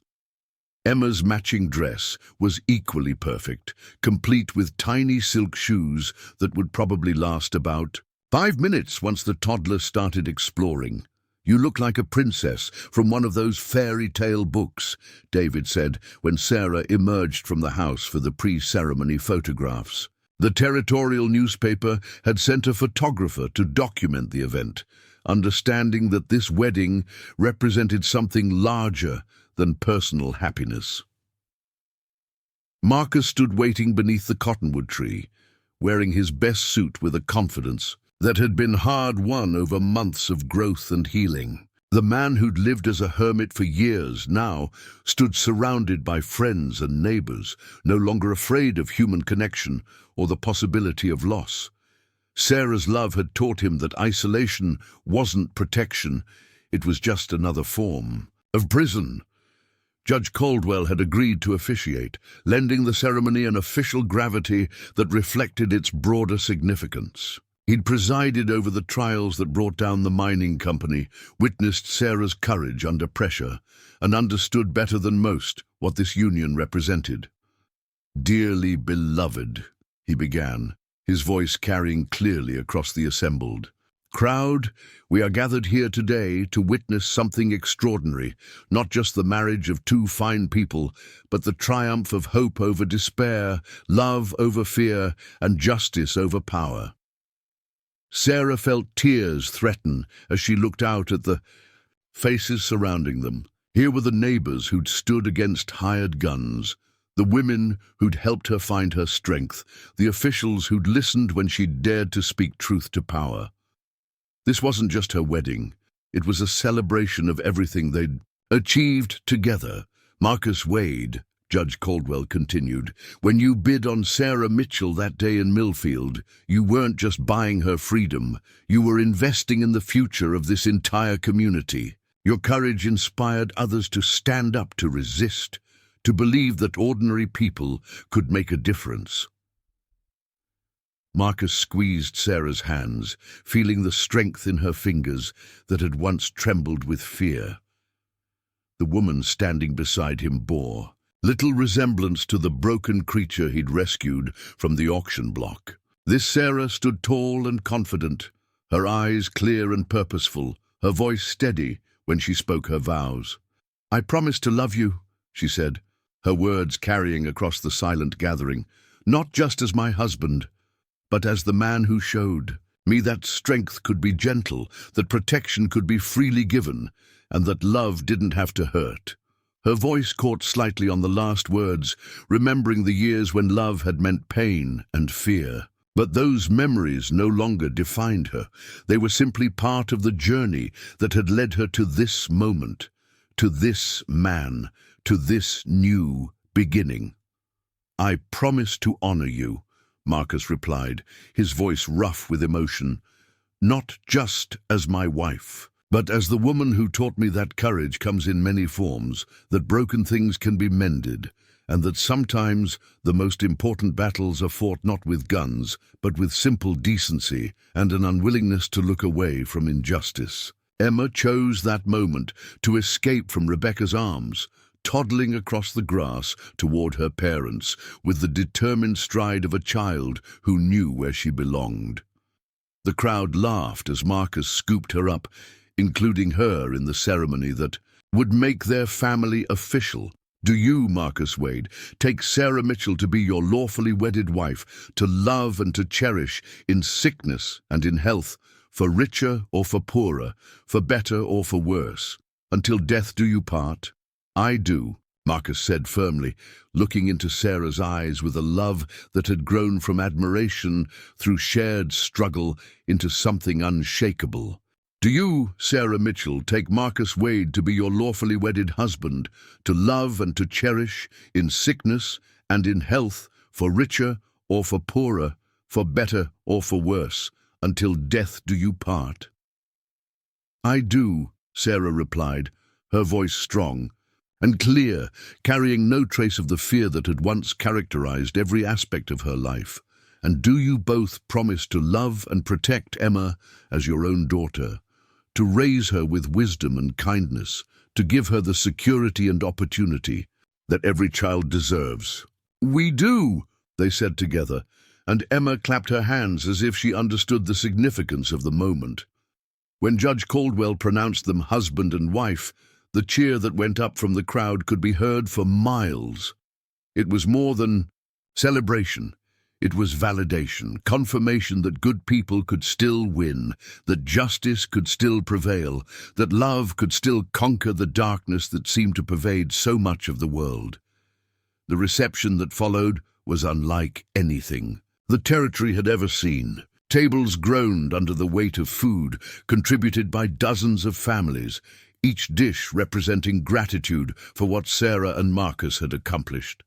Speaker 1: Emma's matching dress was equally perfect, complete with tiny silk shoes that would probably last about 5 minutes once the toddler started exploring. "You look like a princess from one of those fairy tale books," David said when Sarah emerged from the house for the pre-ceremony photographs. The territorial newspaper had sent a photographer to document the event, understanding that this wedding represented something larger than personal happiness. Marcus stood waiting beneath the cottonwood tree, wearing his best suit with a confidence that had been hard-won over months of growth and healing. The man who'd lived as a hermit for years now stood surrounded by friends and neighbors, no longer afraid of human connection or the possibility of loss. Sarah's love had taught him that isolation wasn't protection, it was just another form of prison. Judge Caldwell had agreed to officiate, lending the ceremony an official gravity that reflected its broader significance. He'd presided over the trials that brought down the mining company, witnessed Sarah's courage under pressure, and understood better than most what this union represented. "Dearly beloved," he began, his voice carrying clearly across the assembled crowd, "we are gathered here today to witness something extraordinary, not just the marriage of two fine people, but the triumph of hope over despair, love over fear, and justice over power." Sarah felt tears threaten as she looked out at the faces surrounding them. Here were the neighbors who'd stood against hired guns, the women who'd helped her find her strength, the officials who'd listened when she dared to speak truth to power. This wasn't just her wedding. It was a celebration of everything they'd achieved together. "Marcus Wade," Judge Caldwell continued, "when you bid on Sarah Mitchell that day in Millfield, you weren't just buying her freedom, you were investing in the future of this entire community. Your courage inspired others to stand up, to resist, to believe that ordinary people could make a difference." Marcus squeezed Sarah's hands, feeling the strength in her fingers that had once trembled with fear. The woman standing beside him bore little resemblance to the broken creature he'd rescued from the auction block. This Sarah stood tall and confident, her eyes clear and purposeful, her voice steady when she spoke her vows. "I promise to love you," she said, her words carrying across the silent gathering, "not just as my husband, but as the man who showed me that strength could be gentle, that protection could be freely given, and that love didn't have to hurt." Her voice caught slightly on the last words, remembering the years when love had meant pain and fear. But those memories no longer defined her. They were simply part of the journey that had led her to this moment, to this man, to this new beginning. "I promise to honor you," Marcus replied, his voice rough with emotion, "not just as my wife, But as the woman who taught me that courage comes in many forms, that broken things can be mended, and that sometimes the most important battles are fought not with guns, but with simple decency and an unwillingness to look away from injustice. Emma chose that moment to escape from Rebecca's arms, toddling across the grass toward her parents with the determined stride of a child who knew where she belonged. The crowd laughed as Marcus scooped her up, including her in the ceremony that would make their family official. Do you, Marcus Wade, take Sarah Mitchell to be your lawfully wedded wife, to love and to cherish in sickness and in health, for richer or for poorer, for better or for worse, until death do you part? I do, Marcus said firmly, looking into Sarah's eyes with a love that had grown from admiration through shared struggle into something unshakable. Do you, Sarah Mitchell, take Marcus Wade to be your lawfully wedded husband, to love and to cherish in sickness and in health, for richer or for poorer, for better or for worse, until death do you part? I do, Sarah replied, her voice strong and clear, carrying no trace of the fear that had once characterized every aspect of her life. And do you both promise to love and protect Emma as your own daughter, to raise her with wisdom and kindness, to give her the security and opportunity that every child deserves? We do, they said together, and Emma clapped her hands as if she understood the significance of the moment. When Judge Caldwell pronounced them husband and wife, the cheer that went up from the crowd could be heard for miles. It was more than celebration. It was validation, confirmation that good people could still win, that justice could still prevail, that love could still conquer the darkness that seemed to pervade so much of the world. The reception that followed was unlike anything the territory had ever seen. Tables groaned under the weight of food, contributed by dozens of families, each dish representing gratitude for what Sarah and Marcus had accomplished.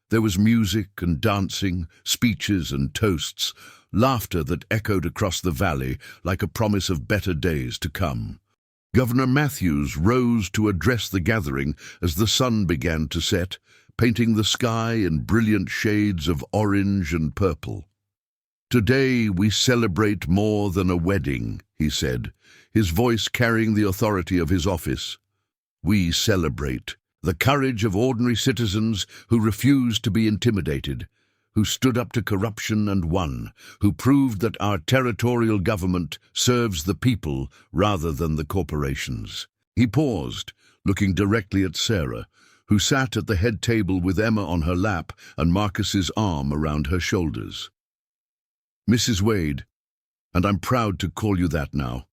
Speaker 1: There was music and dancing, speeches and toasts, laughter that echoed across the valley like a promise of better days to come. Governor Matthews rose to address the gathering as the sun began to set, painting the sky in brilliant shades of orange and purple. Today we celebrate more than a wedding, he said, his voice carrying the authority of his office. We celebrate the courage of ordinary citizens who refused to be intimidated, who stood up to corruption and won, who proved that our territorial government serves the people rather than the corporations. He paused, looking directly at Sarah, who sat at the head table with Emma on her lap and Marcus's arm around her shoulders. Mrs. Wade, and I'm proud to call you that now,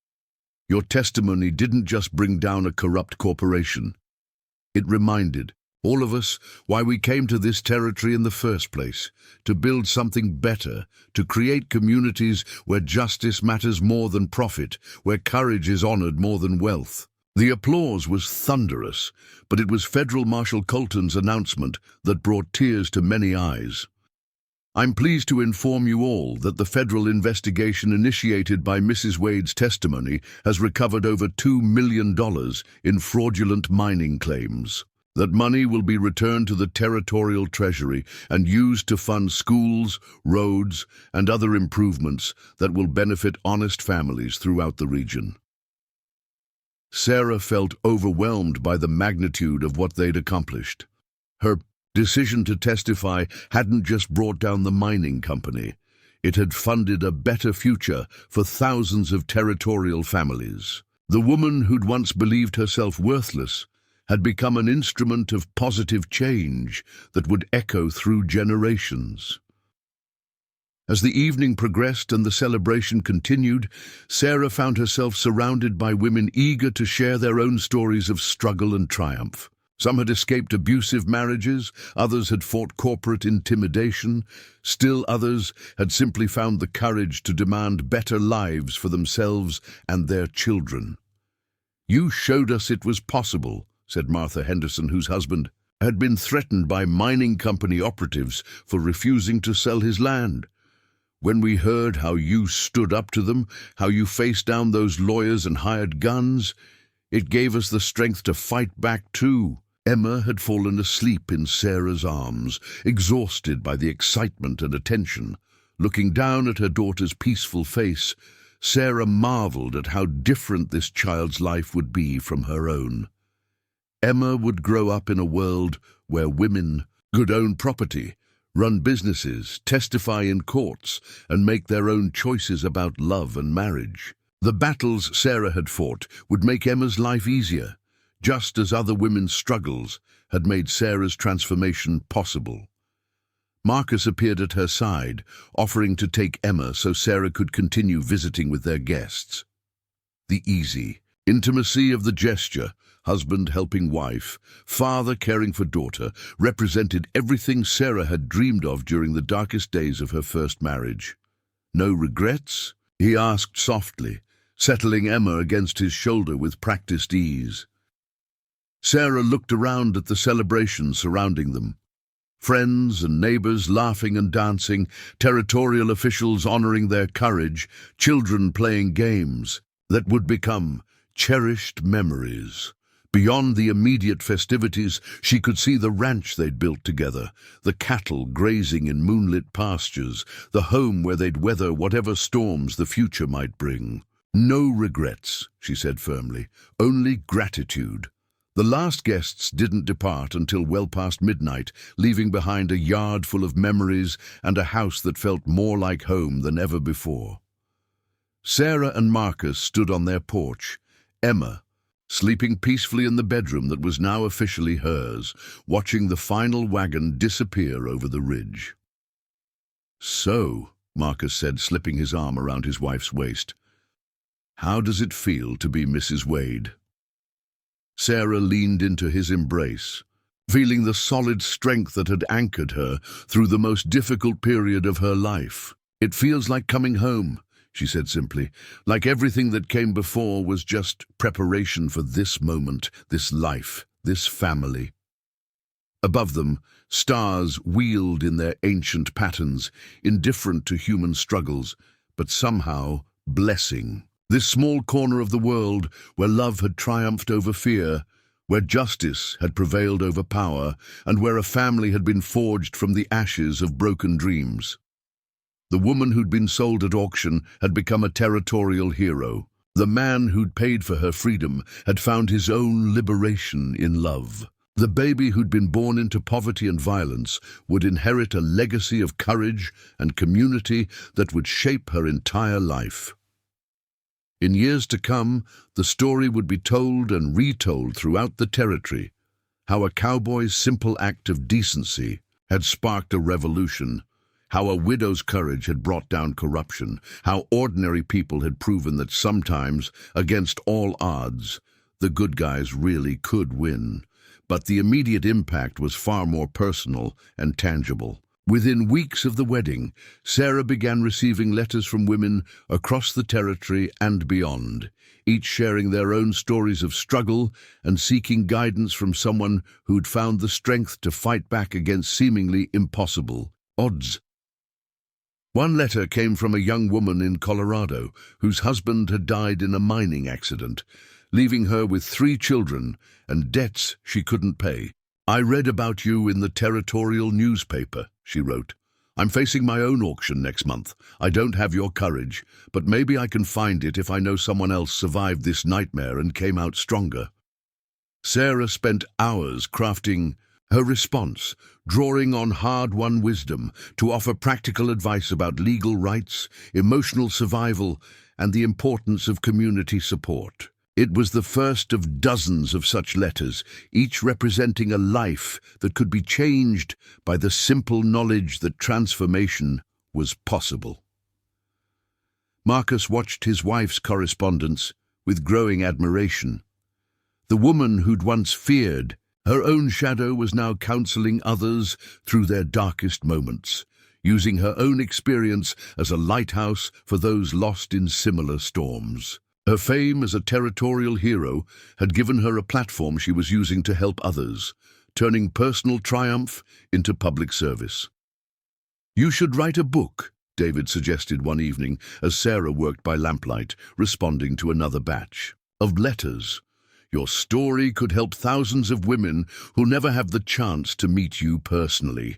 Speaker 1: your testimony didn't just bring down a corrupt corporation. It reminded all of us why we came to this territory in the first place, to build something better, to create communities where justice matters more than profit, where courage is honored more than wealth. The applause was thunderous, but it was Federal Marshal Colton's announcement that brought tears to many eyes. I'm pleased to inform you all that the federal investigation initiated by Mrs. Wade's testimony has recovered over $2 million in fraudulent mining claims. That money will be returned to the territorial treasury and used to fund schools, roads, and other improvements that will benefit honest families throughout the region. Sarah felt overwhelmed by the magnitude of what they'd accomplished. Her decision to testify hadn't just brought down the mining company. It had funded a better future for thousands of territorial families. The woman who'd once believed herself worthless had become an instrument of positive change that would echo through generations. As the evening progressed and the celebration continued, Sarah found herself surrounded by women eager to share their own stories of struggle and triumph. Some had escaped abusive marriages, others had fought corporate intimidation, still others had simply found the courage to demand better lives for themselves and their children. You showed us it was possible, said Martha Henderson, whose husband had been threatened by mining company operatives for refusing to sell his land. When we heard how you stood up to them, how you faced down those lawyers and hired guns, it gave us the strength to fight back too." Emma had fallen asleep in Sarah's arms, exhausted by the excitement and attention. Looking down at her daughter's peaceful face, Sarah marveled at how different this child's life would be from her own. Emma would grow up in a world where women could own property, run businesses, testify in courts, and make their own choices about love and marriage. The battles Sarah had fought would make Emma's life easier, just as other women's struggles had made Sarah's transformation possible. Marcus appeared at her side, offering to take Emma so Sarah could continue visiting with their guests. The easy intimacy of the gesture, husband helping wife, father caring for daughter, represented everything Sarah had dreamed of during the darkest days of her first marriage. "No regrets?" he asked softly, settling Emma against his shoulder with practiced ease. Sarah looked around at the celebration surrounding them. Friends and neighbors laughing and dancing, territorial officials honoring their courage, children playing games that would become cherished memories. Beyond the immediate festivities, she could see the ranch they'd built together, the cattle grazing in moonlit pastures, the home where they'd weather whatever storms the future might bring. "No regrets," she said firmly, "only gratitude." The last guests didn't depart until well past midnight, leaving behind a yard full of memories and a house that felt more like home than ever before. Sarah and Marcus stood on their porch, Emma sleeping peacefully in the bedroom that was now officially hers, watching the final wagon disappear over the ridge. "So," Marcus said, slipping his arm around his wife's waist, "how does it feel to be Mrs. Wade?" Sarah leaned into his embrace, feeling the solid strength that had anchored her through the most difficult period of her life. "It feels like coming home," she said simply, "like everything that came before was just preparation for this moment, this life, this family." Above them, stars wheeled in their ancient patterns, indifferent to human struggles, but somehow blessing. This small corner of the world where love had triumphed over fear, where justice had prevailed over power, and where a family had been forged from the ashes of broken dreams. The woman who'd been sold at auction had become a territorial hero. The man who'd paid for her freedom had found his own liberation in love. The baby who'd been born into poverty and violence would inherit a legacy of courage and community that would shape her entire life. In years to come, the story would be told and retold throughout the territory, how a cowboy's simple act of decency had sparked a revolution, how a widow's courage had brought down corruption, how ordinary people had proven that sometimes, against all odds, the good guys really could win. But the immediate impact was far more personal and tangible. Within weeks of the wedding, Sarah began receiving letters from women across the territory and beyond, each sharing their own stories of struggle and seeking guidance from someone who'd found the strength to fight back against seemingly impossible odds. One letter came from a young woman in Colorado whose husband had died in a mining accident, leaving her with 3 children and debts she couldn't pay. "I read about you in the territorial newspaper," she wrote. "I'm facing my own auction next month. I don't have your courage, but maybe I can find it if I know someone else survived this nightmare and came out stronger." Sarah spent hours crafting her response, drawing on hard-won wisdom to offer practical advice about legal rights, emotional survival, and the importance of community support. It was the first of dozens of such letters, each representing a life that could be changed by the simple knowledge that transformation was possible. Marcus watched his wife's correspondence with growing admiration. The woman who'd once feared her own shadow was now counseling others through their darkest moments, using her own experience as a lighthouse for those lost in similar storms. Her fame as a territorial hero had given her a platform she was using to help others, turning personal triumph into public service. "You should write a book," David suggested one evening as Sarah worked by lamplight, responding to another batch of letters. Your story could help thousands of women who'll never have the chance to meet you personally.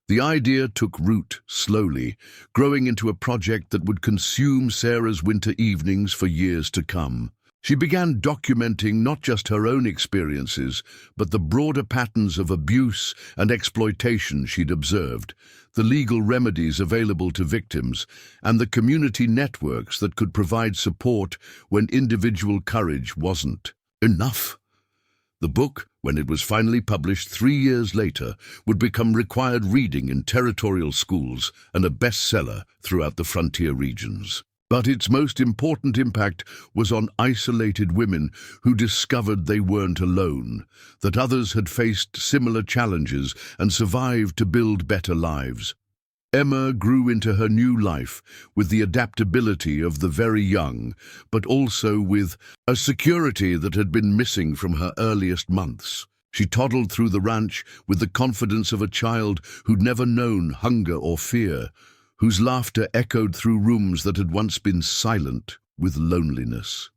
Speaker 1: The idea took root slowly, growing into a project that would consume Sarah's winter evenings for years to come. She began documenting not just her own experiences, but the broader patterns of abuse and exploitation she'd observed, the legal remedies available to victims, and the community networks that could provide support when individual courage wasn't enough. The book, when it was finally published 3 years later, would become required reading in territorial schools and a bestseller throughout the frontier regions. But its most important impact was on isolated women who discovered they weren't alone, that others had faced similar challenges and survived to build better lives. Emma grew into her new life with the adaptability of the very young, but also with a security that had been missing from her earliest months. She toddled through the ranch with the confidence of a child who'd never known hunger or fear, whose laughter echoed through rooms that had once been silent with loneliness.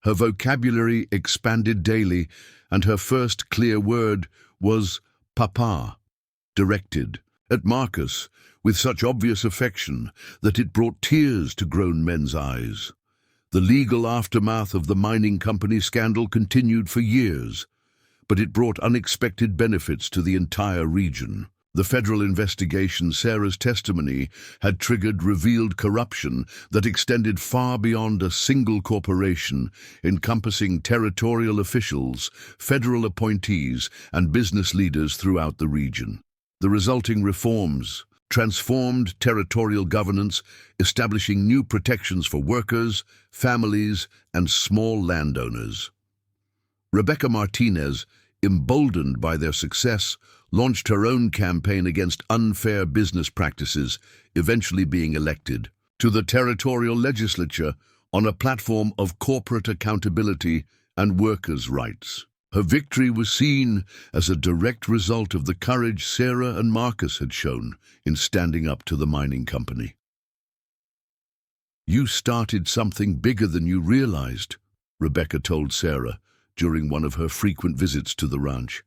Speaker 1: Her vocabulary expanded daily, and her first clear word was "Papa," directed at Marcus with such obvious affection that it brought tears to grown men's eyes. The legal aftermath of the mining company scandal continued for years, but it brought unexpected benefits to the entire region. The federal investigation Sarah's testimony had triggered revealed corruption that extended far beyond a single corporation, encompassing territorial officials, federal appointees, and business leaders throughout the region. The resulting reforms transformed territorial governance, establishing new protections for workers, families, and small landowners. Rebecca Martinez, emboldened by their success, launched her own campaign against unfair business practices, eventually being elected to the territorial legislature on a platform of corporate accountability and workers' rights. Her victory was seen as a direct result of the courage Sarah and Marcus had shown in standing up to the mining company. "You started something bigger than you realized," Rebecca told Sarah during one of her frequent visits to the ranch.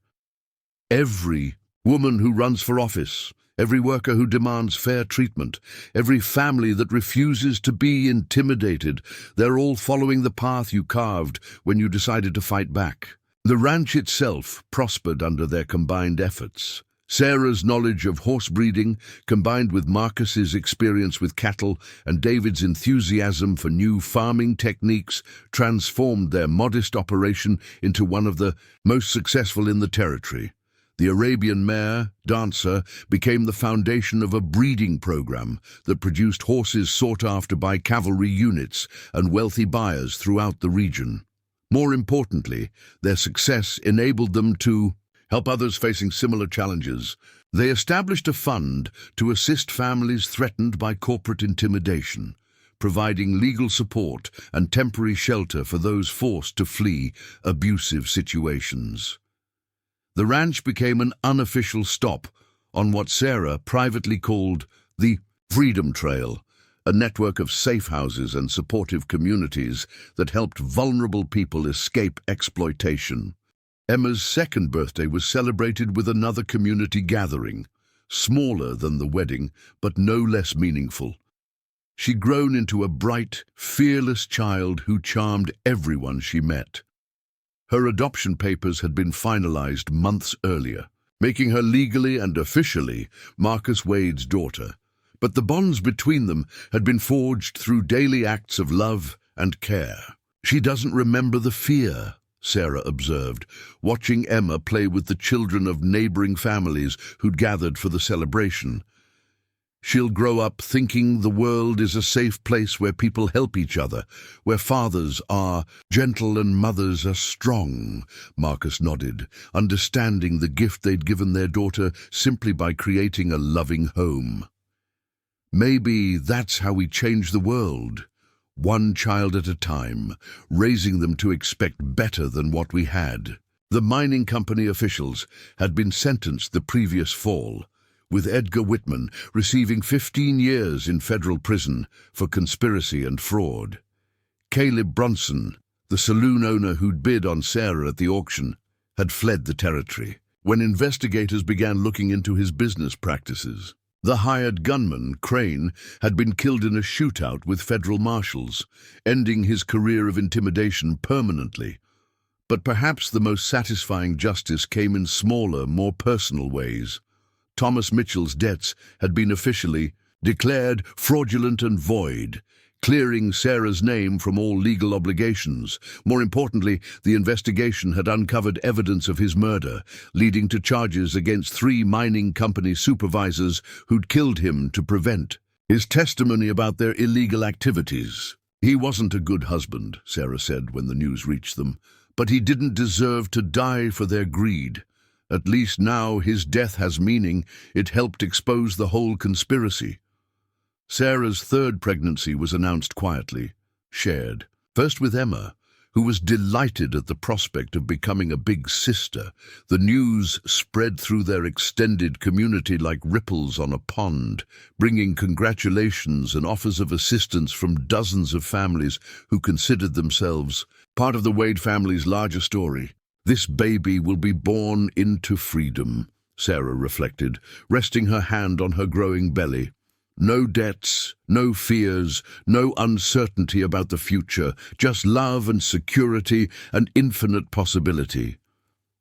Speaker 1: "Every woman who runs for office, every worker who demands fair treatment, every family that refuses to be intimidated, they're all following the path you carved when you decided to fight back." The ranch itself prospered under their combined efforts. Sarah's knowledge of horse breeding, combined with Marcus's experience with cattle and David's enthusiasm for new farming techniques, transformed their modest operation into one of the most successful in the territory. The Arabian mare, Dancer, became the foundation of a breeding program that produced horses sought after by cavalry units and wealthy buyers throughout the region. More importantly, their success enabled them to help others facing similar challenges. They established a fund to assist families threatened by corporate intimidation, providing legal support and temporary shelter for those forced to flee abusive situations. The ranch became an unofficial stop on what Sarah privately called the Freedom Trail, a network of safe houses and supportive communities that helped vulnerable people escape exploitation. Emma's second birthday was celebrated with another community gathering, smaller than the wedding, but no less meaningful. She'd grown into a bright, fearless child who charmed everyone she met. Her adoption papers had been finalized months earlier, making her legally and officially Marcus Wade's daughter. But the bonds between them had been forged through daily acts of love and care. "She doesn't remember the fear," Sarah observed, watching Emma play with the children of neighboring families who'd gathered for the celebration. "She'll grow up thinking the world is a safe place where people help each other, where fathers are gentle and mothers are strong," Marcus nodded, understanding the gift they'd given their daughter simply by creating a loving home. "Maybe that's how we change the world, one child at a time, raising them to expect better than what we had." The mining company officials had been sentenced the previous fall, with Edgar Whitman receiving 15 years in federal prison for conspiracy and fraud. Caleb Bronson, the saloon owner who'd bid on Sarah at the auction, had fled the territory when investigators began looking into his business practices. The hired gunman, Crane, had been killed in a shootout with federal marshals, ending his career of intimidation permanently. But perhaps the most satisfying justice came in smaller, more personal ways. Thomas Mitchell's debts had been officially declared fraudulent and void, clearing Sarah's name from all legal obligations. More importantly, the investigation had uncovered evidence of his murder, leading to charges against 3 mining company supervisors who'd killed him to prevent his testimony about their illegal activities. He wasn't a good husband, Sarah said when the news reached them, but he didn't deserve to die for their greed. At least now his death has meaning. It helped expose the whole conspiracy. Sarah's 3rd pregnancy was announced quietly, shared, first with Emma, who was delighted at the prospect of becoming a big sister. The news spread through their extended community like ripples on a pond, bringing congratulations and offers of assistance from dozens of families who considered themselves part of the Wade family's larger story. This baby will be born into freedom, Sarah reflected, resting her hand on her growing belly. No debts, no fears, no uncertainty about the future, just love and security and infinite possibility.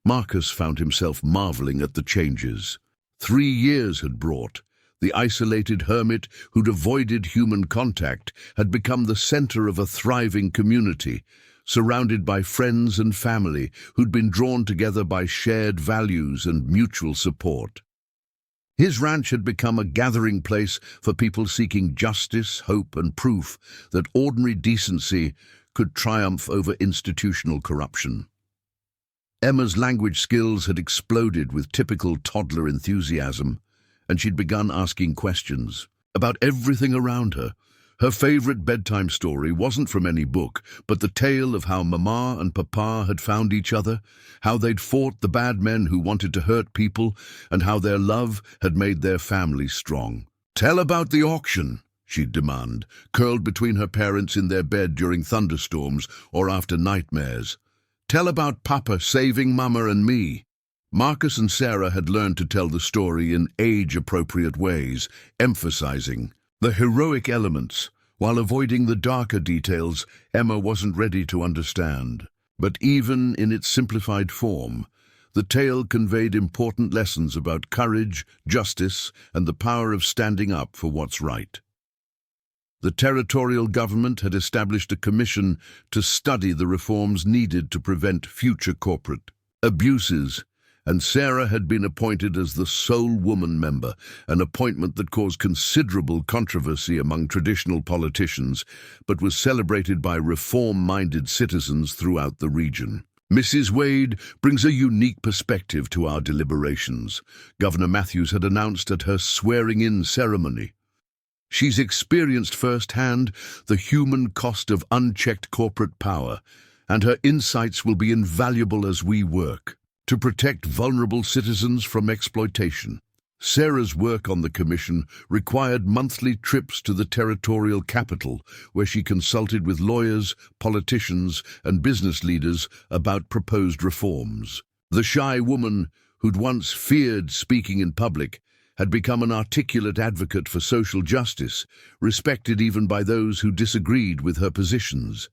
Speaker 1: Marcus found himself marveling at the changes 3 years had brought. The isolated hermit who'd avoided human contact had become the center of a thriving community, surrounded by friends and family who'd been drawn together by shared values and mutual support. His ranch had become a gathering place for people seeking justice, hope, and proof that ordinary decency could triumph over institutional corruption. Emma's language skills had exploded with typical toddler enthusiasm, and she'd begun asking questions about everything around her. Her favorite bedtime story wasn't from any book, but the tale of how Mama and Papa had found each other, how they'd fought the bad men who wanted to hurt people, and how their love had made their family strong. "Tell about the auction," she'd demand, curled between her parents in their bed during thunderstorms or after nightmares. "Tell about Papa saving Mama and me." Marcus and Sarah had learned to tell the story in age-appropriate ways, emphasizing the heroic elements, while avoiding the darker details Emma wasn't ready to understand. But even in its simplified form, the tale conveyed important lessons about courage, justice, and the power of standing up for what's right. The territorial government had established a commission to study the reforms needed to prevent future corporate abuses, and Sarah had been appointed as the sole woman member, an appointment that caused considerable controversy among traditional politicians, but was celebrated by reform-minded citizens throughout the region. "Mrs. Wade brings a unique perspective to our deliberations," Governor Matthews had announced at her swearing-in ceremony. "She's experienced firsthand the human cost of unchecked corporate power, and her insights will be invaluable as we work to protect vulnerable citizens from exploitation." Sarah's work on the commission required monthly trips to the territorial capital, where she consulted with lawyers, politicians, and business leaders about proposed reforms. The shy woman who'd once feared speaking in public had become an articulate advocate for social justice, respected even by those who disagreed with her positions.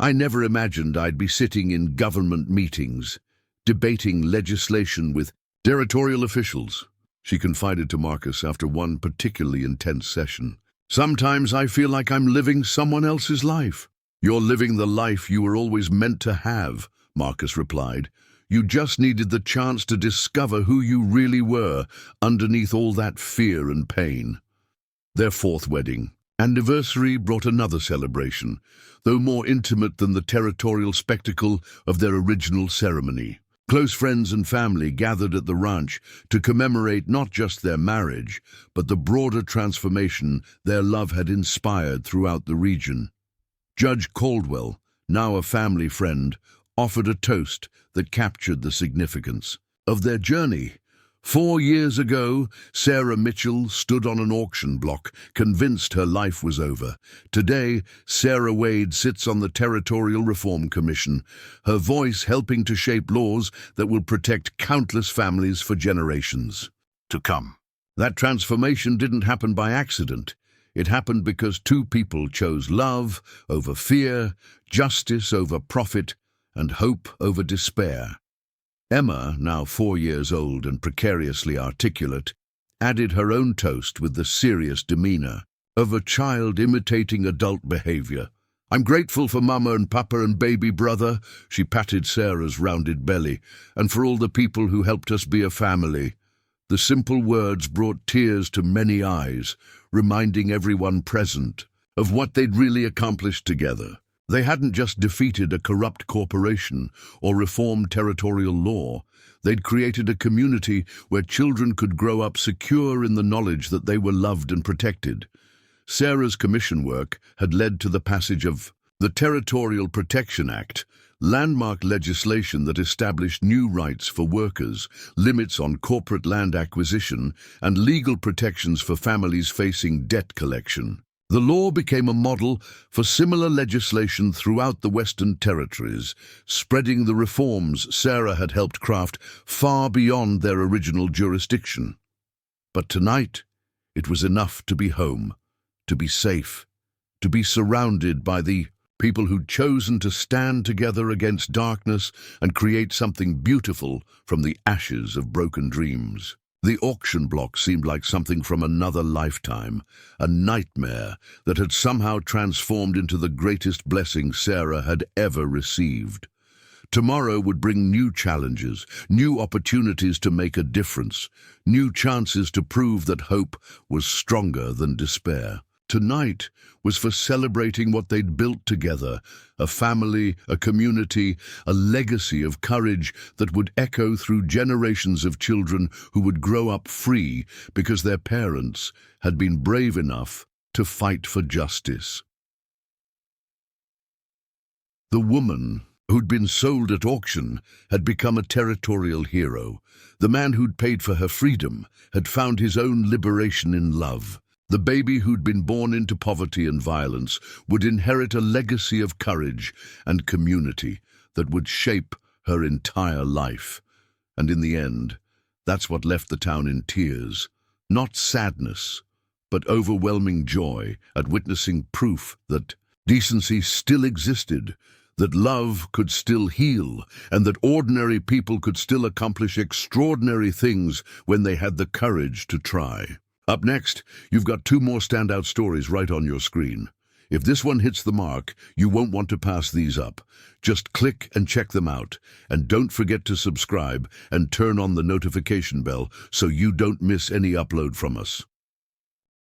Speaker 1: "I never imagined I'd be sitting in government meetings, debating legislation with territorial officials," she confided to Marcus after one particularly intense session. "Sometimes I feel like I'm living someone else's life." "You're living the life you were always meant to have," Marcus replied. "You just needed the chance to discover who you really were underneath all that fear and pain." Their 4th wedding anniversary brought another celebration, though more intimate than the territorial spectacle of their original ceremony. Close friends and family gathered at the ranch to commemorate not just their marriage, but the broader transformation their love had inspired throughout the region. Judge Caldwell, now a family friend, offered a toast that captured the significance of their journey, 4 years ago, Sarah Mitchell stood on an auction block, convinced her life was over. Today, Sarah Wade sits on the Territorial Reform Commission, her voice helping to shape laws that will protect countless families for generations to come. That transformation didn't happen by accident. It happened because two people chose love over fear, justice over profit, and hope over despair. Emma, now 4 years old and precariously articulate, added her own toast with the serious demeanor of a child imitating adult behavior. "I'm grateful for Mama and Papa and baby brother," she patted Sarah's rounded belly, "and for all the people who helped us be a family." The simple words brought tears to many eyes, reminding everyone present of what they'd really accomplished together. They hadn't just defeated a corrupt corporation or reformed territorial law. They'd created a community where children could grow up secure in the knowledge that they were loved and protected. Sarah's commission work had led to the passage of the Territorial Protection Act, landmark legislation that established new rights for workers, limits on corporate land acquisition, and legal protections for families facing debt collection. The law became a model for similar legislation throughout the Western Territories, spreading the reforms Sarah had helped craft far beyond their original jurisdiction. But tonight, it was enough to be home, to be safe, to be surrounded by the people who'd chosen to stand together against darkness and create something beautiful from the ashes of broken dreams. The auction block seemed like something from another lifetime, a nightmare that had somehow transformed into the greatest blessing Sarah had ever received. Tomorrow would bring new challenges, new opportunities to make a difference, new chances to prove that hope was stronger than despair. Tonight was for celebrating what they'd built together, a family, a community, a legacy of courage that would echo through generations of children who would grow up free because their parents had been brave enough to fight for justice. The woman who'd been sold at auction had become a territorial hero. The man who'd paid for her freedom had found his own liberation in love. The baby who'd been born into poverty and violence would inherit a legacy of courage and community that would shape her entire life. And in the end, that's what left the town in tears. Not sadness, but overwhelming joy at witnessing proof that decency still existed, that love could still heal, and that ordinary people could still accomplish extraordinary things when they had the courage to try. Up next, you've got 2 more standout stories right on your screen. If this one hits the mark, you won't want to pass these up. Just click and check them out. And don't forget to subscribe and turn on the notification bell so you don't miss any upload from us.